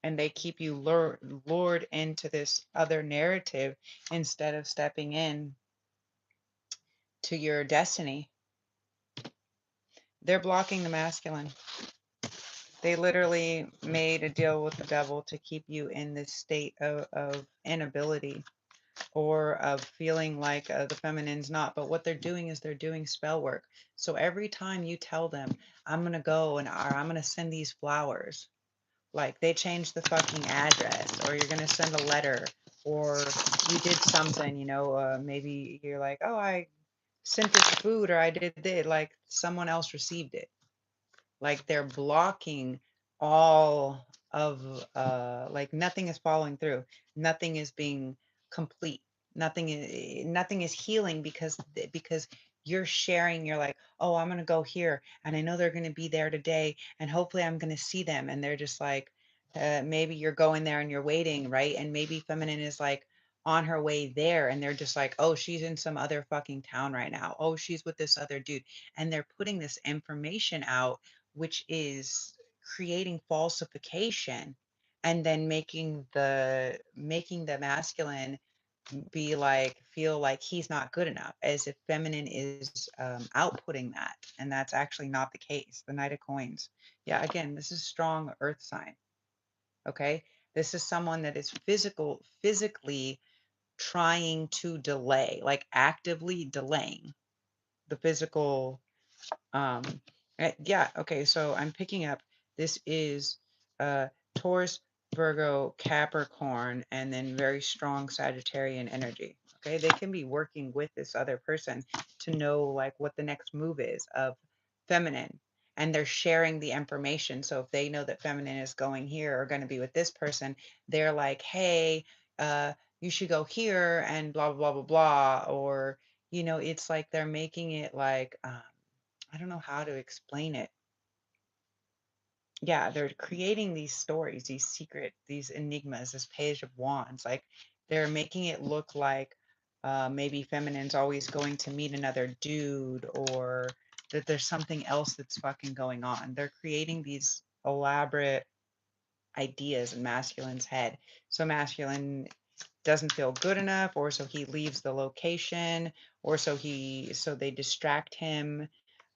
and they keep you lured into this other narrative instead of stepping in to your destiny. They're blocking the masculine. They literally made a deal with the devil to keep you in this state of inability or of feeling like the feminine's not. But what they're doing is they're doing spell work. So every time you tell them, I'm going to go and or I'm going to send these flowers, like they changed the fucking address, or you're going to send a letter, or you did something, maybe you're like, oh, I sent this food, or I did this, like someone else received it. Like they're blocking all of, like nothing is following through, nothing is being complete, nothing is healing because you're sharing, you're like, oh, I'm going to go here and I know they're going to be there today and hopefully I'm going to see them, and they're just like, maybe you're going there and you're waiting, right? And maybe feminine is like on her way there and they're just like, oh, she's in some other fucking town right now, oh, she's with this other dude, and they're putting this information out, which is creating falsification and then making the masculine be like, feel like he's not good enough, as if feminine is outputting that, and that's actually not the case. The Knight of Coins, yeah, again, this is strong earth sign, okay? This is someone that is physically trying to delay, like actively delaying the physical. um, yeah, okay, so I'm picking up, this is uh, Taurus, Virgo, Capricorn, and then very strong Sagittarian energy. Okay, they can be working with this other person to know like what the next move is of feminine, and they're sharing the information. So if they know that feminine is going here or going to be with this person, they're like, hey, you should go here and blah blah blah blah blah, or it's like they're making it like, I don't know how to explain it. Yeah, they're creating these stories, these secret, these enigmas, this page of wands. Like they're making it look like maybe feminine's always going to meet another dude, or that there's something else that's fucking going on. They're creating these elaborate ideas in masculine's head. So masculine doesn't feel good enough, or so he leaves the location, or so they distract him,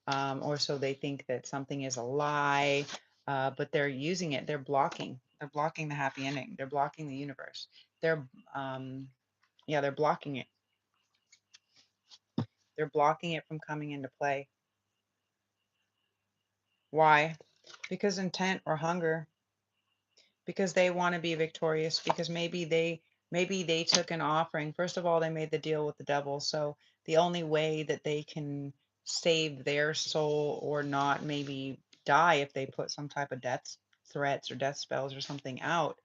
or so they think that something is a lie, but they're using it. They're blocking the happy ending. They're blocking the universe. They're, yeah, they're blocking it. They're blocking it from coming into play. Why? Because intent or hunger. Because they want to be victorious. Because maybe they took an offering. First of all, they made the deal with the devil. So the only way that they can save their soul or not maybe die if they put some type of death threats or death spells or something out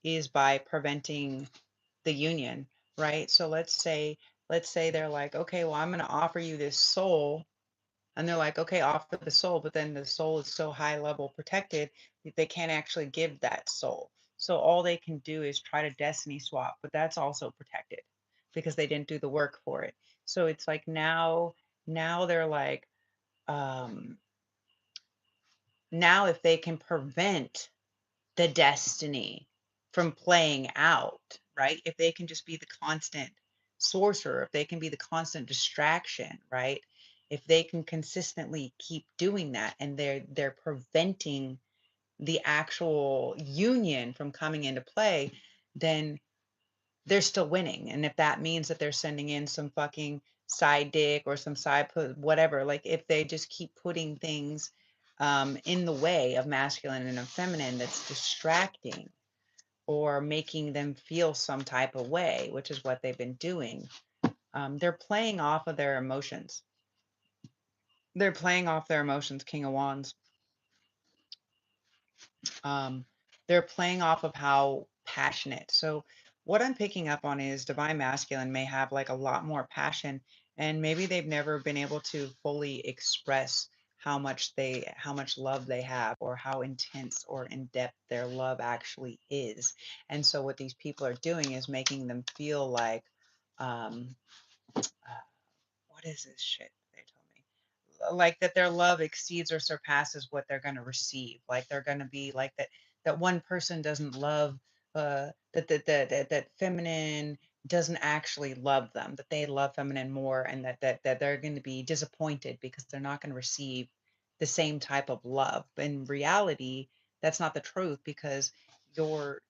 is by preventing the union, right? So let's say they're like, okay, well, I'm going to offer you this soul. And they're like, okay, offer the soul, but then the soul is so high level protected that they can't actually give that soul. So all they can do is try to destiny swap, but that's also protected because they didn't do the work for it. So it's like now they're like, um, now if they can prevent the destiny from playing out, right? If they can just be the constant sorcerer, if they can be the constant distraction, right? If they can consistently keep doing that and they're preventing the actual union from coming into play, then they're still winning. And if that means that they're sending in some fucking side dick or some side put whatever, like if they just keep putting things in the way of masculine and of feminine that's distracting or making them feel some type of way, which is what they've been doing. They're playing off of their emotions. They're playing off their emotions, King of Wands. Um, they're playing off of how passionate. So, what I'm picking up on is divine masculine may have like a lot more passion, and maybe they've never been able to fully express how much love they have or how intense or in depth their love actually is. And so what these people are doing is making them feel like um what is this shit they told me, like that their love exceeds or surpasses what they're going to receive, like they're going to be like that one person doesn't love that feminine doesn't actually love them, that they love feminine more, and that they're going to be disappointed because they're not going to receive the same type of love. But in reality, that's not the truth, because your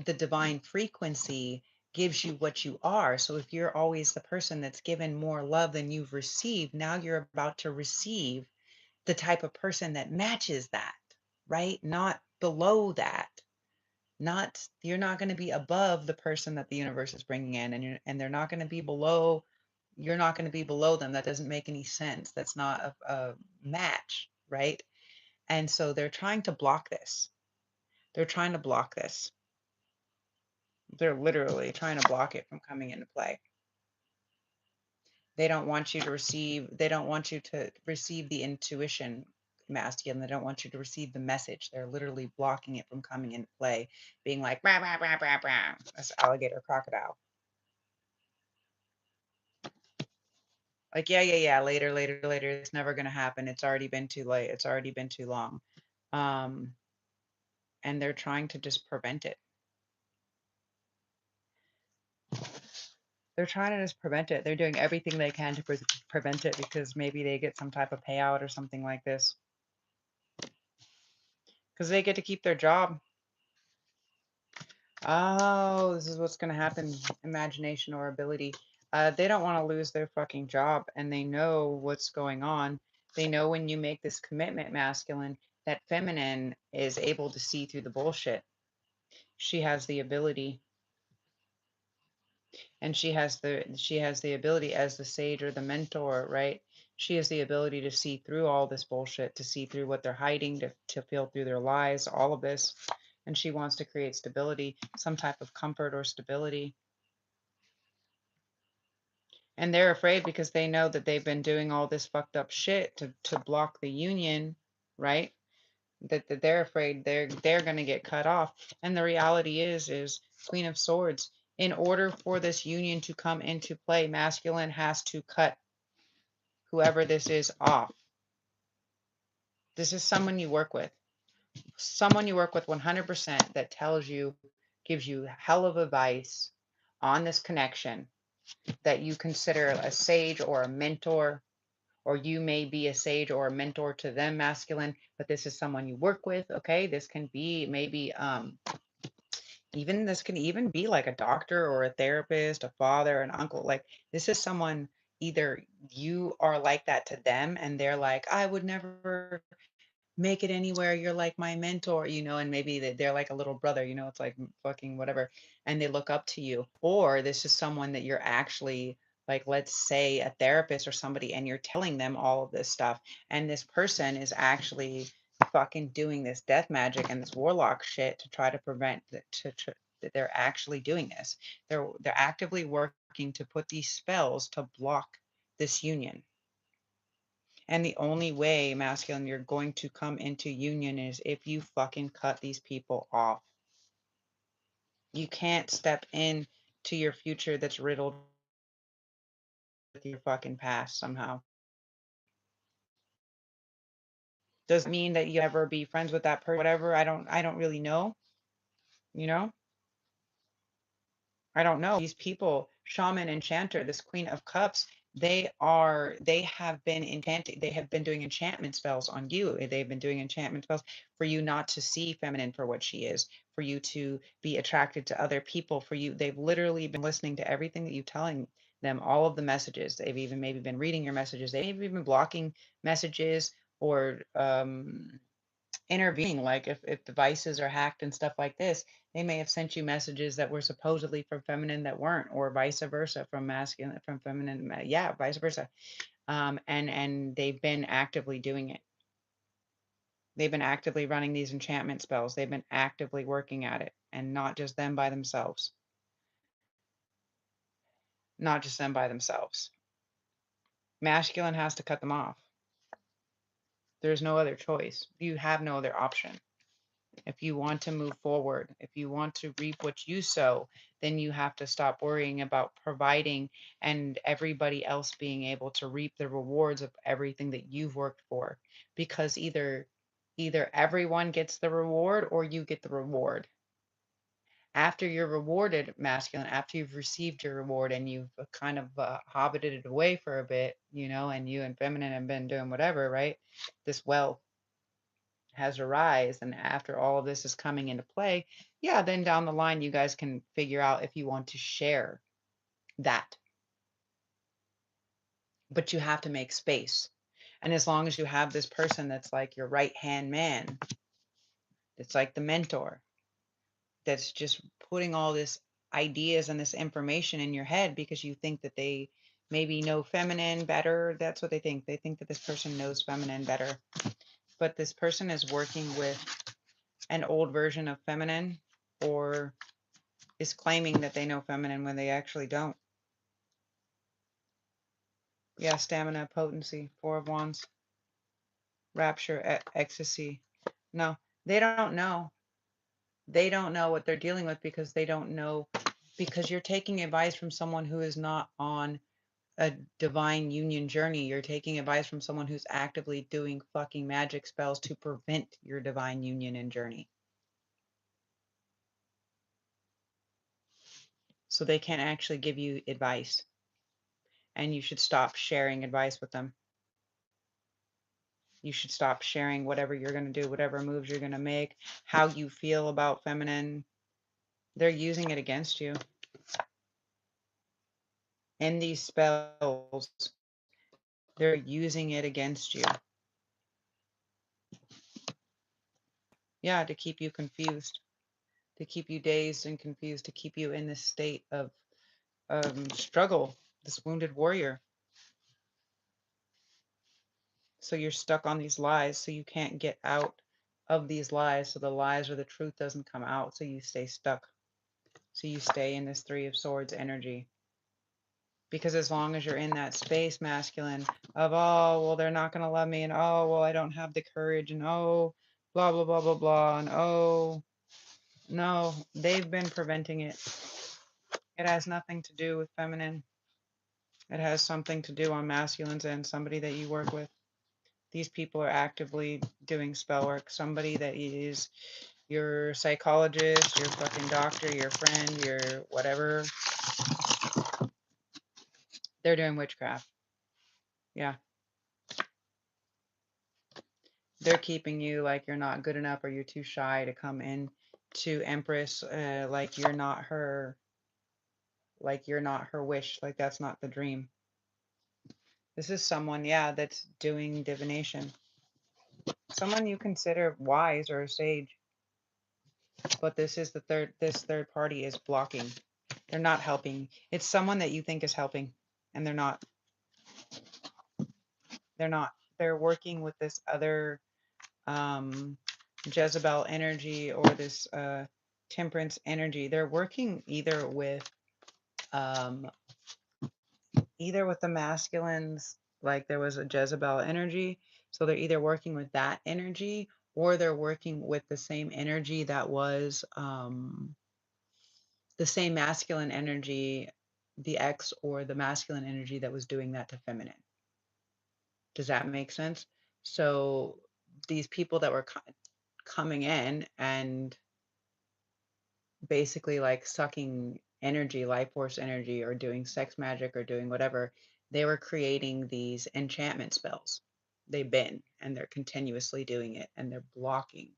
the divine frequency gives you what you are. So if you're always the person that's given more love than you've received, now you're about to receive the type of person that matches that, right? Not below that. Not You're not going to be above the person that the universe is bringing in, and they're not going to be below. You're not going to be below them. That doesn't make any sense. That's not a match, right? And so they're trying to block this. They're trying to block this. They're literally trying to block it from coming into play. They don't want you to receive the intuition masculine. They don't want you to receive the message. They're literally blocking it from coming into play, being like, rah, rah, rah, rah, rah. That's alligator crocodile. Like, yeah, yeah, yeah, later, later, later. It's never going to happen. It's already been too late. It's already been too long. Um, and they're trying to just prevent it. They're trying to just prevent it. They're doing everything they can to prevent it because maybe they get some type of payout or something like this. Because they get to keep their job. Oh, this is what's going to happen. Imagination or ability. They don't want to lose their fucking job, and they know what's going on. They know when you make this commitment, masculine, that feminine is able to see through the bullshit. She has the ability, and she has the ability as the sage or the mentor, right? She has the ability to see through all this bullshit, to see through what they're hiding, to feel through their lies, all of this. And she wants to create stability, some type of comfort or stability. And they're afraid because they know that they've been doing all this fucked up shit to block the union, right? That they're afraid they're going to get cut off. And the reality is Queen of Swords, in order for this union to come into play, masculine has to cut whoever this is off. This is someone you work with. Someone you work with 100% that tells you, gives you hell of advice on this connection, that you consider a sage or a mentor, or you may be a sage or a mentor to them, masculine, but this is someone you work with. Okay, this can be maybe even this can even be like a doctor or a therapist, a father, an uncle. Like, this is someone, either you are like that to them and they're like, I would never make it anywhere, you're like my mentor, and maybe they're like a little brother, it's like fucking whatever, and they look up to you. Or this is someone that you're actually, like, let's say a therapist or somebody, and you're telling them all of this stuff, and this person is actually fucking doing this death magic and this warlock shit to try to prevent that they're actually doing this. They're actively working to put these spells to block this union. And the only way, masculine, you're going to come into union is if you fucking cut these people off. You can't step in to your future that's riddled with your fucking past somehow. Does it mean that you ever be friends with that person? Whatever. I don't really know. You know? I don't know. These people, shaman, enchanter, this Queen of Cups, they have been enchanting, they have been doing enchantment spells on you. They've been doing enchantment spells for you not to see feminine for what she is, for you to be attracted to other people, for you. They've literally been listening to everything that you're telling them, all of the messages. They've even maybe been reading your messages. They've even been blocking messages or intervening, like if devices are hacked and stuff like this, they may have sent you messages that were supposedly from feminine that weren't, or vice versa, from masculine from feminine, yeah, vice versa. And they've been actively doing it. They've been actively running these enchantment spells. They've been actively working at it, and not just them by themselves. Not just them by themselves. Masculine has to cut them off. There's no other choice. You have no other option. If you want to move forward, if you want to reap what you sow, then you have to stop worrying about providing and everybody else being able to reap the rewards of everything that you've worked for. Because either everyone gets the reward or you get the reward. After you're rewarded, masculine, after you've received your reward and you've kind of hobbited it away for a bit, and you and feminine have been doing whatever, right? This wealth has arise, and after all of this is coming into play, yeah, then down the line you guys can figure out if you want to share that, but you have to make space. And as long as you have this person that's like your right hand man, it's like the mentor, that's just putting all this ideas and this information in your head because you think that they maybe know feminine better. That's what they think that this person knows feminine better, but this person is working with an old version of feminine, or is claiming that they know feminine when they actually don't. Yeah, stamina, potency, Four of Wands, rapture, ecstasy. No, they don't know. They don't know what they're dealing with because they don't know, because you're taking advice from someone who is not on a divine union journey. You're taking advice from someone who's actively doing fucking magic spells to prevent your divine union and journey. So they can't actually give you advice. And you should stop sharing advice with them. You should stop sharing whatever you're going to do, whatever moves you're going to make, how you feel about feminine. They're using it against you. In these spells, they're using it against you. Yeah, to keep you confused, to keep you dazed and confused, to keep you in this state of struggle, this wounded warrior. So you're stuck on these lies, so you can't get out of these lies. So the lies or the truth doesn't come out. So you stay stuck. So you stay in this Three of Swords energy. Because as long as you're in that space, masculine, of, oh, well, they're not going to love me, and oh, well, I don't have the courage, and oh, blah, blah, blah, blah, blah, and oh, no, they've been preventing it. It has nothing to do with feminine. It has something to do on masculine's end, somebody that you work with. These people are actively doing spell work. Somebody that is your psychologist, your fucking doctor, your friend, your whatever. They're doing witchcraft. Yeah. They're keeping you like you're not good enough, or you're too shy to come in to Empress, like you're not her wish, like that's not the dream. This is someone, yeah, that's doing divination. Someone you consider wise or a sage, but this third party is blocking. They're not helping. It's someone that you think is helping, and they're not. They're not. They're working with this other Jezebel energy, or this temperance energy. They're working um, either with the masculines, like there was a Jezebel energy. So they're either working with that energy or they're working with the same energy that was the same masculine energy, the ex or the masculine energy that was doing that to feminine. Does that make sense? So these people that were coming in and basically like sucking energy, life force energy, or doing sex magic or doing whatever, they were creating these enchantment spells. They've been, and they're continuously doing it, and they're blocking.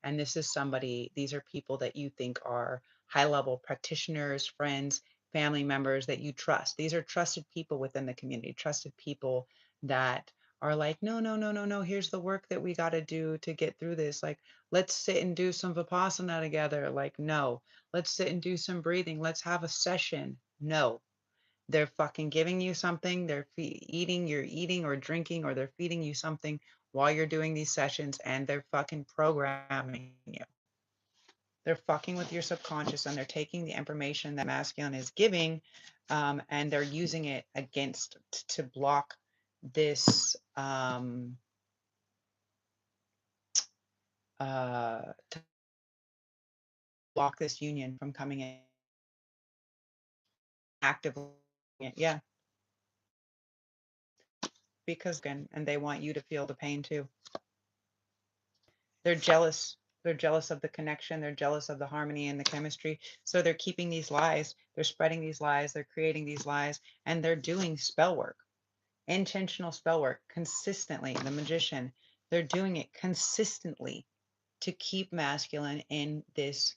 And this is somebody, these are people that you think are high level practitioners, friends, family members that you trust. These are trusted people within the community, trusted people that are like, no, no, no, no, no, here's the work that we got to do to get through this. Like, let's sit and do some Vipassana together. Like, no, let's sit and do some breathing. Let's have a session. No, they're fucking giving you something. They're eating, you're eating or drinking, or they're feeding you something while you're doing these sessions, and they're fucking programming you. They're fucking with your subconscious, and they're taking the information that masculine is giving, and they're using it against to block this to block this union from coming in actively. Yeah, because and they want you to feel the pain too. They're jealous. They're jealous of the connection. They're jealous of the harmony and the chemistry. So they're keeping these lies. They're spreading these lies. They're creating these lies, and they're doing spell work, intentional spell work consistently. The magician, they're doing it consistently to keep masculine in this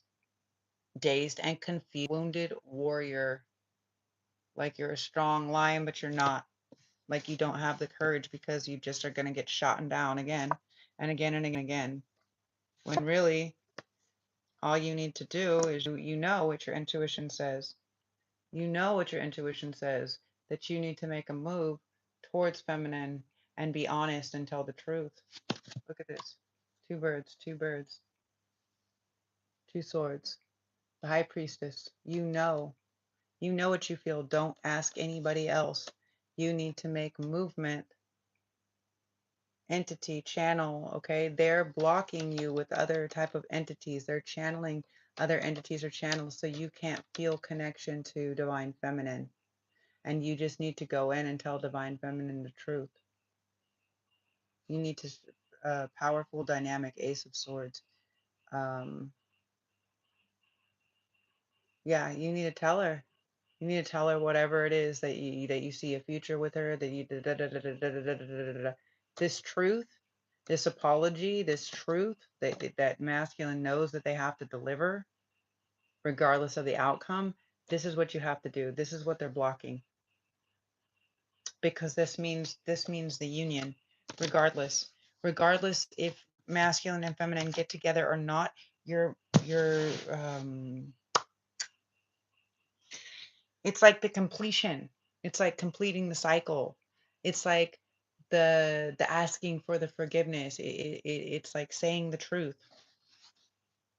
dazed and confused, wounded warrior, like you're a strong lion, but you're not. Like you don't have the courage because you just are going to get shot down again and again and again. When really, all you need to do is you know what your intuition says. You know what your intuition says, that you need to make a move towards feminine and be honest and tell the truth. Look at this. Two birds, two birds, two swords. The high priestess. You know. You know what you feel. Don't ask anybody else. You need to make movement, entity, channel, okay? They're blocking you with other type of entities. They're channeling other entities or channels so you can't feel connection to divine feminine. And you just need to go in and tell divine feminine the truth. You need to, powerful, dynamic ace of swords. Um, yeah, you need to tell her. You need to tell her whatever it is that you see a future with her, that you this truth, this apology, this truth that masculine knows that they have to deliver, regardless of the outcome. This is what you have to do. This is what they're blocking. Because this means the union, regardless. Regardless if masculine and feminine get together or not, you're it's like the completion. It's like completing the cycle. It's like the asking for the forgiveness. It's like saying the truth,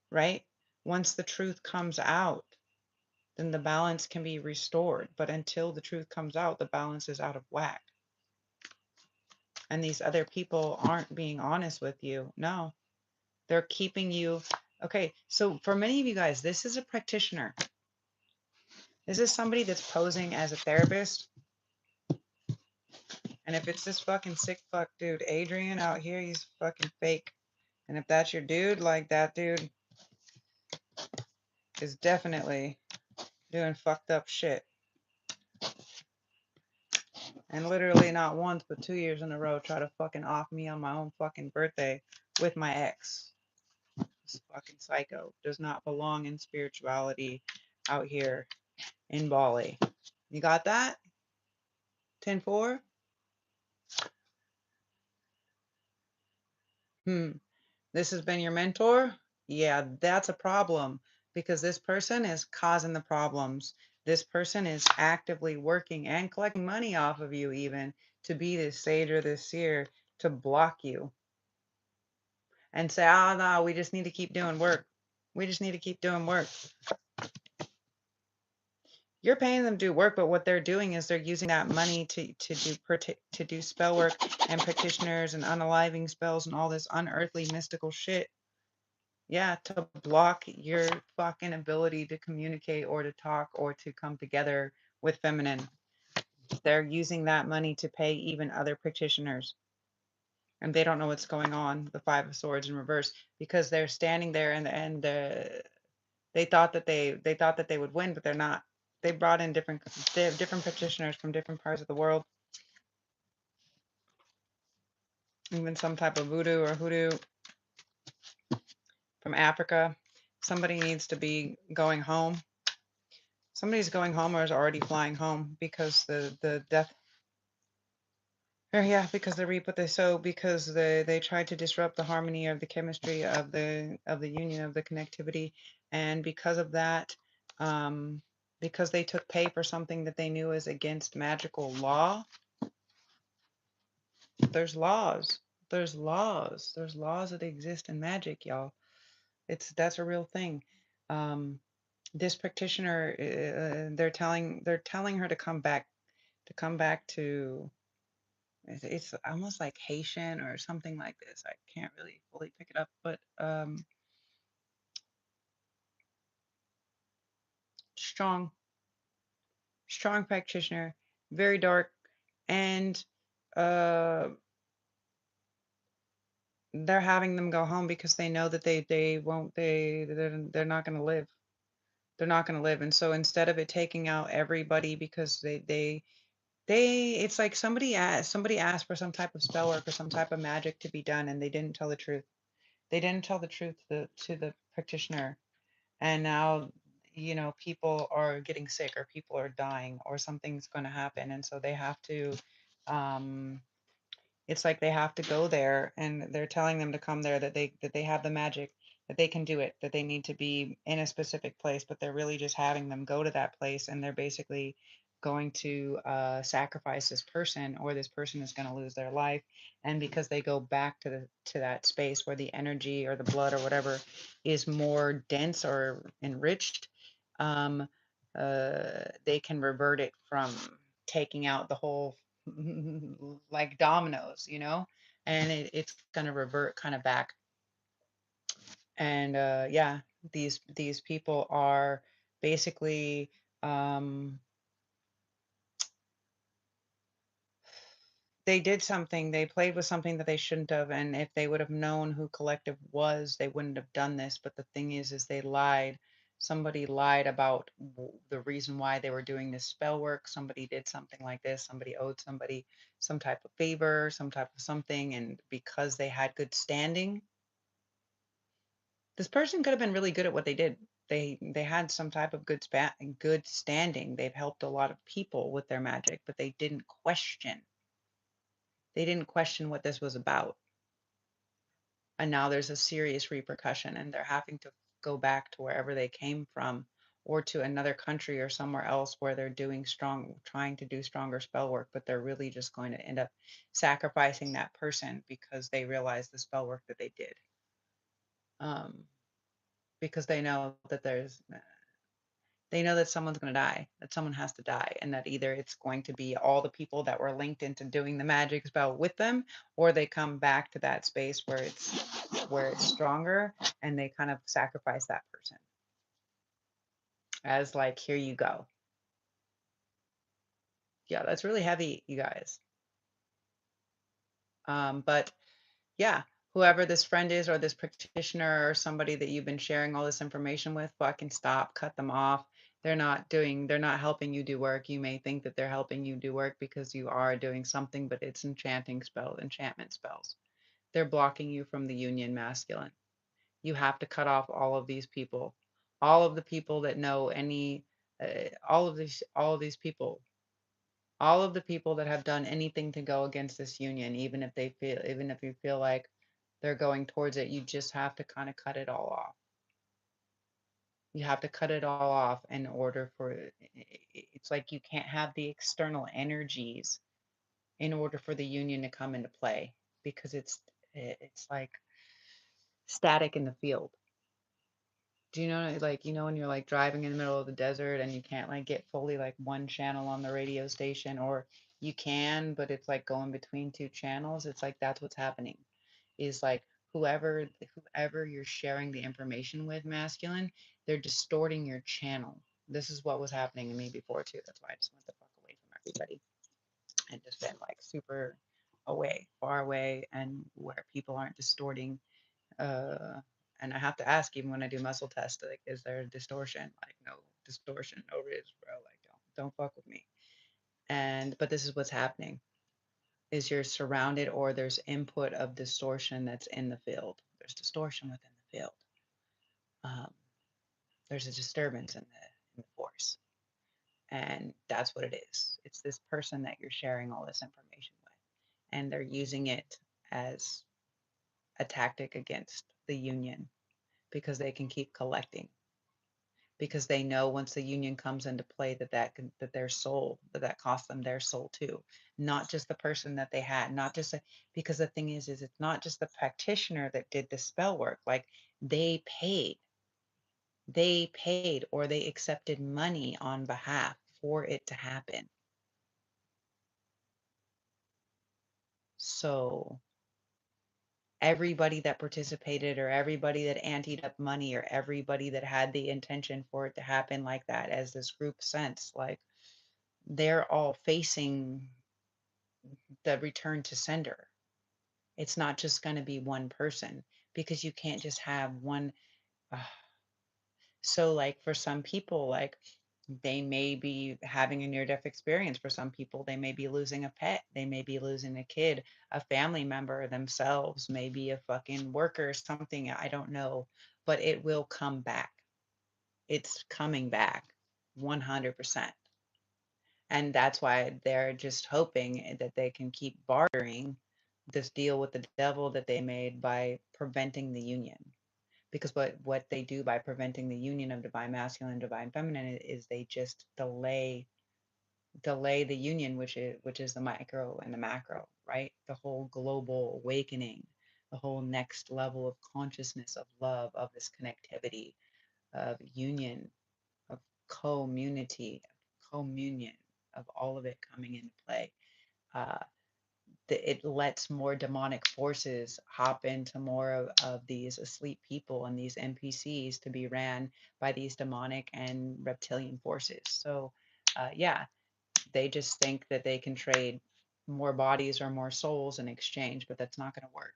right? Once the truth comes out, then the balance can be restored. But until the truth comes out, the balance is out of whack. And these other people aren't being honest with you. No, they're keeping you. Okay, so for many of you guys, this is a practitioner. This is somebody that's posing as a therapist. And if it's this fucking sick fuck dude, Adrian out here, he's fucking fake. And if that's your dude, like that dude is definitely doing fucked up shit. And literally not once, but 2 years in a row, try to fucking off me on my own fucking birthday with my ex. This fucking psycho does not belong in spirituality out here in Bali. You got that? 10-4? This has been your mentor? Yeah, that's a problem because this person is causing the problems. This person is actively working and collecting money off of you, even to be this sage or this seer, to block you and say, oh, no, we just need to keep doing work. We just need to keep doing work. You're paying them to do work, but what they're doing is they're using that money to do spell work and practitioners and unaliving spells and all this unearthly mystical shit. Yeah, to block your fucking ability to communicate or to talk or to come together with feminine. They're using that money to pay even other practitioners. And they don't know what's going on, the Five of Swords in reverse, because they're standing there and they thought that they thought that they would win, but they're not. They brought in they have different practitioners from different parts of the world, even some type of voodoo or hoodoo from Africa. Somebody needs to be going home. Somebody's going home or is already flying home because the death. Or yeah, because they reap what they sow, because they tried to disrupt the harmony of the chemistry of the union of the connectivity, and because of that, um, because they took pay for something that they knew is against magical law. There's laws. There's laws that exist in magic, y'all. That's a real thing. Um, this practitioner, they're telling her to come back to. It's almost like Haitian or something like this. I can't really fully pick it up, but strong, strong practitioner, very dark, and uh, they're having them go home because they know that they won't they're not going to live. They're not going to live, and so instead of it taking out everybody because they it's like somebody asked for some type of spell work or some type of magic to be done, and they didn't tell the truth. They didn't tell the truth to the practitioner, and now people are getting sick or people are dying or something's going to happen, and so they have to um it's like they have to go there, and they're telling them to come there, that they have the magic, that they can do it, that they need to be in a specific place, but they're really just having them go to that place, and they're basically going to sacrifice this person, or this person is going to lose their life. And because they go back to that space where the energy or the blood or whatever is more dense or enriched, um, they can revert it from taking out the whole like dominoes, and it's going to revert kind of back. And yeah, these people are basically um, they did something, they played with something that they shouldn't have, and if they would have known who collective was, they wouldn't have done this. But the thing is they lied. Somebody lied about the reason why they were doing this spell work. Somebody did something like this. Somebody owed somebody some type of favor, some type of something, and because they had good standing, this person could have been really good at what they did. They had some type of good standing. They've helped a lot of people with their magic, but they didn't question. They didn't question what this was about. And now there's a serious repercussion, and they're having to go back to wherever they came from, or to another country or somewhere else where they're trying to do stronger spell work, but they're really just going to end up sacrificing that person because they realize the spell work that they did. Um, because they know that someone's going to die, that someone has to die, and that either it's going to be all the people that were linked into doing the magic spell with them, or they come back to that space where it's stronger, and they kind of sacrifice that person as like, here you go. Yeah, that's really heavy, you guys. But yeah, whoever this friend is or this practitioner or somebody that you've been sharing all this information with, fucking stop, cut them off. They're not helping you do work. You may think that they're helping you do work because you are doing something, but it's enchantment spells. They're blocking you from the union masculine. You have to cut off all of these people, all of the people that know all of these people, all of the people that have done anything to go against this union, even if you feel like they're going towards it, you just have to kind of cut it all off. You have to cut it all off in order for it's like you can't have the external energies in order for the union to come into play, because it's like static in the field. Do you know, like, when you're like driving in the middle of the desert and you can't like get fully like one channel on the radio station, or you can, but it's like going between two channels. It's like that's what's happening. Is like whoever you're sharing the information with, masculine, they're distorting your channel. This is what was happening to me before too. That's why I just went the fuck away from everybody and just been like super away, far away, and where people aren't distorting. uh, and I have to ask, even when I do muscle tests, like, is there distortion? Like, no distortion, no riz, bro. Like, don't fuck with me. But this is what's happening: is you're surrounded, or there's input of distortion that's in the field. There's distortion within the field. Um, there's a disturbance in the force, and that's what it is. It's this person that you're sharing all this information with, and they're using it as a tactic against the union because they can keep collecting, because they know once the union comes into play that their soul, that costs them their soul too, not just the person that they had, not just because the thing is it's not just the practitioner that did the spell work. Like, they paid or they accepted money on behalf for it to happen. So everybody that participated, or everybody that anteed up money, or everybody that had the intention for it to happen like that, as this group sense, like, they're all facing the return to sender. It's not just going to be one person, because you can't just have one. Uh, so, like, for some people, like, they may be having a near death experience. For some people, they may be losing a pet. They may be losing a kid, a family member, themselves, maybe a fucking worker, something. I don't know. But it will come back. It's coming back 100%. And that's why they're just hoping that they can keep bartering this deal with the devil that they made by preventing the union. Because what they do by preventing the union of divine masculine and divine feminine is they just delay the union, which is the micro and the macro, right? The whole global awakening, the whole next level of consciousness, of love, of this connectivity, of union, of community, of communion, of all of it coming into play. Uh, it lets more demonic forces hop into more of these asleep people and these NPCs to be ran by these demonic and reptilian forces. So, yeah, they just think that they can trade more bodies or more souls in exchange, but that's not going to work.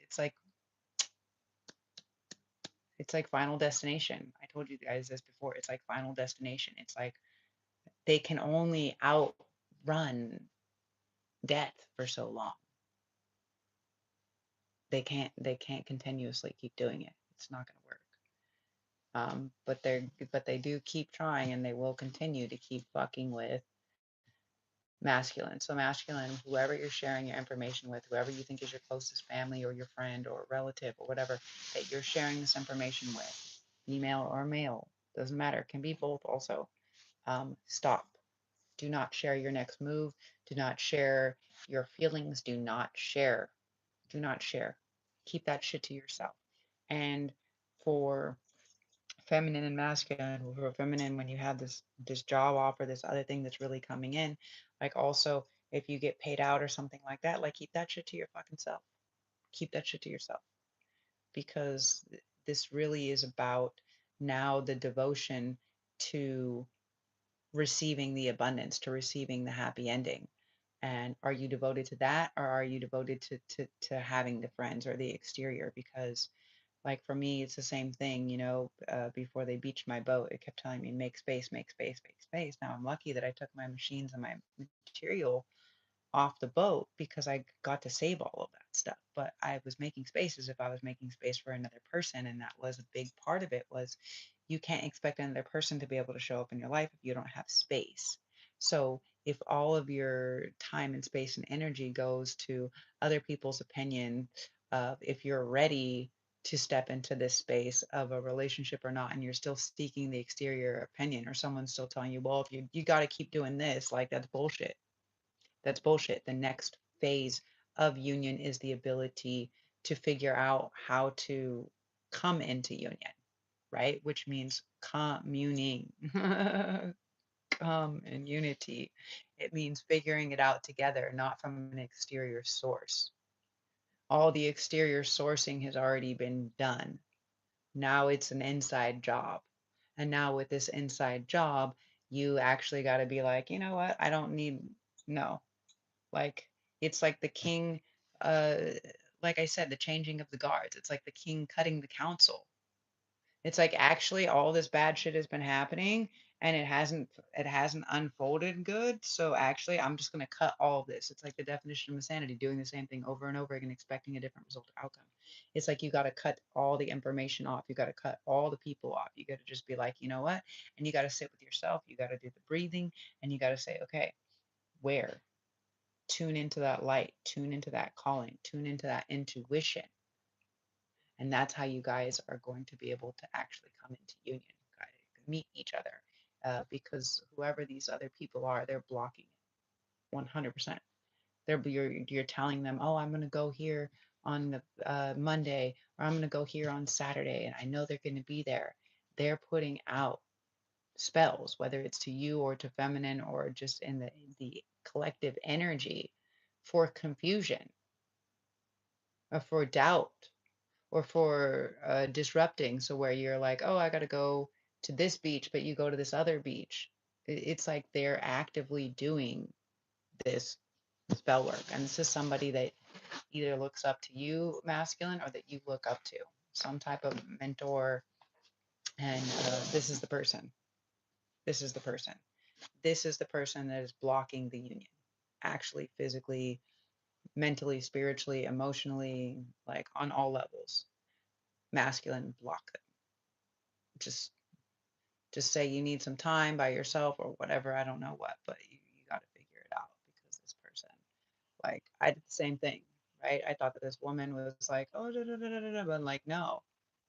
It's like it's like Final Destination. I told you guys this before. It's like Final Destination. It's like they can only outrun death for so long. They can't continuously keep doing it. It's not going to work. But they do keep trying, and they will continue to keep fucking with masculine. So masculine, whoever you're sharing your information with, whoever you think is your closest family or your friend or relative or whatever that you're sharing this information with, female or male, doesn't matter. It can be both also. Stop. Do not share your next move. Do not share your feelings. Do not share. Do not share. Keep that shit to yourself. And for feminine and masculine, for feminine, when you have this job offer, this other thing that's really coming in, like, also, if you get paid out or something like that, like, keep that shit to your fucking self. Keep that shit to yourself, because this really is about now the devotion to receiving the abundance, to receiving the happy ending. And are you devoted to that, or are you devoted to having the friends or the exterior? Because, like, for me, it's the same thing. Before they beached my boat, it kept telling me, make space, make space, make space. Now I'm lucky that I took my machines and my material off the boat, because I got to save all of that stuff. But I was making spaces if I was making space for another person, and that was a big part of it. Was you can't expect another person to be able to show up in your life if you don't have space. So if all of your time and space and energy goes to other people's opinion of if you're ready to step into this space of a relationship or not, and you're still seeking the exterior opinion, or someone's still telling you, well, if you got to keep doing this, like, that's bullshit. That's bullshit. The next phase of union is the ability to figure out how to come into union. right? Which means communing, come in unity. It means figuring it out together, not from an exterior source. All the exterior sourcing has already been done. Now it's an inside job. And now with this inside job, you actually got to be like, you know what? I don't need, no. Like, it's like the king, uh, like I said, the changing of the guards. It's like the king cutting the council. It's like actually all this bad shit has been happening and it hasn't unfolded good. So actually I'm just gonna cut all of this. It's like the definition of insanity, doing the same thing over and over again, expecting a different result or outcome. It's like you gotta cut all the information off. You gotta cut all the people off. You gotta just be like, you know what? And you gotta sit with yourself. You gotta do the breathing and you gotta say, okay, where? Tune into that light, tune into that calling, tune into that intuition. And that's how you guys are going to be able to actually come into union, guys, meet each other. Because whoever these other people are, they're blocking it 100%. You're telling them, oh, I'm going to go here on the Monday, or I'm going to go here on Saturday, and I know they're going to be there. They're putting out spells, whether it's to you or to feminine or just in the collective energy for confusion or for doubt or for disrupting. So where you're like, oh, I got to go to this beach, but you go to this other beach. It's like they're actively doing this spell work. And this is somebody that either looks up to you, masculine, or that you look up to, some type of mentor. And this is the person. This is the person. This is the person that is blocking the union, actually, physically, mentally, spiritually, emotionally, like on all levels. Masculine block them. Just just say you need some time by yourself or whatever. I don't know what, but you got to figure it out because this person, like, I did the same thing, right? I thought that this woman was like, oh, da, da, da, da, da, but like, no,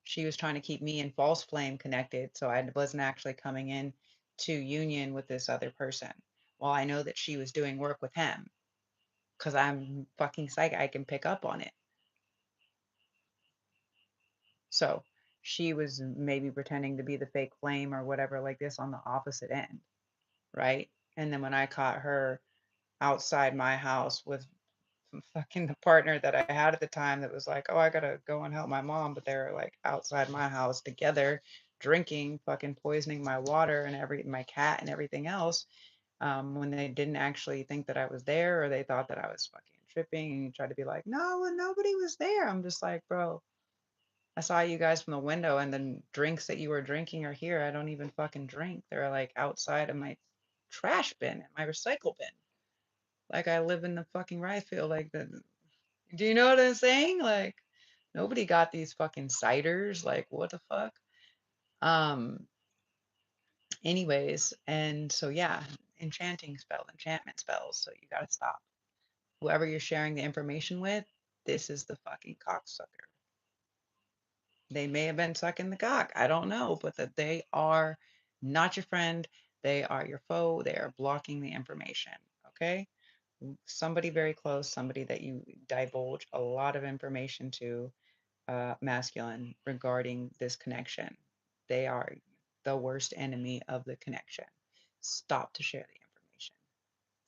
she was trying to keep me in false flame connected. So I wasn't actually coming in to union with this other person. Well, I know that she was doing work with him because I'm fucking psychic. I can pick up on it. So she was maybe pretending to be the fake flame or whatever, like this on the opposite end, right? And then when I caught her outside my house with fucking the partner that I had at the time that was like, oh, I gotta go and help my mom, but they were like outside my house together, drinking, fucking poisoning my water and my cat and everything else, when they didn't actually think that I was there or they thought that I was fucking tripping and you tried to be like, no, well, nobody was there. I'm just like, bro, I saw you guys from the window and the drinks that you were drinking are here. I don't even fucking drink. They're like outside of my trash bin, my recycle bin. Like I live in the fucking rice field. Like the, do you know what I'm saying? Like nobody got these fucking ciders. Like what the fuck? Um, anyways, and so yeah, enchantment spells. So you gotta stop. Whoever you're sharing the information with, this is the fucking cocksucker. They may have been sucking the cock. I don't know, but that they are not your friend. They are your foe. They are blocking the information. Okay. Somebody very close, somebody that you divulge a lot of information to, masculine, regarding this connection. They are the worst enemy of the connection. Stop to share the information.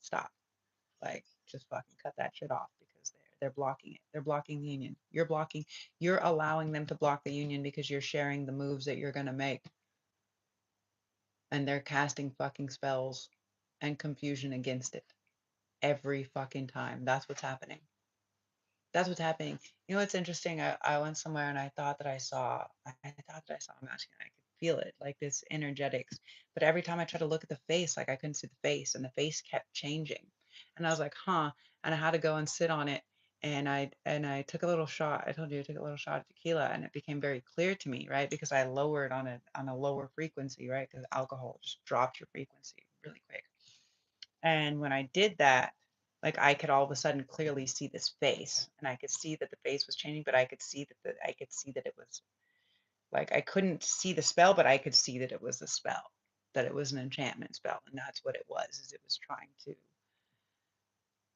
Stop. Like, just fucking cut that shit off because they're blocking it. They're blocking the union. You're allowing them to block the union because you're sharing the moves that you're gonna make. And they're casting fucking spells and confusion against it every fucking time. That's what's happening. That's what's happening. You know what's interesting? I went somewhere and I thought that I saw a masculine. I could feel it, like this energetics. But every time I tried to look at the face, like I couldn't see the face, and the face kept changing. And I was like, huh. And I had to go and sit on it. And I took a little shot. I told you I took a little shot of tequila, and it became very clear to me, right? Because I lowered on a lower frequency, right? Because alcohol just dropped your frequency really quick. And when I did that, like I could all of a sudden clearly see this face, and I could see that the face was changing, but I could see that it was like I couldn't see the spell, but I could see that it was a spell, that it was an enchantment spell, and that's what it was. Is it was trying to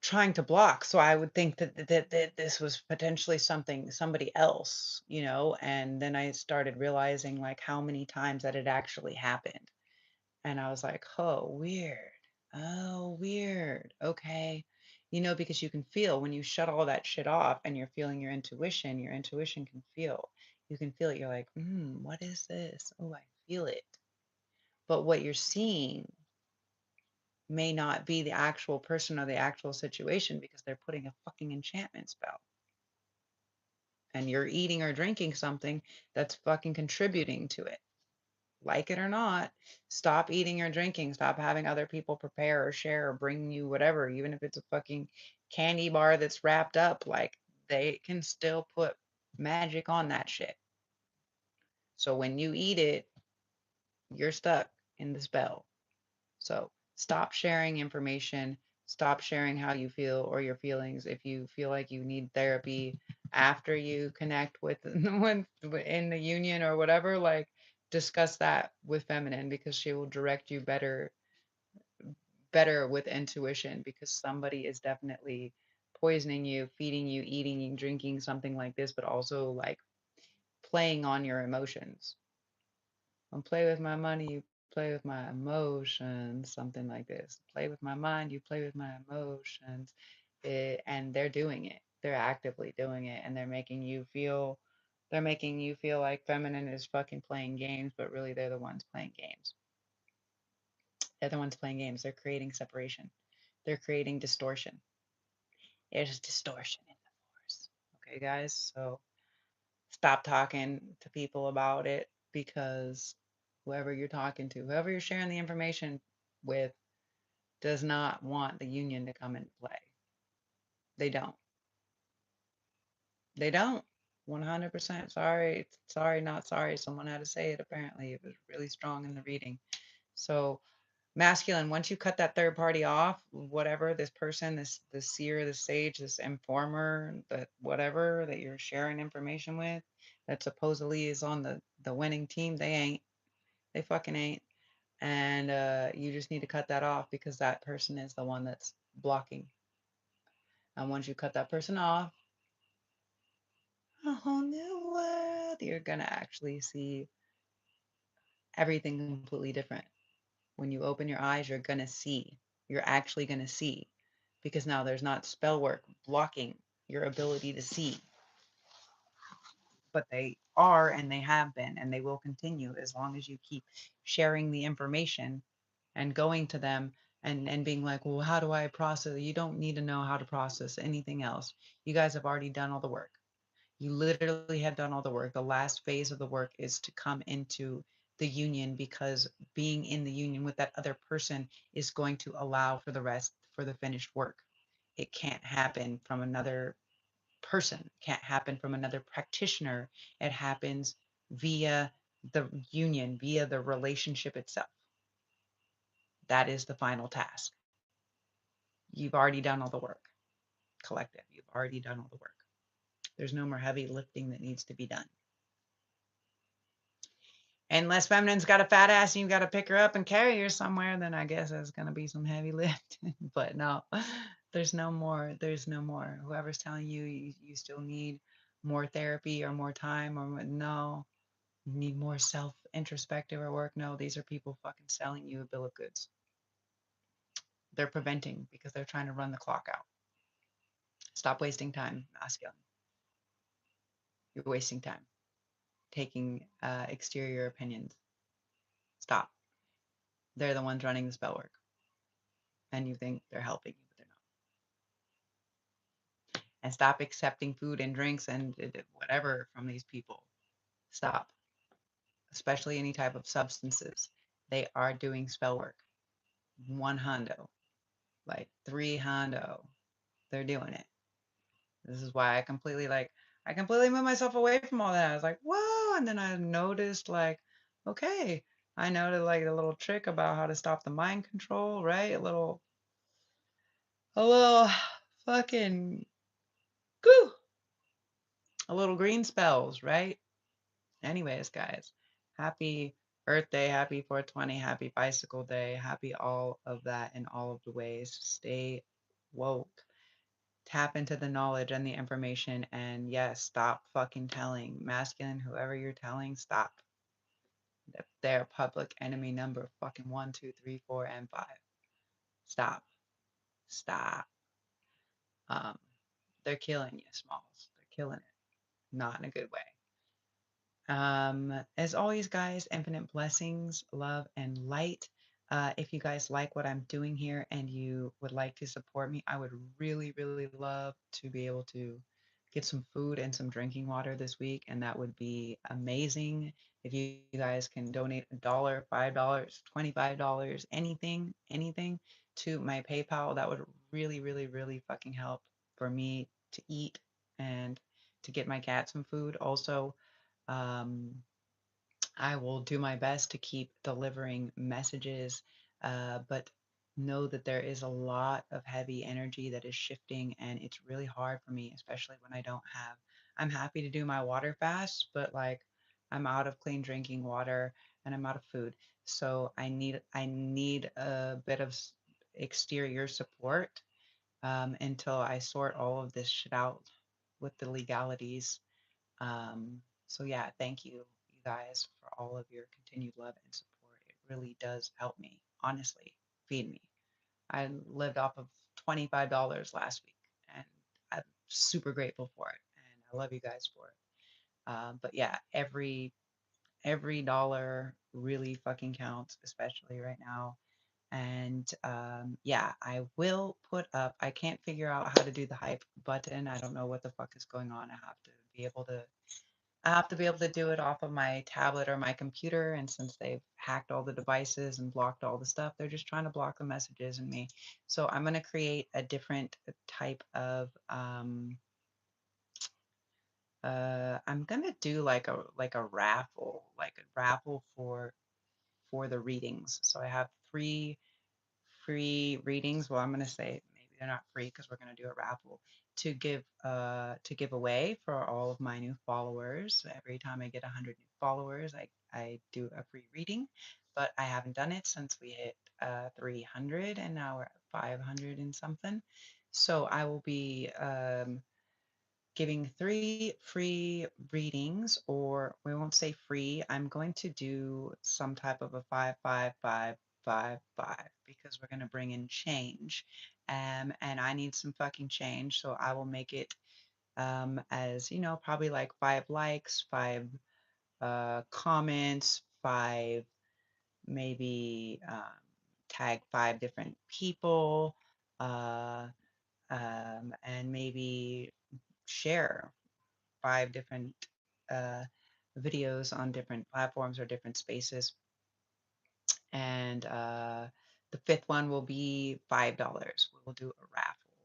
trying to block. So I would think that this was potentially somebody else, and then I started realizing like how many times that it actually happened. And I was like, oh, weird. Oh, weird. Okay. Because you can feel when you shut all that shit off and you're feeling your intuition can feel. You can feel it. You're like, what is this? Oh, I feel it. But what you're seeing may not be the actual person or the actual situation because they're putting a fucking enchantment spell. And you're eating or drinking something that's fucking contributing to it. Like it or not, stop eating or drinking. Stop having other people prepare or share or bring you whatever, even if it's a fucking candy bar that's wrapped up. Like they can still put magic on that shit. So when you eat it, you're stuck in the spell. So stop sharing information. Stop sharing how you feel or your feelings. If you feel like you need therapy after you connect with when in the union or whatever, like discuss that with feminine because she will direct you better with intuition because somebody is definitely poisoning you, feeding you, eating, and drinking something like this, but also like playing on your emotions. Don't play with my money, you play with my emotions, something like this. Play with my mind, you play with my emotions. And they're doing it. They're actively doing it and they're making you feel like feminine is fucking playing games, but really they're the ones playing games. They're the ones playing games. They're creating separation. They're creating distortion. There's distortion in the force. Okay, guys? So stop talking to people about it because whoever you're talking to, whoever you're sharing the information with, does not want the union to come into play. They don't. They don't. 100% sorry. Sorry, not sorry. Someone had to say it, apparently. It was really strong in the reading. So, masculine, once you cut that third party off, whatever this person, this seer, this sage, this informer, that whatever that you're sharing information with, that supposedly is on the winning team, they ain't. They fucking ain't. And you just need to cut that off because that person is the one that's blocking. And once you cut that person off, a whole new world, you're gonna actually see everything completely different. When you open your eyes, you're gonna see. You're actually gonna see because now there's not spell work blocking your ability to see, but they are and they have been and they will continue as long as you keep sharing the information and going to them and being like, well, how do I process? You don't need to know how to process anything else. You guys have already done all the work. You literally have done all the work. The last phase of the work is to come into the union because being in the union with that other person is going to allow for the rest, for the finished work. It can't happen from another person, it can't happen from another practitioner. It happens via the union, via the relationship itself. That is the final task. You've already done all the work, collective. You've already done all the work. There's no more heavy lifting that needs to be done. Unless feminine's got a fat ass and you got to pick her up and carry her somewhere, then I guess there's going to be some heavy lifting. But no, there's no more. There's no more. Whoever's telling you still need more therapy or more time or no, you need more self introspective or work. No, these are people fucking selling you a bill of goods. They're preventing because they're trying to run the clock out. Stop wasting time, masculine. You're wasting time taking exterior opinions. Stop. They're the ones running the spell work. And you think they're helping you, but they're not. And stop accepting food and drinks and whatever from these people. Stop. Especially any type of substances. They are doing spell work. 100, like 300. They're doing it. This is why I completely moved myself away from all that. I was like, whoa. And then I noticed like, okay, I noted like a little trick about how to stop the mind control, right? A little fucking goo, a little green spells, right? Anyways, guys, happy Earth Day, happy 420, happy Bicycle Day, happy all of that in all of the ways. Stay woke. Tap into the knowledge and the information, and yes, stop fucking telling masculine, whoever you're telling, stop. They're public enemy number fucking 1, 2, 3, 4, and 5. Stop. Stop. Um, they're killing you, Smalls. They're killing it. Not in a good way. As always, guys, infinite blessings, love, and light. If you guys like what I'm doing here and you would like to support me, I would really, really love to be able to get some food and some drinking water this week, and that would be amazing. If you guys can donate $1, $5, $25, anything to my PayPal, that would really, really, really fucking help for me to eat and to get my cat some food. Also, um, I will do my best to keep delivering messages, but know that there is a lot of heavy energy that is shifting, and it's really hard for me, especially when I don't have. I'm happy to do my water fast, but like I'm out of clean drinking water and I'm out of food, so I need a bit of exterior support until I sort all of this shit out with the legalities. So yeah, thank you, you guys, for all of your continued love and support. It really does help me, honestly, feed me. I lived off of $25 last week, and I'm super grateful for it, and I love you guys for it. But yeah, every dollar really fucking counts, especially right now. And yeah, I will put up. I can't figure out how to do the hype button. I don't know what the fuck is going on. I have to be able to do it off of my tablet or my computer. And since they've hacked all the devices and blocked all the stuff, they're just trying to block the messages in me. So I'm going to create a different type of, I'm going to do like a raffle for the readings. So I have 3 free readings. Well, I'm going to say maybe they're not free because we're going to do a raffle to give away for all of my new followers. Every time I get 100 new followers, I do a free reading, but I haven't done it since we hit 300 and now we're at 500 and something. So I will be giving 3 free readings, or we won't say free. I'm going to do some type of a 5, 5, 5, 5, 5 because we're going to bring in change. And I need some fucking change. So I will make it as, probably like 5 likes, 5 comments, maybe tag 5 different people, uh, and maybe share 5 different uh, videos on different platforms or different spaces. And the fifth one will be $5. We will do a raffle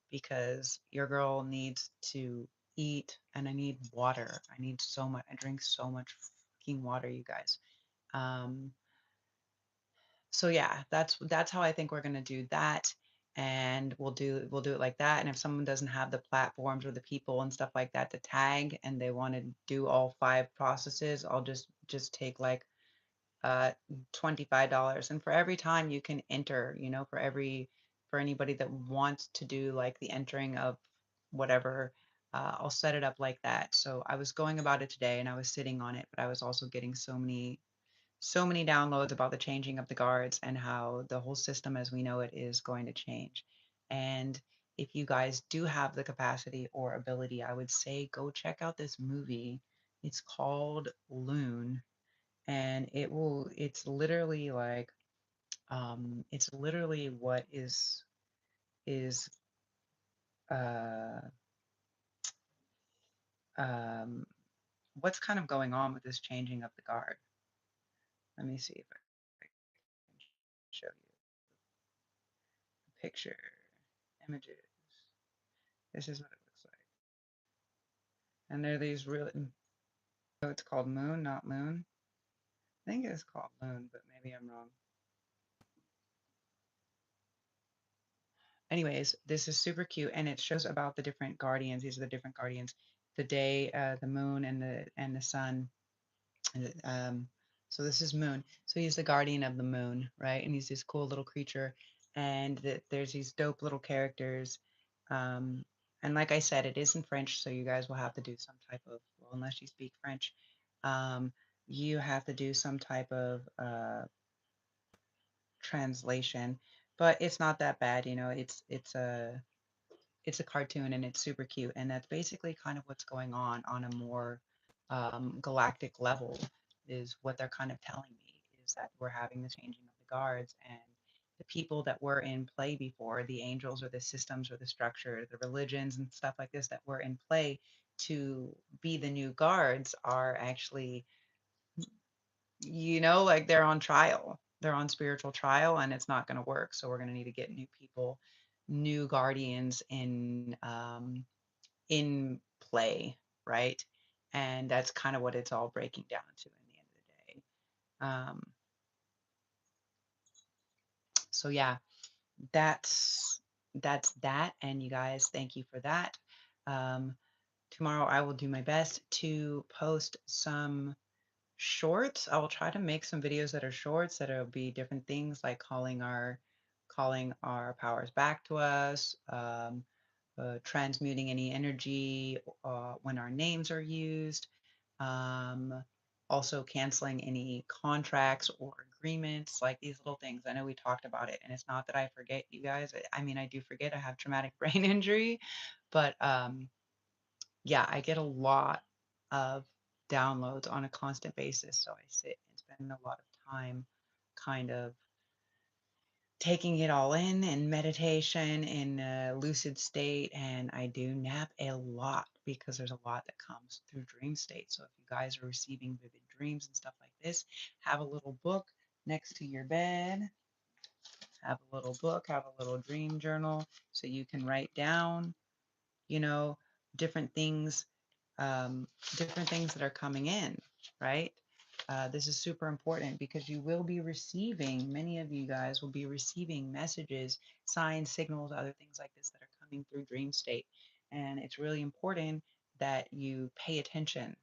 because your girl needs to eat and I need water. I need so much. I drink so much fucking water, you guys. Um, so yeah, that's how I think we're gonna do that. And we'll do it like that. And if someone doesn't have the platforms or the people and stuff like that to tag and they want to do all 5 processes, I'll just take like uh $25. And for every time you can enter, for anybody that wants to do like the entering of whatever, I'll set it up like that. So I was going about it today and I was sitting on it, but I was also getting so many downloads about the changing of the guards and how the whole system as we know it is going to change. And if you guys do have the capacity or ability, I would say go check out this movie. It's called Loon, and it's literally like it's literally what is uh um what's kind of going on with this changing of the guard. Let me see if I can show you a picture, images. This is what it looks like. And there are these really, so it's called Moon, not Loon. I think it's called Loon, but maybe I'm wrong. Anyways, this is super cute and it shows about the different guardians. These are the different guardians. The day, the moon and the sun. Um, so this is Moon. So he's the guardian of the moon, right? And he's this cool little creature. And there's these dope little characters. And like I said, it is in French, so you guys will have to do some type of, well, unless you speak French, um, you have to do some type of translation. But it's not that bad, you know. It's a cartoon and it's super cute, and that's basically kind of what's going on a more galactic level. Is what they're kind of telling me is that we're having this changing of the guards, and the people that were in play before, the angels or the systems or the structure, the religions and stuff like this that were in play to be the new guards are actually, like they're on trial. They're on spiritual trial, and it's not going to work. So we're going to need to get new people, new guardians in play, right? And that's kind of what it's all breaking down to in the end of the day. So yeah, that's that. And you guys, thank you for that. Um, Tomorrow I will do my best to post some shorts. I will try to make some videos that are shorts that'll be different things like calling our powers back to us, transmuting any energy when our names are used, um, also canceling any contracts or agreements, like these little things. I know we talked about it, and it's not that I forget, you guys. I mean, I do forget. I have traumatic brain injury, but yeah, I get a lot of downloads on a constant basis. So I sit and spend a lot of time kind of taking it all in meditation in a lucid state. And I do nap a lot because there's a lot that comes through dream state. So if you guys are receiving vivid dreams and stuff like this, have a little book next to your bed, have a little book, have a little dream journal so you can write down, you know, different things, um, different things that are coming in, right? This is super important because you will be receiving, many of you guys will be receiving messages, signs, signals, other things like this that are coming through dream state. And it's really important that you pay attention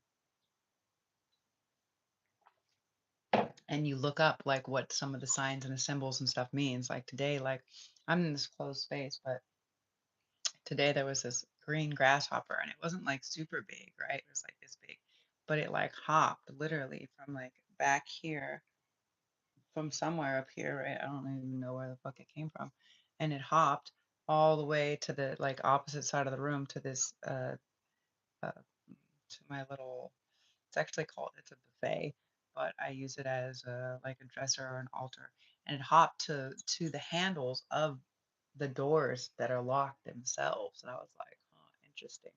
and you look up like what some of the signs and the symbols and stuff means. Like today, like I'm in this closed space, but today there was this green grasshopper and it wasn't like super big, right? It was like this big, but it like hopped literally from like back here, from somewhere up here, right? I don't even know where the fuck it came from. And it hopped all the way to the like opposite side of the room to this to my little, it's actually called, it's a buffet, but I use it as like a dresser or an altar. And it hopped to the handles of the doors that are locked themselves. And I was like, huh, interesting.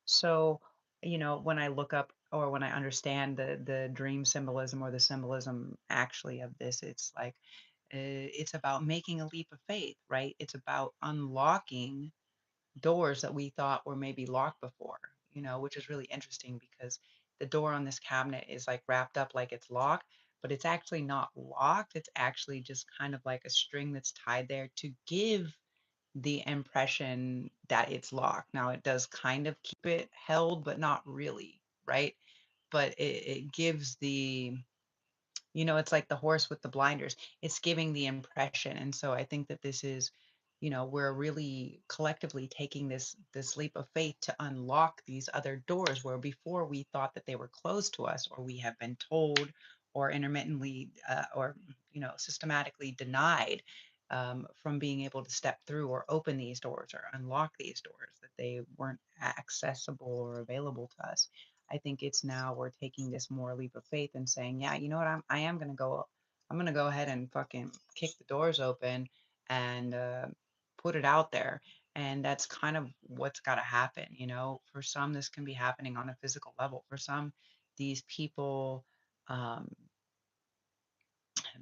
So, when I look up or when I understand the dream symbolism or the symbolism actually of this, it's like it's about making a leap of faith, right? It's about unlocking doors that we thought were maybe locked before, which is really interesting because the door on this cabinet is like wrapped up like it's locked, but it's actually not locked. It's actually just kind of like a string that's tied there to give the impression that it's locked. Now it does kind of keep it held, but not really, right? But it gives it's like the horse with the blinders. It's giving the impression. And so I think that this is, we're really collectively taking this leap of faith to unlock these other doors where before we thought that they were closed to us, or we have been told or intermittently or systematically denied from being able to step through or open these doors or unlock these doors, that they weren't accessible or available to us. I think it's now we're taking this more leap of faith and saying, yeah, you know what, I am gonna go, I'm gonna go ahead and fucking kick the doors open and put it out there. And that's kind of what's got to happen. For some, this can be happening on a physical level. For some, these people, um,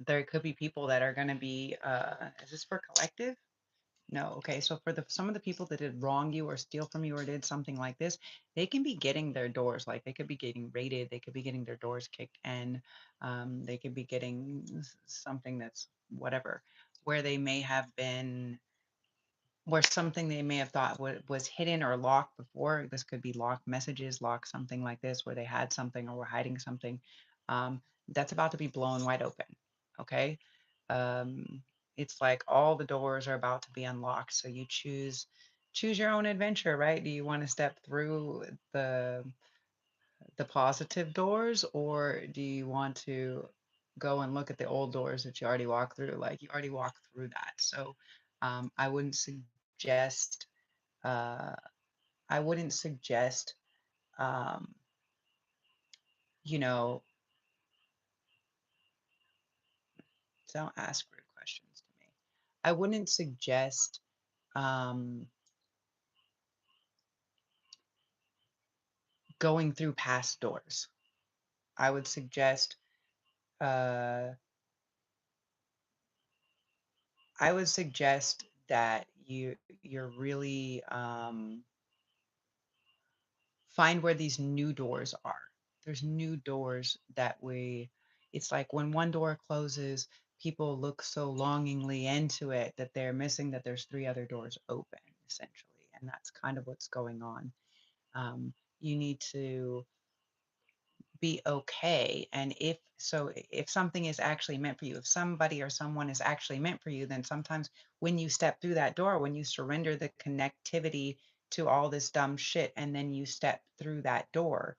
there could be people that are going to be, is this for collective? No. Okay. So for some of the people that did wrong you or steal from you or did something like this, they can be getting their doors, like they could be getting raided, they could be getting their doors kicked, and they could be getting something that's whatever, where they may have been, where something they may have thought was hidden or locked before. This could be locked messages, locked something like this, where they had something or were hiding something. Um, that's about to be blown wide open. Okay. Um, it's like all the doors are about to be unlocked. So you choose. choose your own adventure, right? Do you want to step through the positive doors, or do you want to go and look at the old doors that you already walked through? Like you already walked through that. So I wouldn't suggest uh, I wouldn't suggest um, you know, don't ask rude questions to me. I wouldn't suggest um, going through past doors. I would suggest uh, that you're really find where these new doors are. There's new doors that it's like when one door closes, people look so longingly into it that they're missing that there's three other doors open, essentially. And that's kind of what's going on. You need to be okay. And if something is actually meant for you, if somebody or someone is actually meant for you, then sometimes when you step through that door, when you surrender the connectivity to all this dumb shit, and then you step through that door,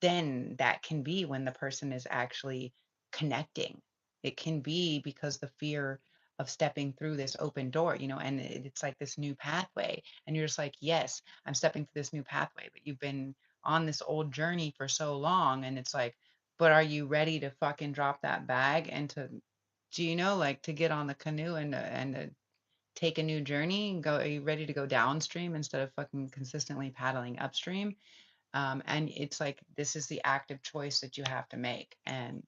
then that can be when the person is actually connecting. It can be because the fear of stepping through this open door, and it's like this new pathway. And you're just like, yes, I'm stepping through this new pathway, but you've been on this old journey for so long. And it's like, but are you ready to fucking drop that bag and like to get on the canoe and take a new journey and go? Are you ready to go downstream instead of fucking consistently paddling upstream? And it's like, this is the active choice that you have to make. And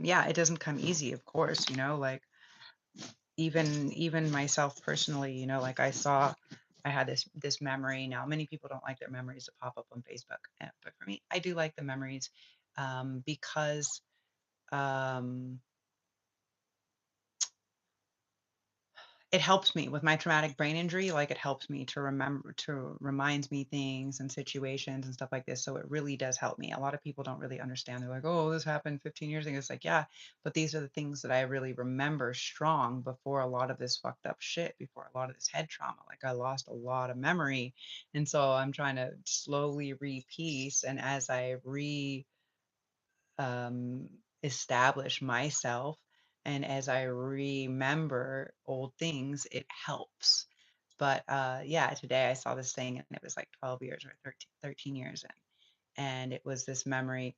yeah, it doesn't come easy, of course, like even myself personally, like I had this memory. Now, many people don't like their memories to pop up on Facebook, but for me, I do like the memories because um, it helps me with my traumatic brain injury. Like it helps me to reminds me things and situations and stuff like this. So it really does help me. A lot of people don't really understand. They're like, oh, this happened 15 years ago. It's like, yeah, but these are the things that I really remember strong before a lot of this fucked up shit, before a lot of this head trauma. Like I lost a lot of memory. And so I'm trying to slowly re-piece. And as I um, establish myself. And as I remember old things, it helps. But yeah, today I saw this thing and it was like 12 years or 13 years in. And it was this memory.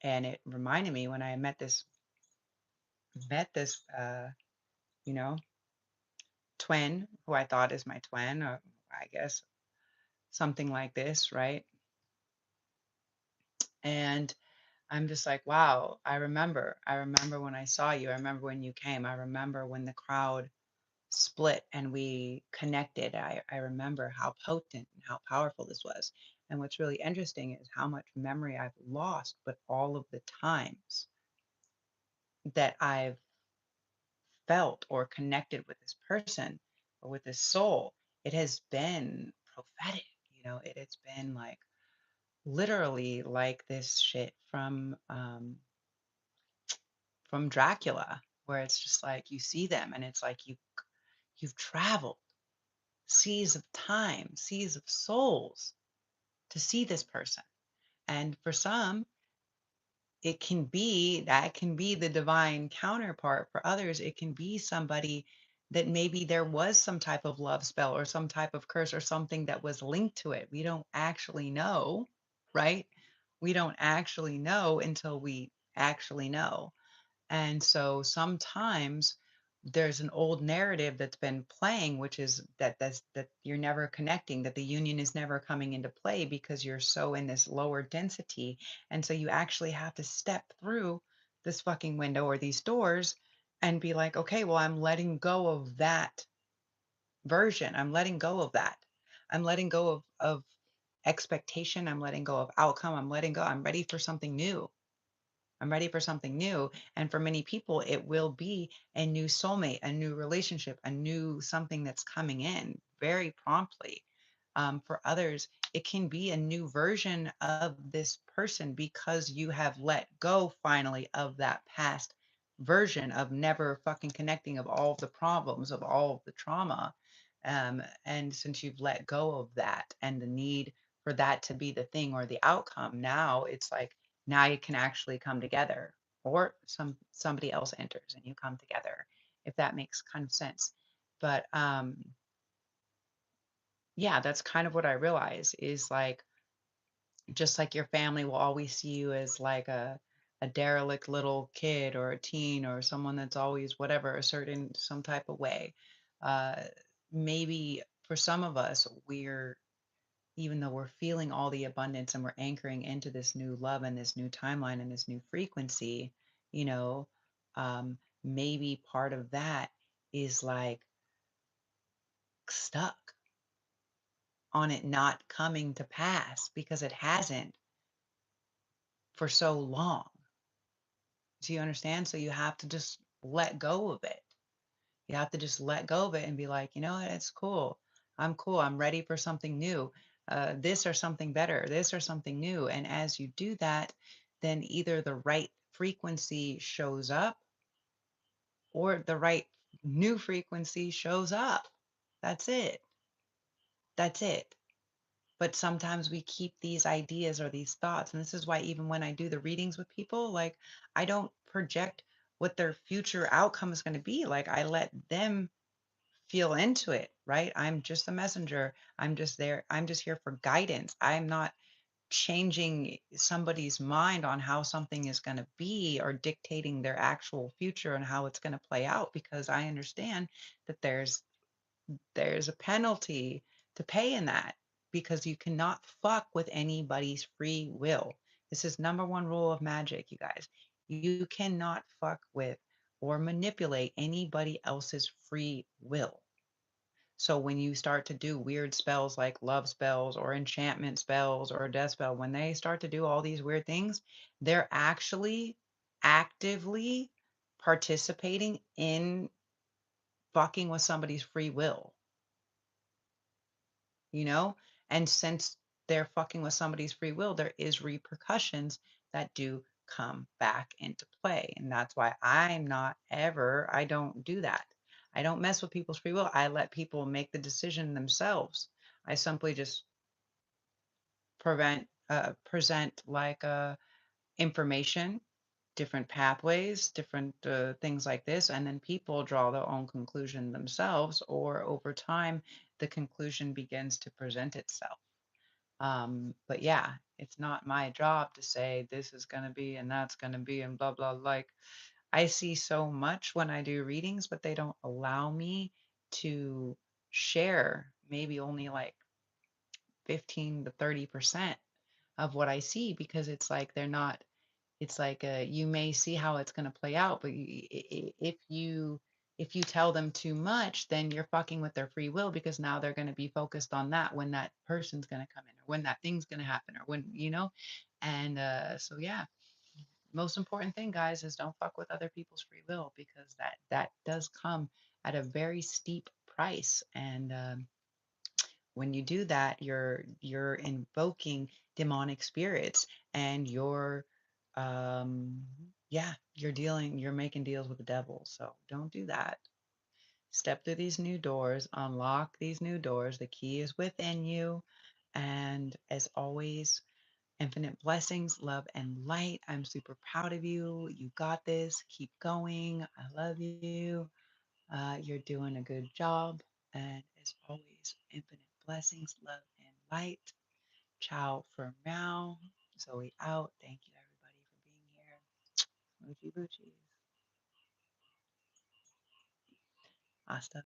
And it reminded me when I met this, you know, twin who I thought is my twin, or I guess something like this, right? And I'm just like, wow, I remember. I remember when I saw you. I remember when you came. I remember when the crowd split and we connected. I remember how potent and how powerful this was. And what's really interesting is how much memory I've lost, but all of the times that I've felt or connected with this person or with this soul, it has been prophetic. It has been like literally like this shit from Dracula, where it's just like you see them and it's like you've traveled seas of time, seas of souls to see this person. And for some, that can be the divine counterpart. For others, it can be somebody that maybe there was some type of love spell or some type of curse or something that was linked to it. We don't actually know, right? We don't actually know until we actually know. And so sometimes there's an old narrative that's been playing, which is that you're never connecting, that the union is never coming into play because you're so in this lower density. And so you actually have to step through this fucking window or these doors and be like, okay, well, I'm letting go of that version. I'm letting go of that. I'm letting go of expectation. I'm letting go of outcome. I'm letting go. I'm ready for something new. I'm ready for something new. And for many people, it will be a new soulmate, a new relationship, a new something that's coming in very promptly. For others, it can be a new version of this person because you have let go finally of that past version of never fucking connecting, of all of the problems, of all of the trauma. And since you've let go of that and the need for that to be the thing or the outcome, now it's like now you can actually come together, or somebody else enters and you come together, if that makes kind of sense. But yeah, that's kind of what I realize is like, just like your family will always see you as like a derelict little kid or a teen or someone that's always whatever a certain some type of way. uh Maybe for some of us, we're, even though we're feeling all the abundance and we're anchoring into this new love and this new timeline and this new frequency, you know, maybe part of that is like stuck on it not coming to pass because it hasn't for so long. Do you understand? So you have to just let go of it. You have to just let go of it and be like, you know what? It's cool. I'm cool. I'm ready for something new. This or something better, this or something new. And as you do that, then either the right frequency shows up or the right new frequency shows up. That's it. That's it. But sometimes we keep these ideas or these thoughts. And this is why, even when I do the readings with people, like I don't project what their future outcome is going to be. Like I let them feel into it, right? I'm just a messenger. I'm just there. I'm just here for guidance. I'm not changing somebody's mind on how something is going to be or dictating their actual future and how it's going to play out, because I understand that there's a penalty to pay in that, because you cannot fuck with anybody's free will. This is number one rule of magic, you guys. You cannot fuck with or manipulate anybody else's free will. So when you start to do weird spells like love spells or enchantment spells or a death spell, when they start to do all these weird things, they're actually actively participating in fucking with somebody's free will, you know? And since they're fucking with somebody's free will, there is repercussions that do come back into play. And that's why I don't do that. I don't mess with people's free will. I let people make the decision themselves. I simply just present like information, different pathways, different things like this, and then people draw their own conclusion themselves, or over time, the conclusion begins to present itself. But yeah, it's not my job to say this is going to be and that's going to be and blah, blah. Like, I see so much when I do readings, but they don't allow me to share maybe only like 15 to 30% of what I see, because it's like they're not, it's like you may see how it's going to play out, but if you tell them too much, then you're fucking with their free will, because now they're going to be focused on that when that person's going to come in or when that thing's going to happen or when, you know. And so yeah, most important thing, guys, is don't fuck with other people's free will, because that does come at a very steep price. And when you do that, you're invoking demonic spirits, and um yeah, you're making deals with the devil. So don't do that. Step through these new doors, unlock these new doors. The key is within you. And as always, infinite blessings, love, and light. I'm super proud of you. You got this. Keep going. I love you. You're doing a good job. And as always, infinite blessings, love, and light. Ciao for now. Zoe out. Thank you, everybody, for being here. Smoochie boochies. Hasta